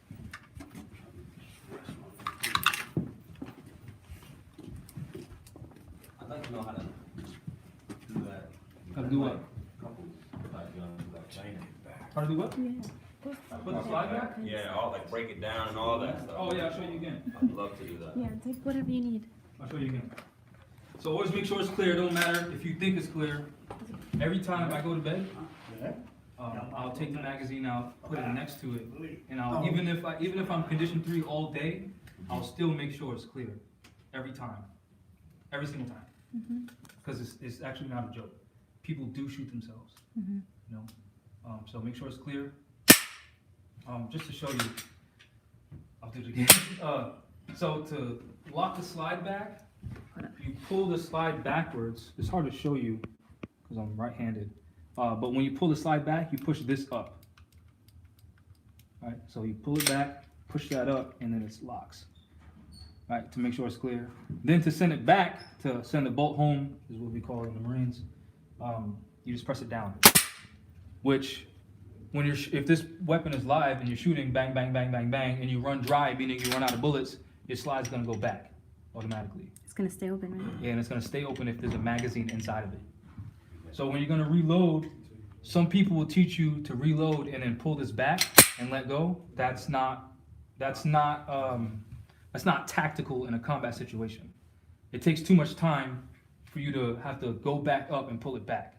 I'd like to know how to do that. How to do what? Couples, like, like training. How to do what? Yeah. Put the slide back? Yeah, all like break it down and all that stuff. Oh, yeah, I'll show you again. I'd love to do that. Yeah, take whatever you need. I'll show you again. So always make sure it's clear. Don't matter if you think it's clear. Every time I go to bed, I'll take the magazine out, put it next to it, and I'll even if I'm condition 3 all day, I'll still make sure it's clear every time, every single time, because it's actually not a joke. People do shoot themselves, you know. So make sure it's clear. Just to show you, I'll do it again. So to lock the slide back, you pull the slide backwards. It's hard to show you because I'm right-handed. But when you pull the slide back, you push this up. All right, so you pull it back, push that up, and then it locks. All right, to make sure it's clear. Then to send it back, to send the bolt home, is what we call it in the Marines, you just press it down. Which, when if this weapon is live and you're shooting bang, bang, bang, bang, bang, and you run dry, meaning you run out of bullets, your slide's gonna go back automatically. It's gonna stay open, right? Yeah, and it's gonna stay open if there's a magazine inside of it. So when you're gonna reload, some people will teach you to reload and then pull this back and let go. That's not tactical in a combat situation. It takes too much time for you to have to go back up and pull it back.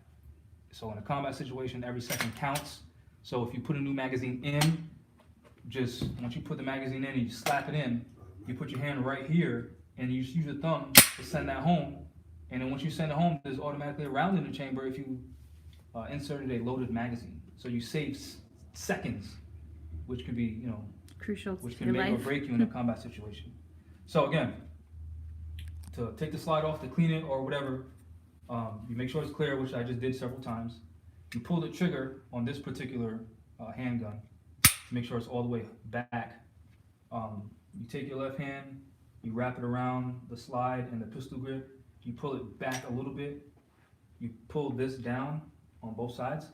So in a combat situation, every second counts. So if you put a new magazine in, just once you put the magazine in and you slap it in, you put your hand right here and you just use your thumb to send that home. And then once you send it home, there's automatically a round in the chamber if you inserted a loaded magazine. So you save seconds, which can be, you know, Crucial to which your can make or life. break you in a combat situation. So again, to take the slide off, to clean it or whatever, you make sure it's clear, which I just did several times. You pull the trigger on this particular handgun to make sure it's all the way back. You take your left hand, you wrap it around the slide and the pistol grip. You pull it back a little bit. You pull this down on both sides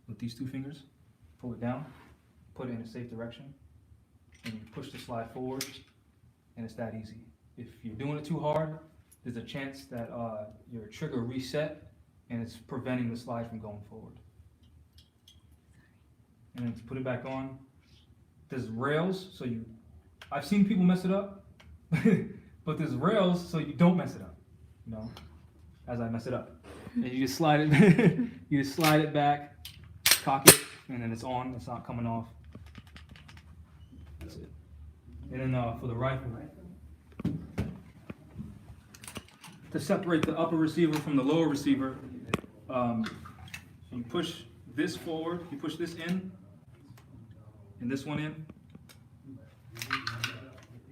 with these 2 fingers. Pull it down, put it in a safe direction, and you push the slide forward, and it's that easy. If you're doing it too hard, there's a chance that your trigger reset, and it's preventing the slide from going forward. And then to put it back on, there's rails, so I've seen people mess it up, but there's rails so you don't mess it up, you know, as I mess it up. And you just slide it, you just slide it back, cock it, and then it's on, it's not coming off. That's it. And then for the rifle, to separate the upper receiver from the lower receiver, you push this forward, you push this in, and this one in.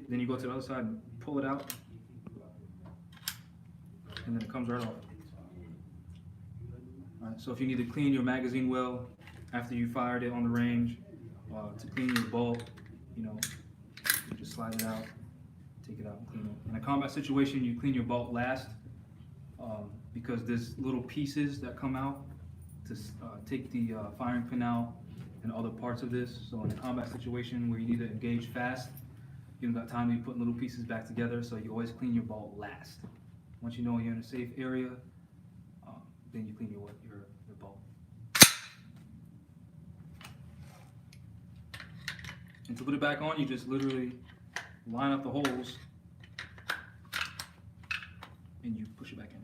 Then you go to the other side and pull it out, and then it comes right off. All right, so if you need to clean your magazine well after you fired it on the range, to clean your bolt, you just slide it out, take it out and clean it. In a combat situation, you clean your bolt last, because there's little pieces that come out to take the firing pin out and other parts of this. So in a combat situation where you need to engage fast, you don't got time to be putting little pieces back together, so you always clean your bolt last. Once you know you're in a safe area, then you clean your bolt. And to put it back on, you just literally line up the holes and you push it back in.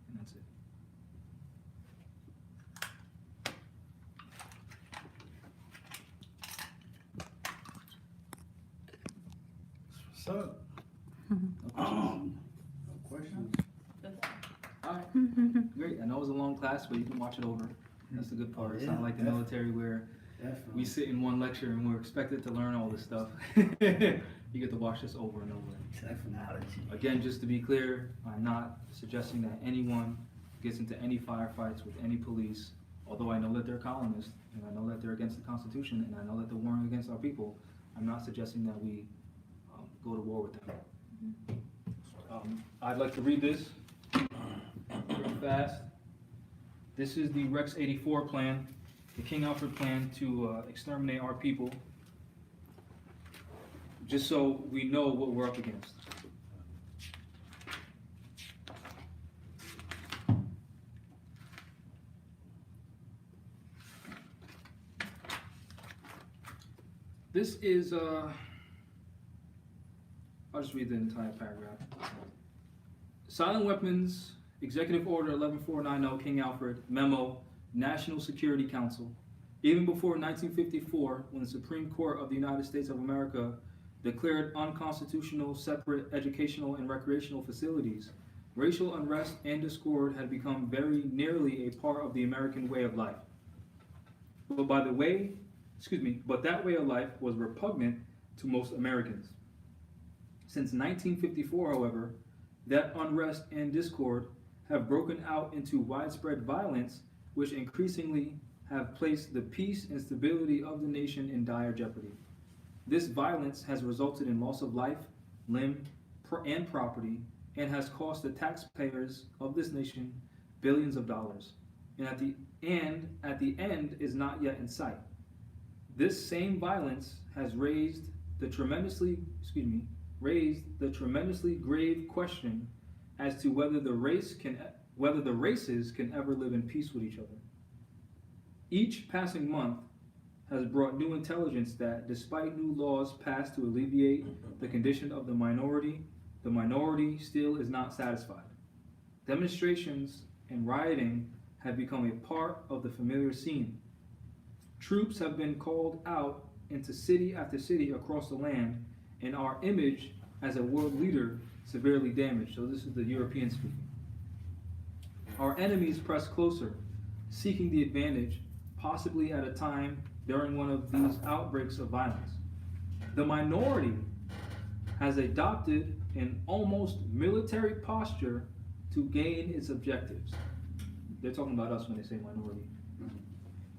And that's it. What's up? No Questions? All right. Great. I know it was a long class, but you can watch it over. That's the good part. It's not like the military where we sit in one lecture and we're expected to learn all this stuff. You get to watch this over and over. Technology. Again, just to be clear, I'm not suggesting that anyone gets into any firefights with any police, although I know that they're colonists, and I know that they're against the Constitution, and I know that they're warring against our people. I'm not suggesting that we go to war with them. I'd like to read this real fast. This is the Rex 84 plan, the King Alfred plan to exterminate our people, just so we know what we're up against. This is, I'll just read the entire paragraph. Silent Weapons, Executive Order 11490, King Alfred, Memo, National Security Council. Even before 1954, when the Supreme Court of the United States of America declared unconstitutional separate educational and recreational facilities, racial unrest and discord had become very nearly a part of the American way of life. But that way of life was repugnant to most Americans. Since 1954, however, that unrest and discord have broken out into widespread violence, which increasingly have placed the peace and stability of the nation in dire jeopardy. This violence has resulted in loss of life, limb, and property, and has cost the taxpayers of this nation billions of dollars. And at the end is not yet in sight. This same violence has raised the tremendously grave question as to whether the races can ever live in peace with each other. Each passing month has brought new intelligence that, despite new laws passed to alleviate the condition of the minority still is not satisfied. Demonstrations and rioting have become a part of the familiar scene. Troops have been called out into city after city across the land, and our image as a world leader severely damaged. So this is the European speaking. Our enemies press closer, seeking the advantage, possibly at a time during one of these outbreaks of violence. The minority has adopted an almost military posture to gain its objectives. They're talking about us when they say minority,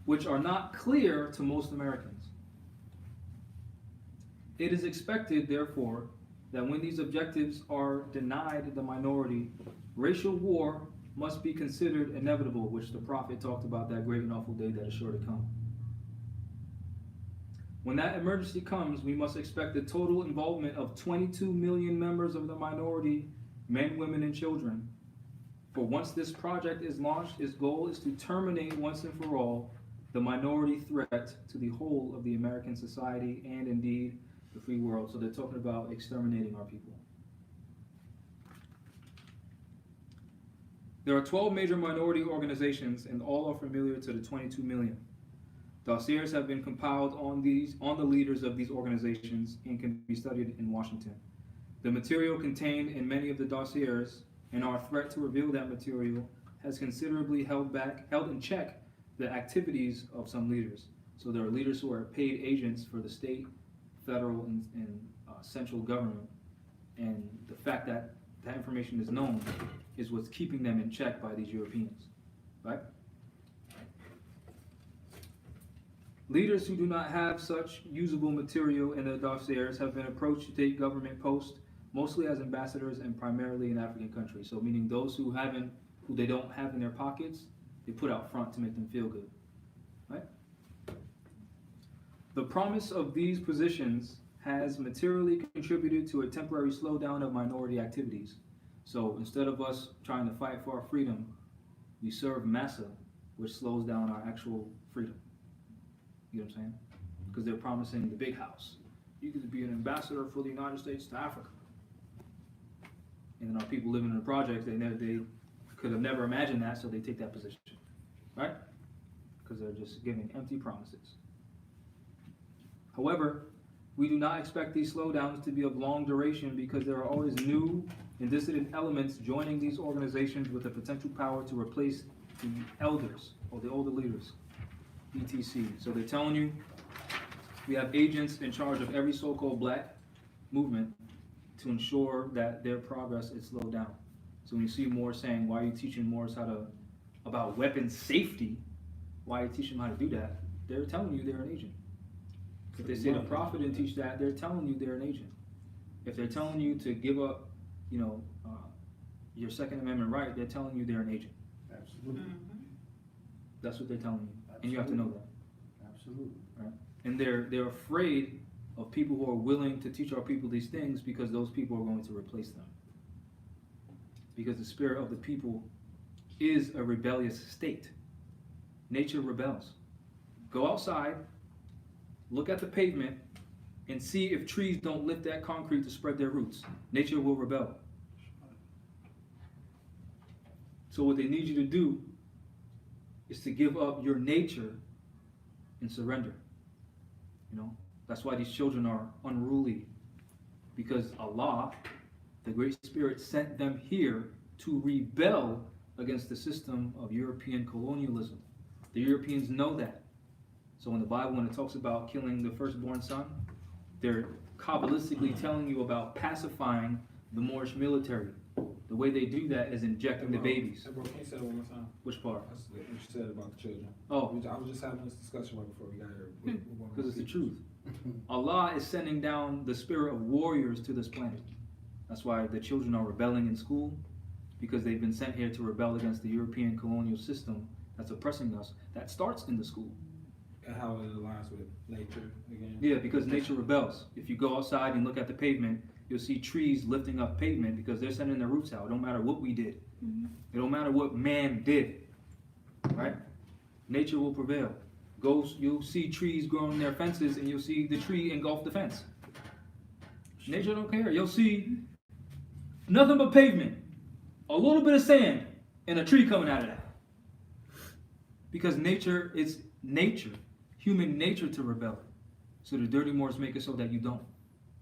which are not clear to most Americans. It is expected, therefore, that when these objectives are denied the minority, racial war must be considered inevitable, which the prophet talked about, that great and awful day that is sure to come. When that emergency comes, we must expect the total involvement of 22 million members of the minority, men, women, and children. For once this project is launched, its goal is to terminate once and for all the minority threat to the whole of the American society and indeed the free world. So they're talking about exterminating our people. There are 12 major minority organizations, and all are familiar to the 22 million. Dossiers have been compiled on the leaders of these organizations and can be studied in Washington. The material contained in many of the dossiers and our threat to reveal that material has considerably held in check the activities of some leaders. So there are leaders who are paid agents for the state, federal, and central government, and the fact that that information is known is what's keeping them in check by these Europeans, right? Leaders who do not have such usable material in their dossiers have been approached to take government posts, mostly as ambassadors and primarily in African countries. So meaning those who they don't have in their pockets, they put out front to make them feel good, right? The promise of these positions has materially contributed to a temporary slowdown of minority activities. So instead of us trying to fight for our freedom, we serve massa, which slows down our actual freedom. You know what I'm saying? Because they're promising the big house. You could be an ambassador for the United States to Africa. And then our people living in the projects, they could have never imagined that, so they take that position, right? Because they're just giving empty promises. However, we do not expect these slowdowns to be of long duration because there are always new and dissident elements joining these organizations with the potential power to replace the elders or the older leaders, etc. So they're telling you we have agents in charge of every so-called black movement to ensure that their progress is slowed down. So when you see Moore saying, why are you teaching Moors about weapons safety, why are you teaching them how to do that? They're telling you they're an agent. If they say the prophet didn't teach that, they're telling you they're an agent. If they're telling you to give up, your Second Amendment right, they're telling you they're an agent. Absolutely. That's what they're telling you, and you have to know that. Absolutely. Right? And they're afraid of people who are willing to teach our people these things because those people are going to replace them. Because the spirit of the people is a rebellious state. Nature rebels. Go outside, look at the pavement, and see if trees don't lift that concrete to spread their roots. Nature will rebel. So what they need you to do is to give up your nature and surrender. That's why these children are unruly. Because Allah, the Great Spirit, sent them here to rebel against the system of European colonialism. The Europeans know that. So in the Bible, when it talks about killing the firstborn son, they're Kabbalistically telling you about pacifying the Moorish military. The way they do that is injecting the babies. Hey bro, can you say that one more time? Which part? That's what you said about the children. Oh, I was just having this discussion right before we got here. because it's the truth. Allah is sending down the spirit of warriors to this planet. That's why the children are rebelling in school, because they've been sent here to rebel against the European colonial system that's oppressing us. That starts in the school. And how it aligns with nature again. Yeah, because nature rebels. If you go outside and look at the pavement, you'll see trees lifting up pavement because they're sending their roots out. It don't matter what we did. It don't matter what man did. Right? Nature will prevail. You'll see trees growing their fences and you'll see the tree engulf the fence. Nature don't care. You'll see nothing but pavement, a little bit of sand, and a tree coming out of that. Because nature is nature. Human nature to rebel. So the dirty Moors make it so that you don't.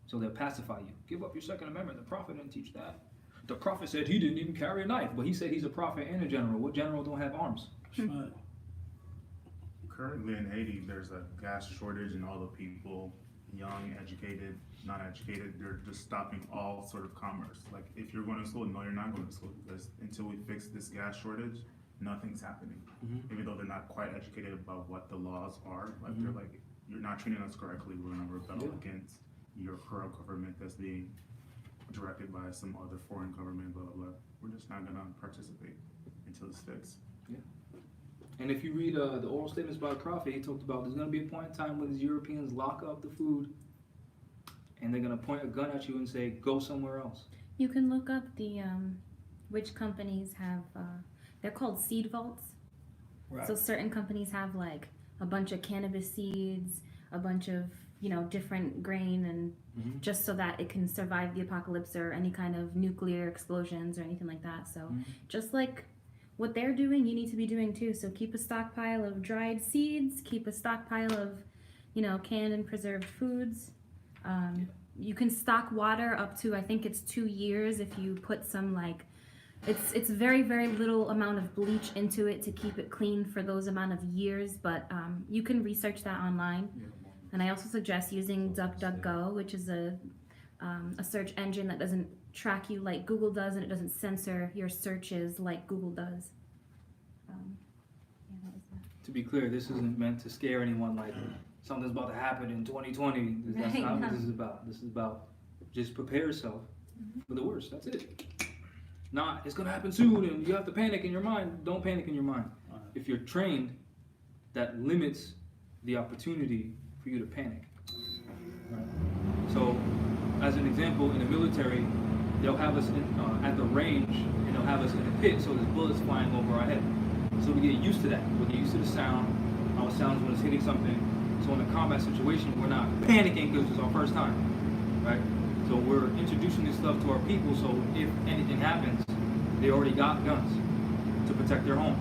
So they'll pacify you. Give up your Second Amendment. The prophet didn't teach that. The prophet said he didn't even carry a knife, but he said he's a prophet and a general. What general don't have arms? Right. Currently in Haiti, there's a gas shortage, and all the people, young, educated, non-educated, they're just stopping all sort of commerce. Like, if you're going to school, no, you're not going to school, because until we fix this gas shortage, nothing's happening. Even though they're not quite educated about what the laws are, like they're like, you're not treating us correctly, we're gonna rebel against your current government that's being directed by some other foreign government, blah, blah, blah. We're just not gonna participate until it's fixed. And if you read the oral statements by the prophet, he talked about there's going to be a point in time when these Europeans lock up the food and they're going to point a gun at you and say, go somewhere else. You can look up the which companies have they're called seed vaults. Right. So certain companies have like a bunch of cannabis seeds, a bunch of different grain, and just so that it can survive the apocalypse or any kind of nuclear explosions or anything like that. So just like what they're doing, you need to be doing too. So keep a stockpile of dried seeds, keep a stockpile of canned and preserved foods. You can stock water up to, I think it's 2 years, if you put some like it's very very little amount of bleach into it to keep it clean for those amount of years. But you can research that online, and I also suggest using DuckDuckGo, which is a search engine that doesn't track you like Google does, and it doesn't censor your searches like Google does. Yeah, that was that. To be clear, this isn't meant to scare anyone like something's about to happen in 2020. That's Right, not what no. this is about. This is about just prepare yourself for the worst. That's it. Not, it's gonna happen soon and you have to panic in your mind. Don't panic in your mind. If you're trained, that limits the opportunity for you to panic. Right? So, as an example, in the military, they'll have us at the range and they'll have us in a pit so there's bullets flying over our head. So we get used to that. We get used to the sound, how it sounds when it's hitting something. So in a combat situation, we're not panicking because it's our first time, right? So we're introducing this stuff to our people so if anything happens, they already got guns to protect their home.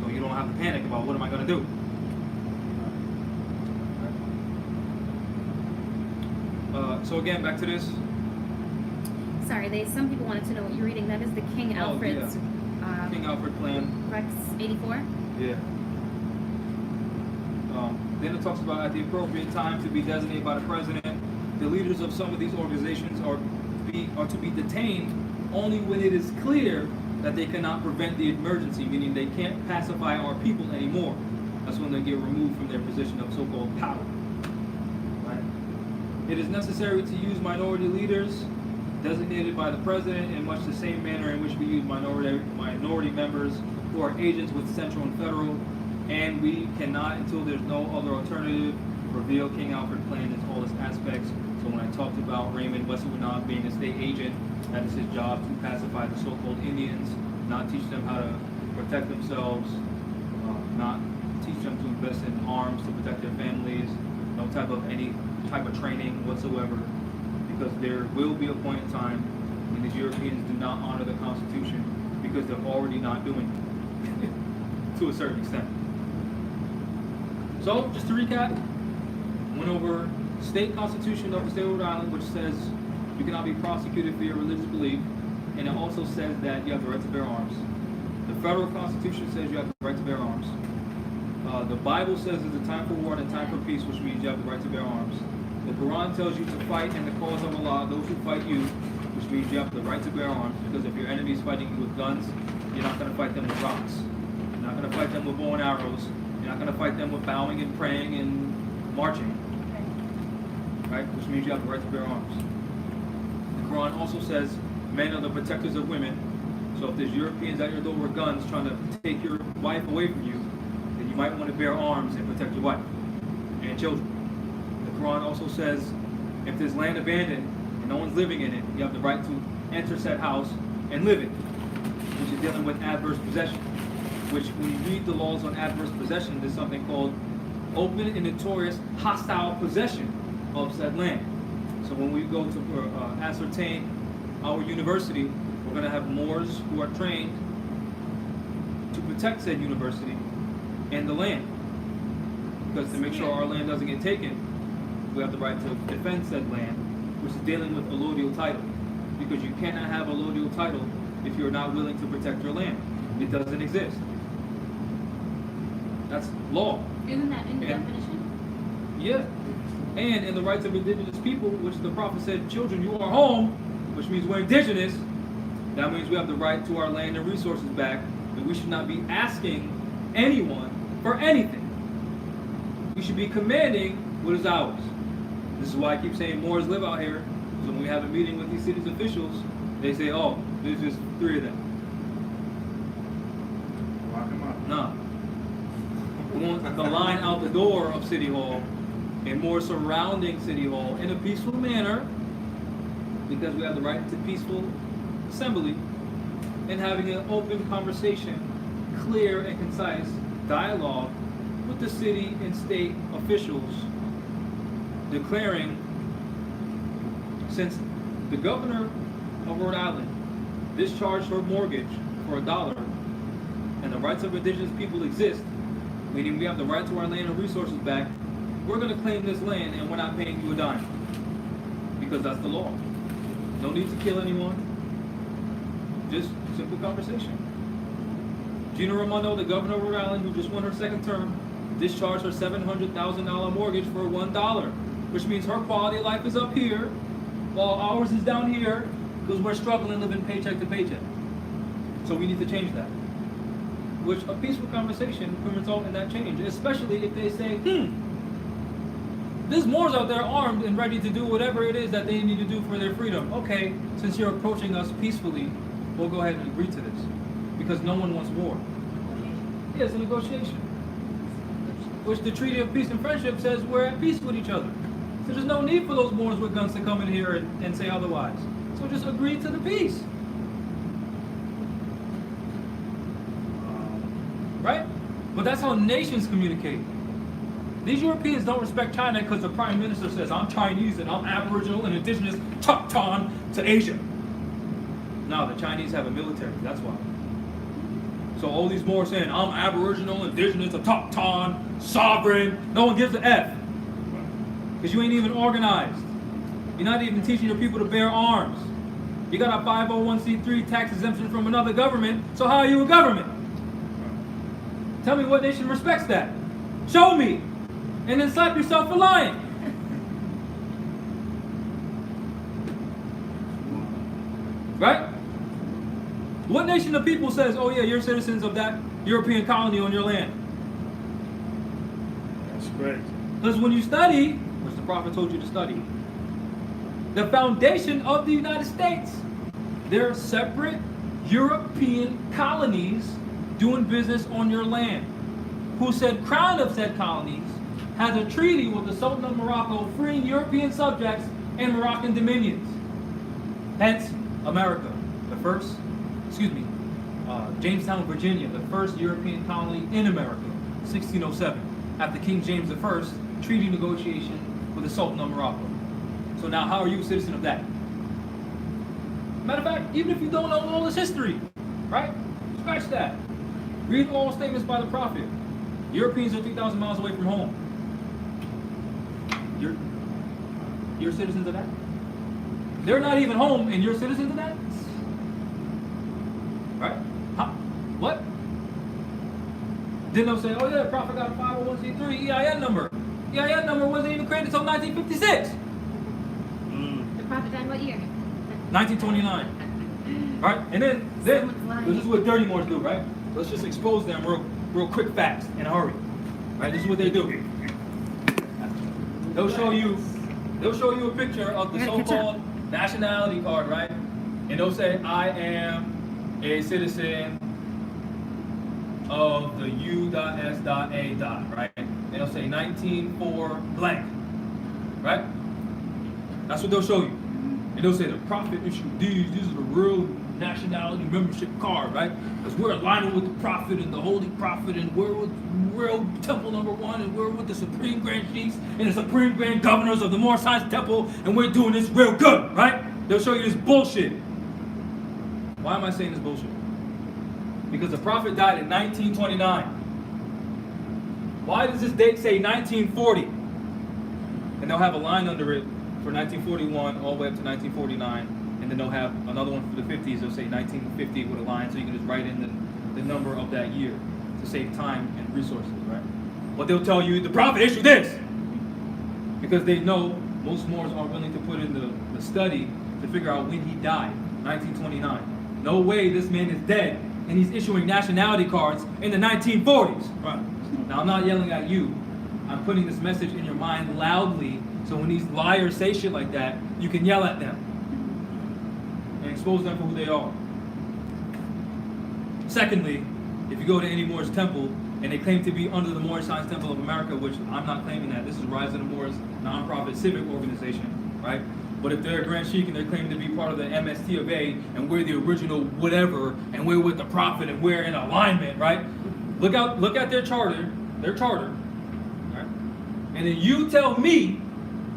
So you don't have to panic about what am I gonna do. So again, back to this. Sorry, some people wanted to know what you're reading. That is the King Oh, Alfred's King Alfred plan. Rex 84. Yeah. Then it talks about at the appropriate time to be designated by the president, the leaders of some of these organizations are to be detained only when it is clear that they cannot prevent the emergency, meaning they can't pacify our people anymore. That's when they get removed from their position of so-called power. Right? It is necessary to use minority leaders designated by the president in much the same manner in which we use minority members who are agents with central and federal, and we cannot, until there's no other alternative, reveal King Alfred plan in all its aspects. So when I talked about Raymond Westwood being a state agent, that is his job to pacify the so-called Indians, not teach them how to protect themselves, not teach them to invest in arms to protect their families, any type of training whatsoever. Because there will be a point in time when these Europeans do not honor the Constitution because they're already not doing it to a certain extent. So, just to recap, went over state constitution of the state of Rhode Island, which says you cannot be prosecuted for your religious belief, and it also says that you have the right to bear arms. The federal constitution says you have the right to bear arms. The Bible says there's a time for war and a time for peace, which means you have the right to bear arms. The Quran tells you to fight in the cause of Allah, those who fight you, which means you have the right to bear arms, because if your enemy is fighting you with guns, you're not going to fight them with rocks. You're not going to fight them with bow and arrows. You're not going to fight them with bowing and praying and marching. Right? Which means you have the right to bear arms. The Quran also says men are the protectors of women. So if there's Europeans at your door with guns trying to take your wife away from you, then you might want to bear arms and protect your wife and children. The Quran also says if there's land abandoned and no one's living in it, you have the right to enter said house and live it, which is dealing with adverse possession. Which, when you read the laws on adverse possession, there's something called open and notorious hostile possession of said land. So when we go to ascertain our university, we're going to have Moors who are trained to protect said university and the land. Because to make sure our land doesn't get taken, we have the right to defend said land, which is dealing with allodial title. Because you cannot have allodial title if you're not willing to protect your land. It doesn't exist. That's law. Isn't that in the Yeah. definition? Yeah. And in the rights of indigenous people, which the prophet said, children, you are home, which means we're indigenous. That means we have the right to our land and resources back, and we should not be asking anyone for anything. We should be commanding what is ours. This is why I keep saying Moors live out here. So when we have a meeting with these city's officials, they say, oh, there's just 3 of them. Lock them up. No. We want the line out the door of City Hall and more surrounding City Hall in a peaceful manner, because we have the right to peaceful assembly, and having an open conversation, clear and concise dialogue with the city and state officials, declaring, since the governor of Rhode Island discharged her mortgage for $1, and the rights of indigenous people exist, meaning we have the right to our land and resources back, we're going to claim this land and we're not paying you a dime. Because that's the law. No need to kill anyone. Just simple conversation. Gina Raimondo, the governor of Rhode Island, who just won her second term, discharged her $700,000 mortgage for $1, which means her quality of life is up here, while ours is down here, because we're struggling living paycheck to paycheck. So we need to change that. Which a peaceful conversation can result in that change, especially if they say, there's Moors out there armed and ready to do whatever it is that they need to do for their freedom. Okay, since you're approaching us peacefully, we'll go ahead and agree to this. Because no one wants war. Yeah, it's a negotiation. Which the Treaty of Peace and Friendship says we're at peace with each other. So there's no need for those Moors with guns to come in here and say otherwise. So just agree to the peace. Right? But that's how nations communicate. These Europeans don't respect China because the Prime Minister says, I'm Chinese and I'm Aboriginal and Indigenous Choctaw to Asia. No, the Chinese have a military, that's why. So all these Moors saying, I'm Aboriginal, Indigenous, Choctaw, sovereign, no one gives an F. Because you ain't even organized. You're not even teaching your people to bear arms. You got a 501c3 tax exemption from another government, so how are you a government? Tell me what nation respects that. Show me. And then slap yourself for lying. Right? What nation of people says, oh yeah, you're citizens of that European colony on your land? That's great. Because when you study, which the prophet told you to study, the foundation of the United States, they're separate European colonies doing business on your land. Who said crown of said colonies has a treaty with the Sultan of Morocco freeing European subjects and Moroccan dominions. Hence, America, the first, Jamestown, Virginia, the first European colony in America, 1607, after King James I, treaty negotiation with the Sultan of Morocco. So now how are you a citizen of that? Matter of fact, even if you don't know all this history, right? Scratch that. Read all statements by the prophet. Europeans are 3,000 miles away from home. You're citizens of that? They're not even home and you're citizens of that? Right? Huh? What? Then they'll say, oh yeah, the prophet got a 501c3 EIN number. EIN number wasn't even created until 1956. The prophet died what year? 1929. Right? And then this is what dirty Moors do, right? Let's just expose them real quick, fast, in a hurry. Right? This is what they do. They'll show you a picture of the so-called nationality card, right? And they'll say, I am a citizen of the U.S.A. right? And they'll say 1904 blank. Right? That's what they'll show you. And they'll say the prophet issued these are the real nationality membership card, right? Because we're aligning with the prophet and the holy prophet, and we're with temple number 1, and we're with the supreme grand chiefs and the supreme grand governors of the Moor Science Temple, and we're doing this real good, right? They'll show you this bullshit. Why am I saying this bullshit? Because the prophet died in 1929. Why does this date say 1940? And they'll have a line under it for 1941 all the way up to 1949. And then they'll have another one for the 50s. They'll say 1950 with a line, so you can just write in the number of that year to save time and resources, right? But they'll tell you the prophet issued this because they know most Moors aren't willing to put in the study to figure out when he died, 1929. No way this man is dead and he's issuing nationality cards in the 1940s. Right. Now I'm not yelling at you. I'm putting this message in your mind loudly, so when these liars say shit like that, you can yell at them and expose them for who they are. Secondly, if you go to any Moorish temple and they claim to be under the Moorish Science Temple of America, which I'm not claiming that, this is Rise of the Moors, nonprofit civic organization, right? But if they're a Grand Sheikh and they're claiming to be part of the MST of A and we're the original whatever and we're with the prophet and we're in alignment, right? Look at their charter, right? And then you tell me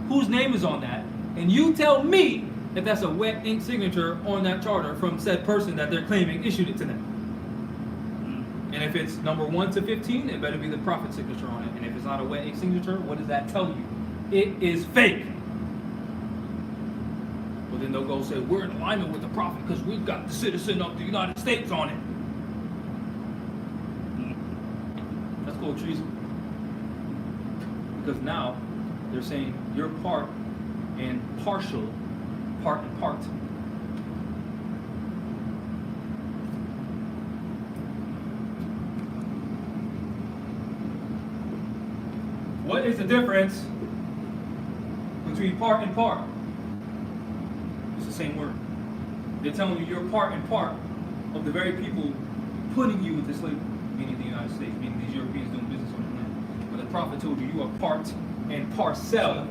whose name is on that, and you tell me if that's a wet ink signature on that charter from said person that they're claiming issued it to them. And if it's number 1 to 15, it better be the prophet's signature on it. And if it's not a wet ink signature, what does that tell you? It is fake. But then they'll go say, we're in alignment with the prophet because we've got the citizen of the United States on it. That's called treason. Because now they're saying you're part and partial, part and part. What is the difference between part and part? It's the same word. They're telling you you're part and part of the very people putting you into slavery, meaning the United States, meaning these Europeans doing business on the land. But the prophet told you you are part and parcel,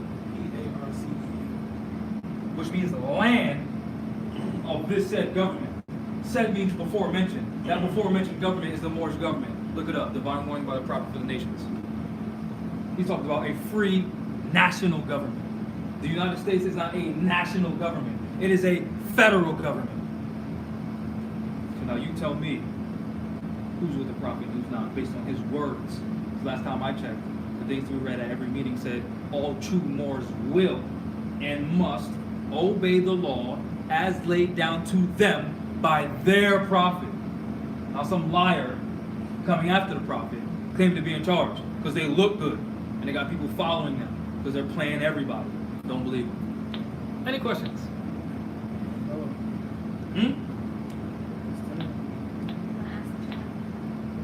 which means the land of this said government. Said means before mentioned. That before mentioned government is the Moorish government. Look it up, divine warning by the prophet for the nations. He talked about a free national government. The United States is not a national government. It is a federal government. So now you tell me who's with the prophet and who's not, based on his words. Last time I checked, the things we read at every meeting said all true Moors will and must obey the law as laid down to them by their prophet. Now some liar coming after the prophet claimed to be in charge because they look good and they got people following them because they're playing everybody. Don't believe them. Any questions?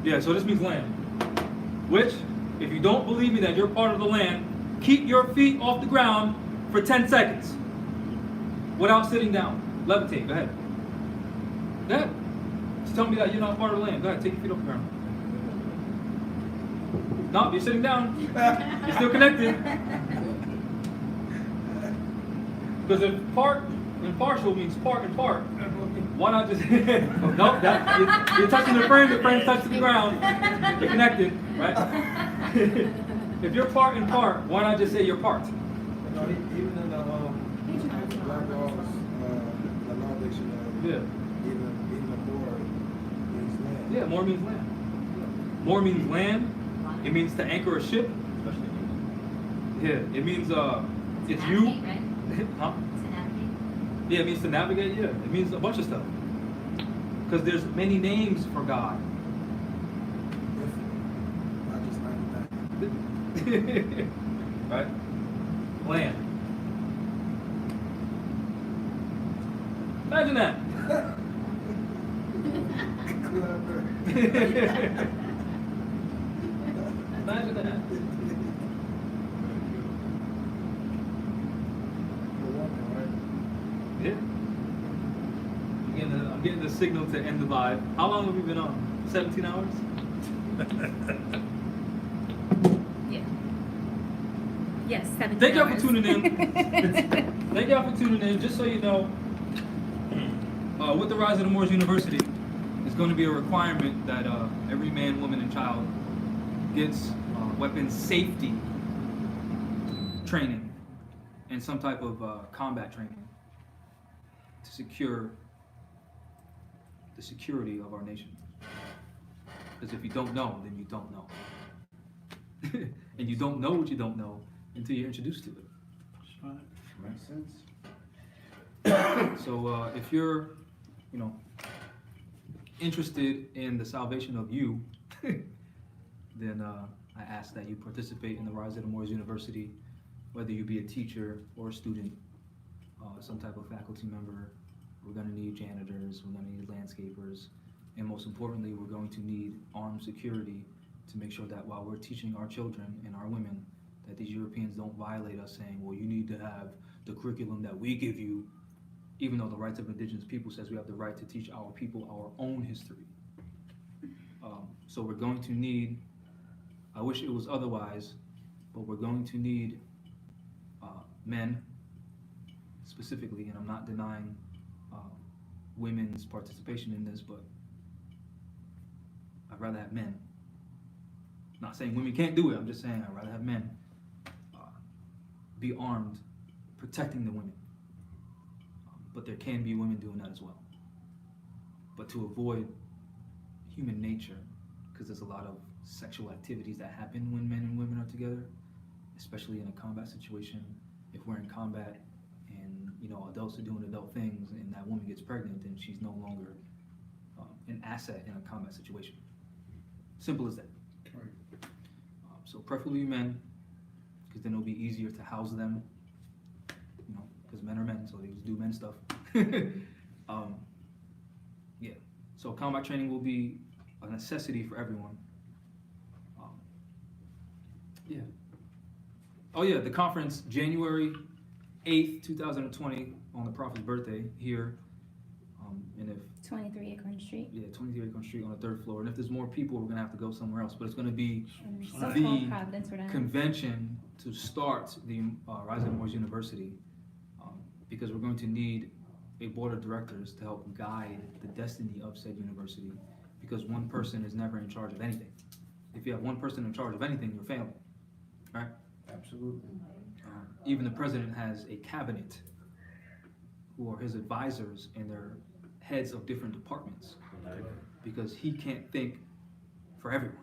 Yeah, so this means land. Which, if you don't believe me that you're part of the land, keep your feet off the ground for 10 seconds without sitting down. Levitate, go ahead. Go ahead. Just tell me that you're not part of the land. Go ahead, take your feet off the ground. No, you're sitting down. You're still connected. Because if part and partial means part and part, why not just no? You're touching the frame's touching the ground. You're connected, right? If you're part and part, why not just say you're part? Even in the Black Laws, the law dictionary, Yeah. even the Moor means land. Yeah, more means land. More means land. It means to anchor a ship. Yeah, it means it's you. Right? Huh? To navigate. Yeah, it means to navigate. Yeah, it means a bunch of stuff. Because there's many names for God. Not just 99. Right? Land. Imagine that. Imagine that. Yeah. I'm getting the signal to end the live. How long have we been on? 17 hours? Yeah. Yes, 17 Thank y'all hours. for tuning in. Thank y'all for tuning in. Just so you know, with the rise of the Moors University, it's going to be a requirement that every man, woman, and child gets weapons safety training and some type of combat training to secure the security of our nation. Because if you don't know, then you don't know. And you don't know what you don't know until you're introduced to it. Makes sense. So if you're, interested in the salvation of you, then I ask that you participate in the Rise of the Moors University, whether you be a teacher or a student, some type of faculty member. We're going to need janitors, we're going to need landscapers, and most importantly, we're going to need armed security to make sure that while we're teaching our children and our women, that these Europeans don't violate us saying, well, you need to have the curriculum that we give you, even though the rights of indigenous people says we have the right to teach our people our own history. So we're going to need, I wish it was otherwise, but we're going to need men specifically, and I'm not denying women's participation in this, but I'd rather have men. Not saying women can't do it, I'm just saying I'd rather have men be armed, protecting the women. But there can be women doing that as well. But to avoid human nature, because there's a lot of sexual activities that happen when men and women are together, especially in a combat situation. If we're in combat and you know, adults are doing adult things and that woman gets pregnant, then she's no longer an asset in a combat situation. Simple as that. So preferably men, because then it'll be easier to house them, you know, because men are men, so they just do men stuff. Yeah, so combat training will be a necessity for everyone. Yeah. Oh yeah, the conference, January 8th, 2020, on the Prophet's birthday here. And if 23 Acorn Street. Yeah, 23 Acorn Street on the 3rd floor. And if there's more people, we're gonna have to go somewhere else. But it's gonna be In the so-called Providence, Rhode Island. convention to start the Rising Moors University, because we're going to need a board of directors to help guide the destiny of said university, because one person is never in charge of anything. If you have one person in charge of anything, you're failing, right? Absolutely. Even the president has a cabinet who are his advisors and they're heads of different departments, because he can't think for everyone.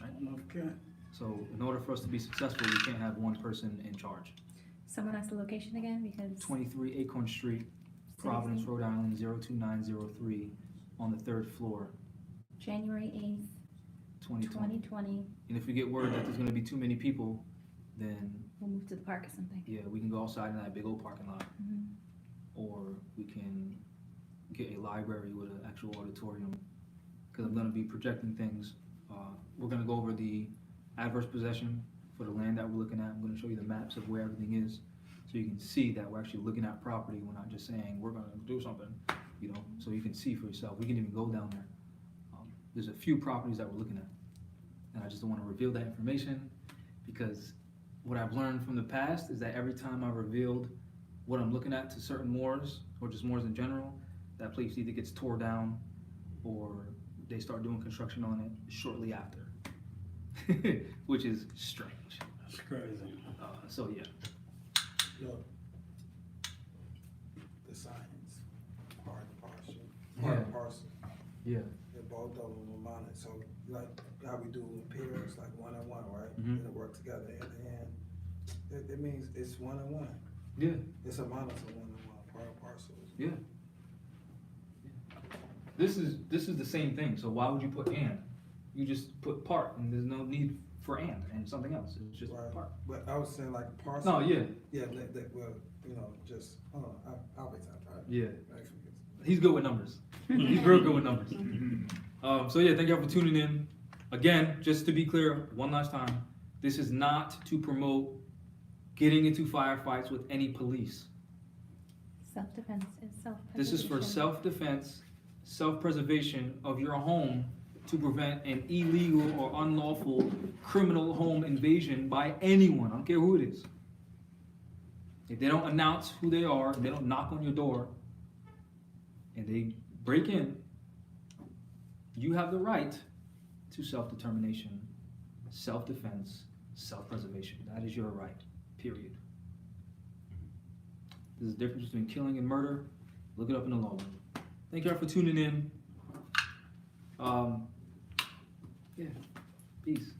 Right? Okay. So in order for us to be successful, we can't have one person in charge. Someone asked the location again because 23 Acorn Street, Providence, Rhode Island, 02903, on the 3rd floor, January 8th, 2020. 2020. And if we get word that there's gonna be too many people, then We'll move to the park or something. yeah, we can go outside in that big old parking lot. Mhm. Or we can get a library with an actual auditorium, because I'm gonna be projecting things. We're gonna go over the adverse possession for the land that we're looking at. I'm gonna show you the maps of where everything is, so you can see that we're actually looking at property. We're not just saying we're gonna do something, you know, so you can see for yourself. We can even go down there. There's a few properties that we're looking at, and I just don't wanna reveal that information, because what I've learned from the past is that every time I revealed what I'm looking at to certain moors, or just moors in general, that place either gets tore down or they start doing construction on it shortly after, which is strange. That's crazy. So yeah, Look, the science, part and parcel, Yeah. part and parcel. yeah, They're both of them are mounted. So like how we do with peers, like one-on-one, right? Mhm. They work together hand in hand. It means it's one-on-one. yeah, It's a mounted to one-on-one, part and parcel. yeah. This is the same thing. So why would you put and? You just put part, and there's no need for and something else. It's just Right. part. But I was saying like parcel. No, yeah, Yeah, well, you know, just, hold on, I'll wait till I try. yeah. Actually, He's good with numbers. He's real good with numbers. So yeah, thank y'all for tuning in. Again, just to be clear, one last time, this is not to promote getting into firefights with any police. Self-defense is self-preservation. This is for self-defense, self-preservation of your home to prevent an illegal or unlawful criminal home invasion by anyone. I don't care who it is. If they don't announce who they are, and they don't knock on your door, and they break in, you have the right to self-determination, self-defense, self-preservation. That is your right, period. There's a difference between killing and murder. Look it up in the law. Thank y'all for tuning in. Yeah, peace.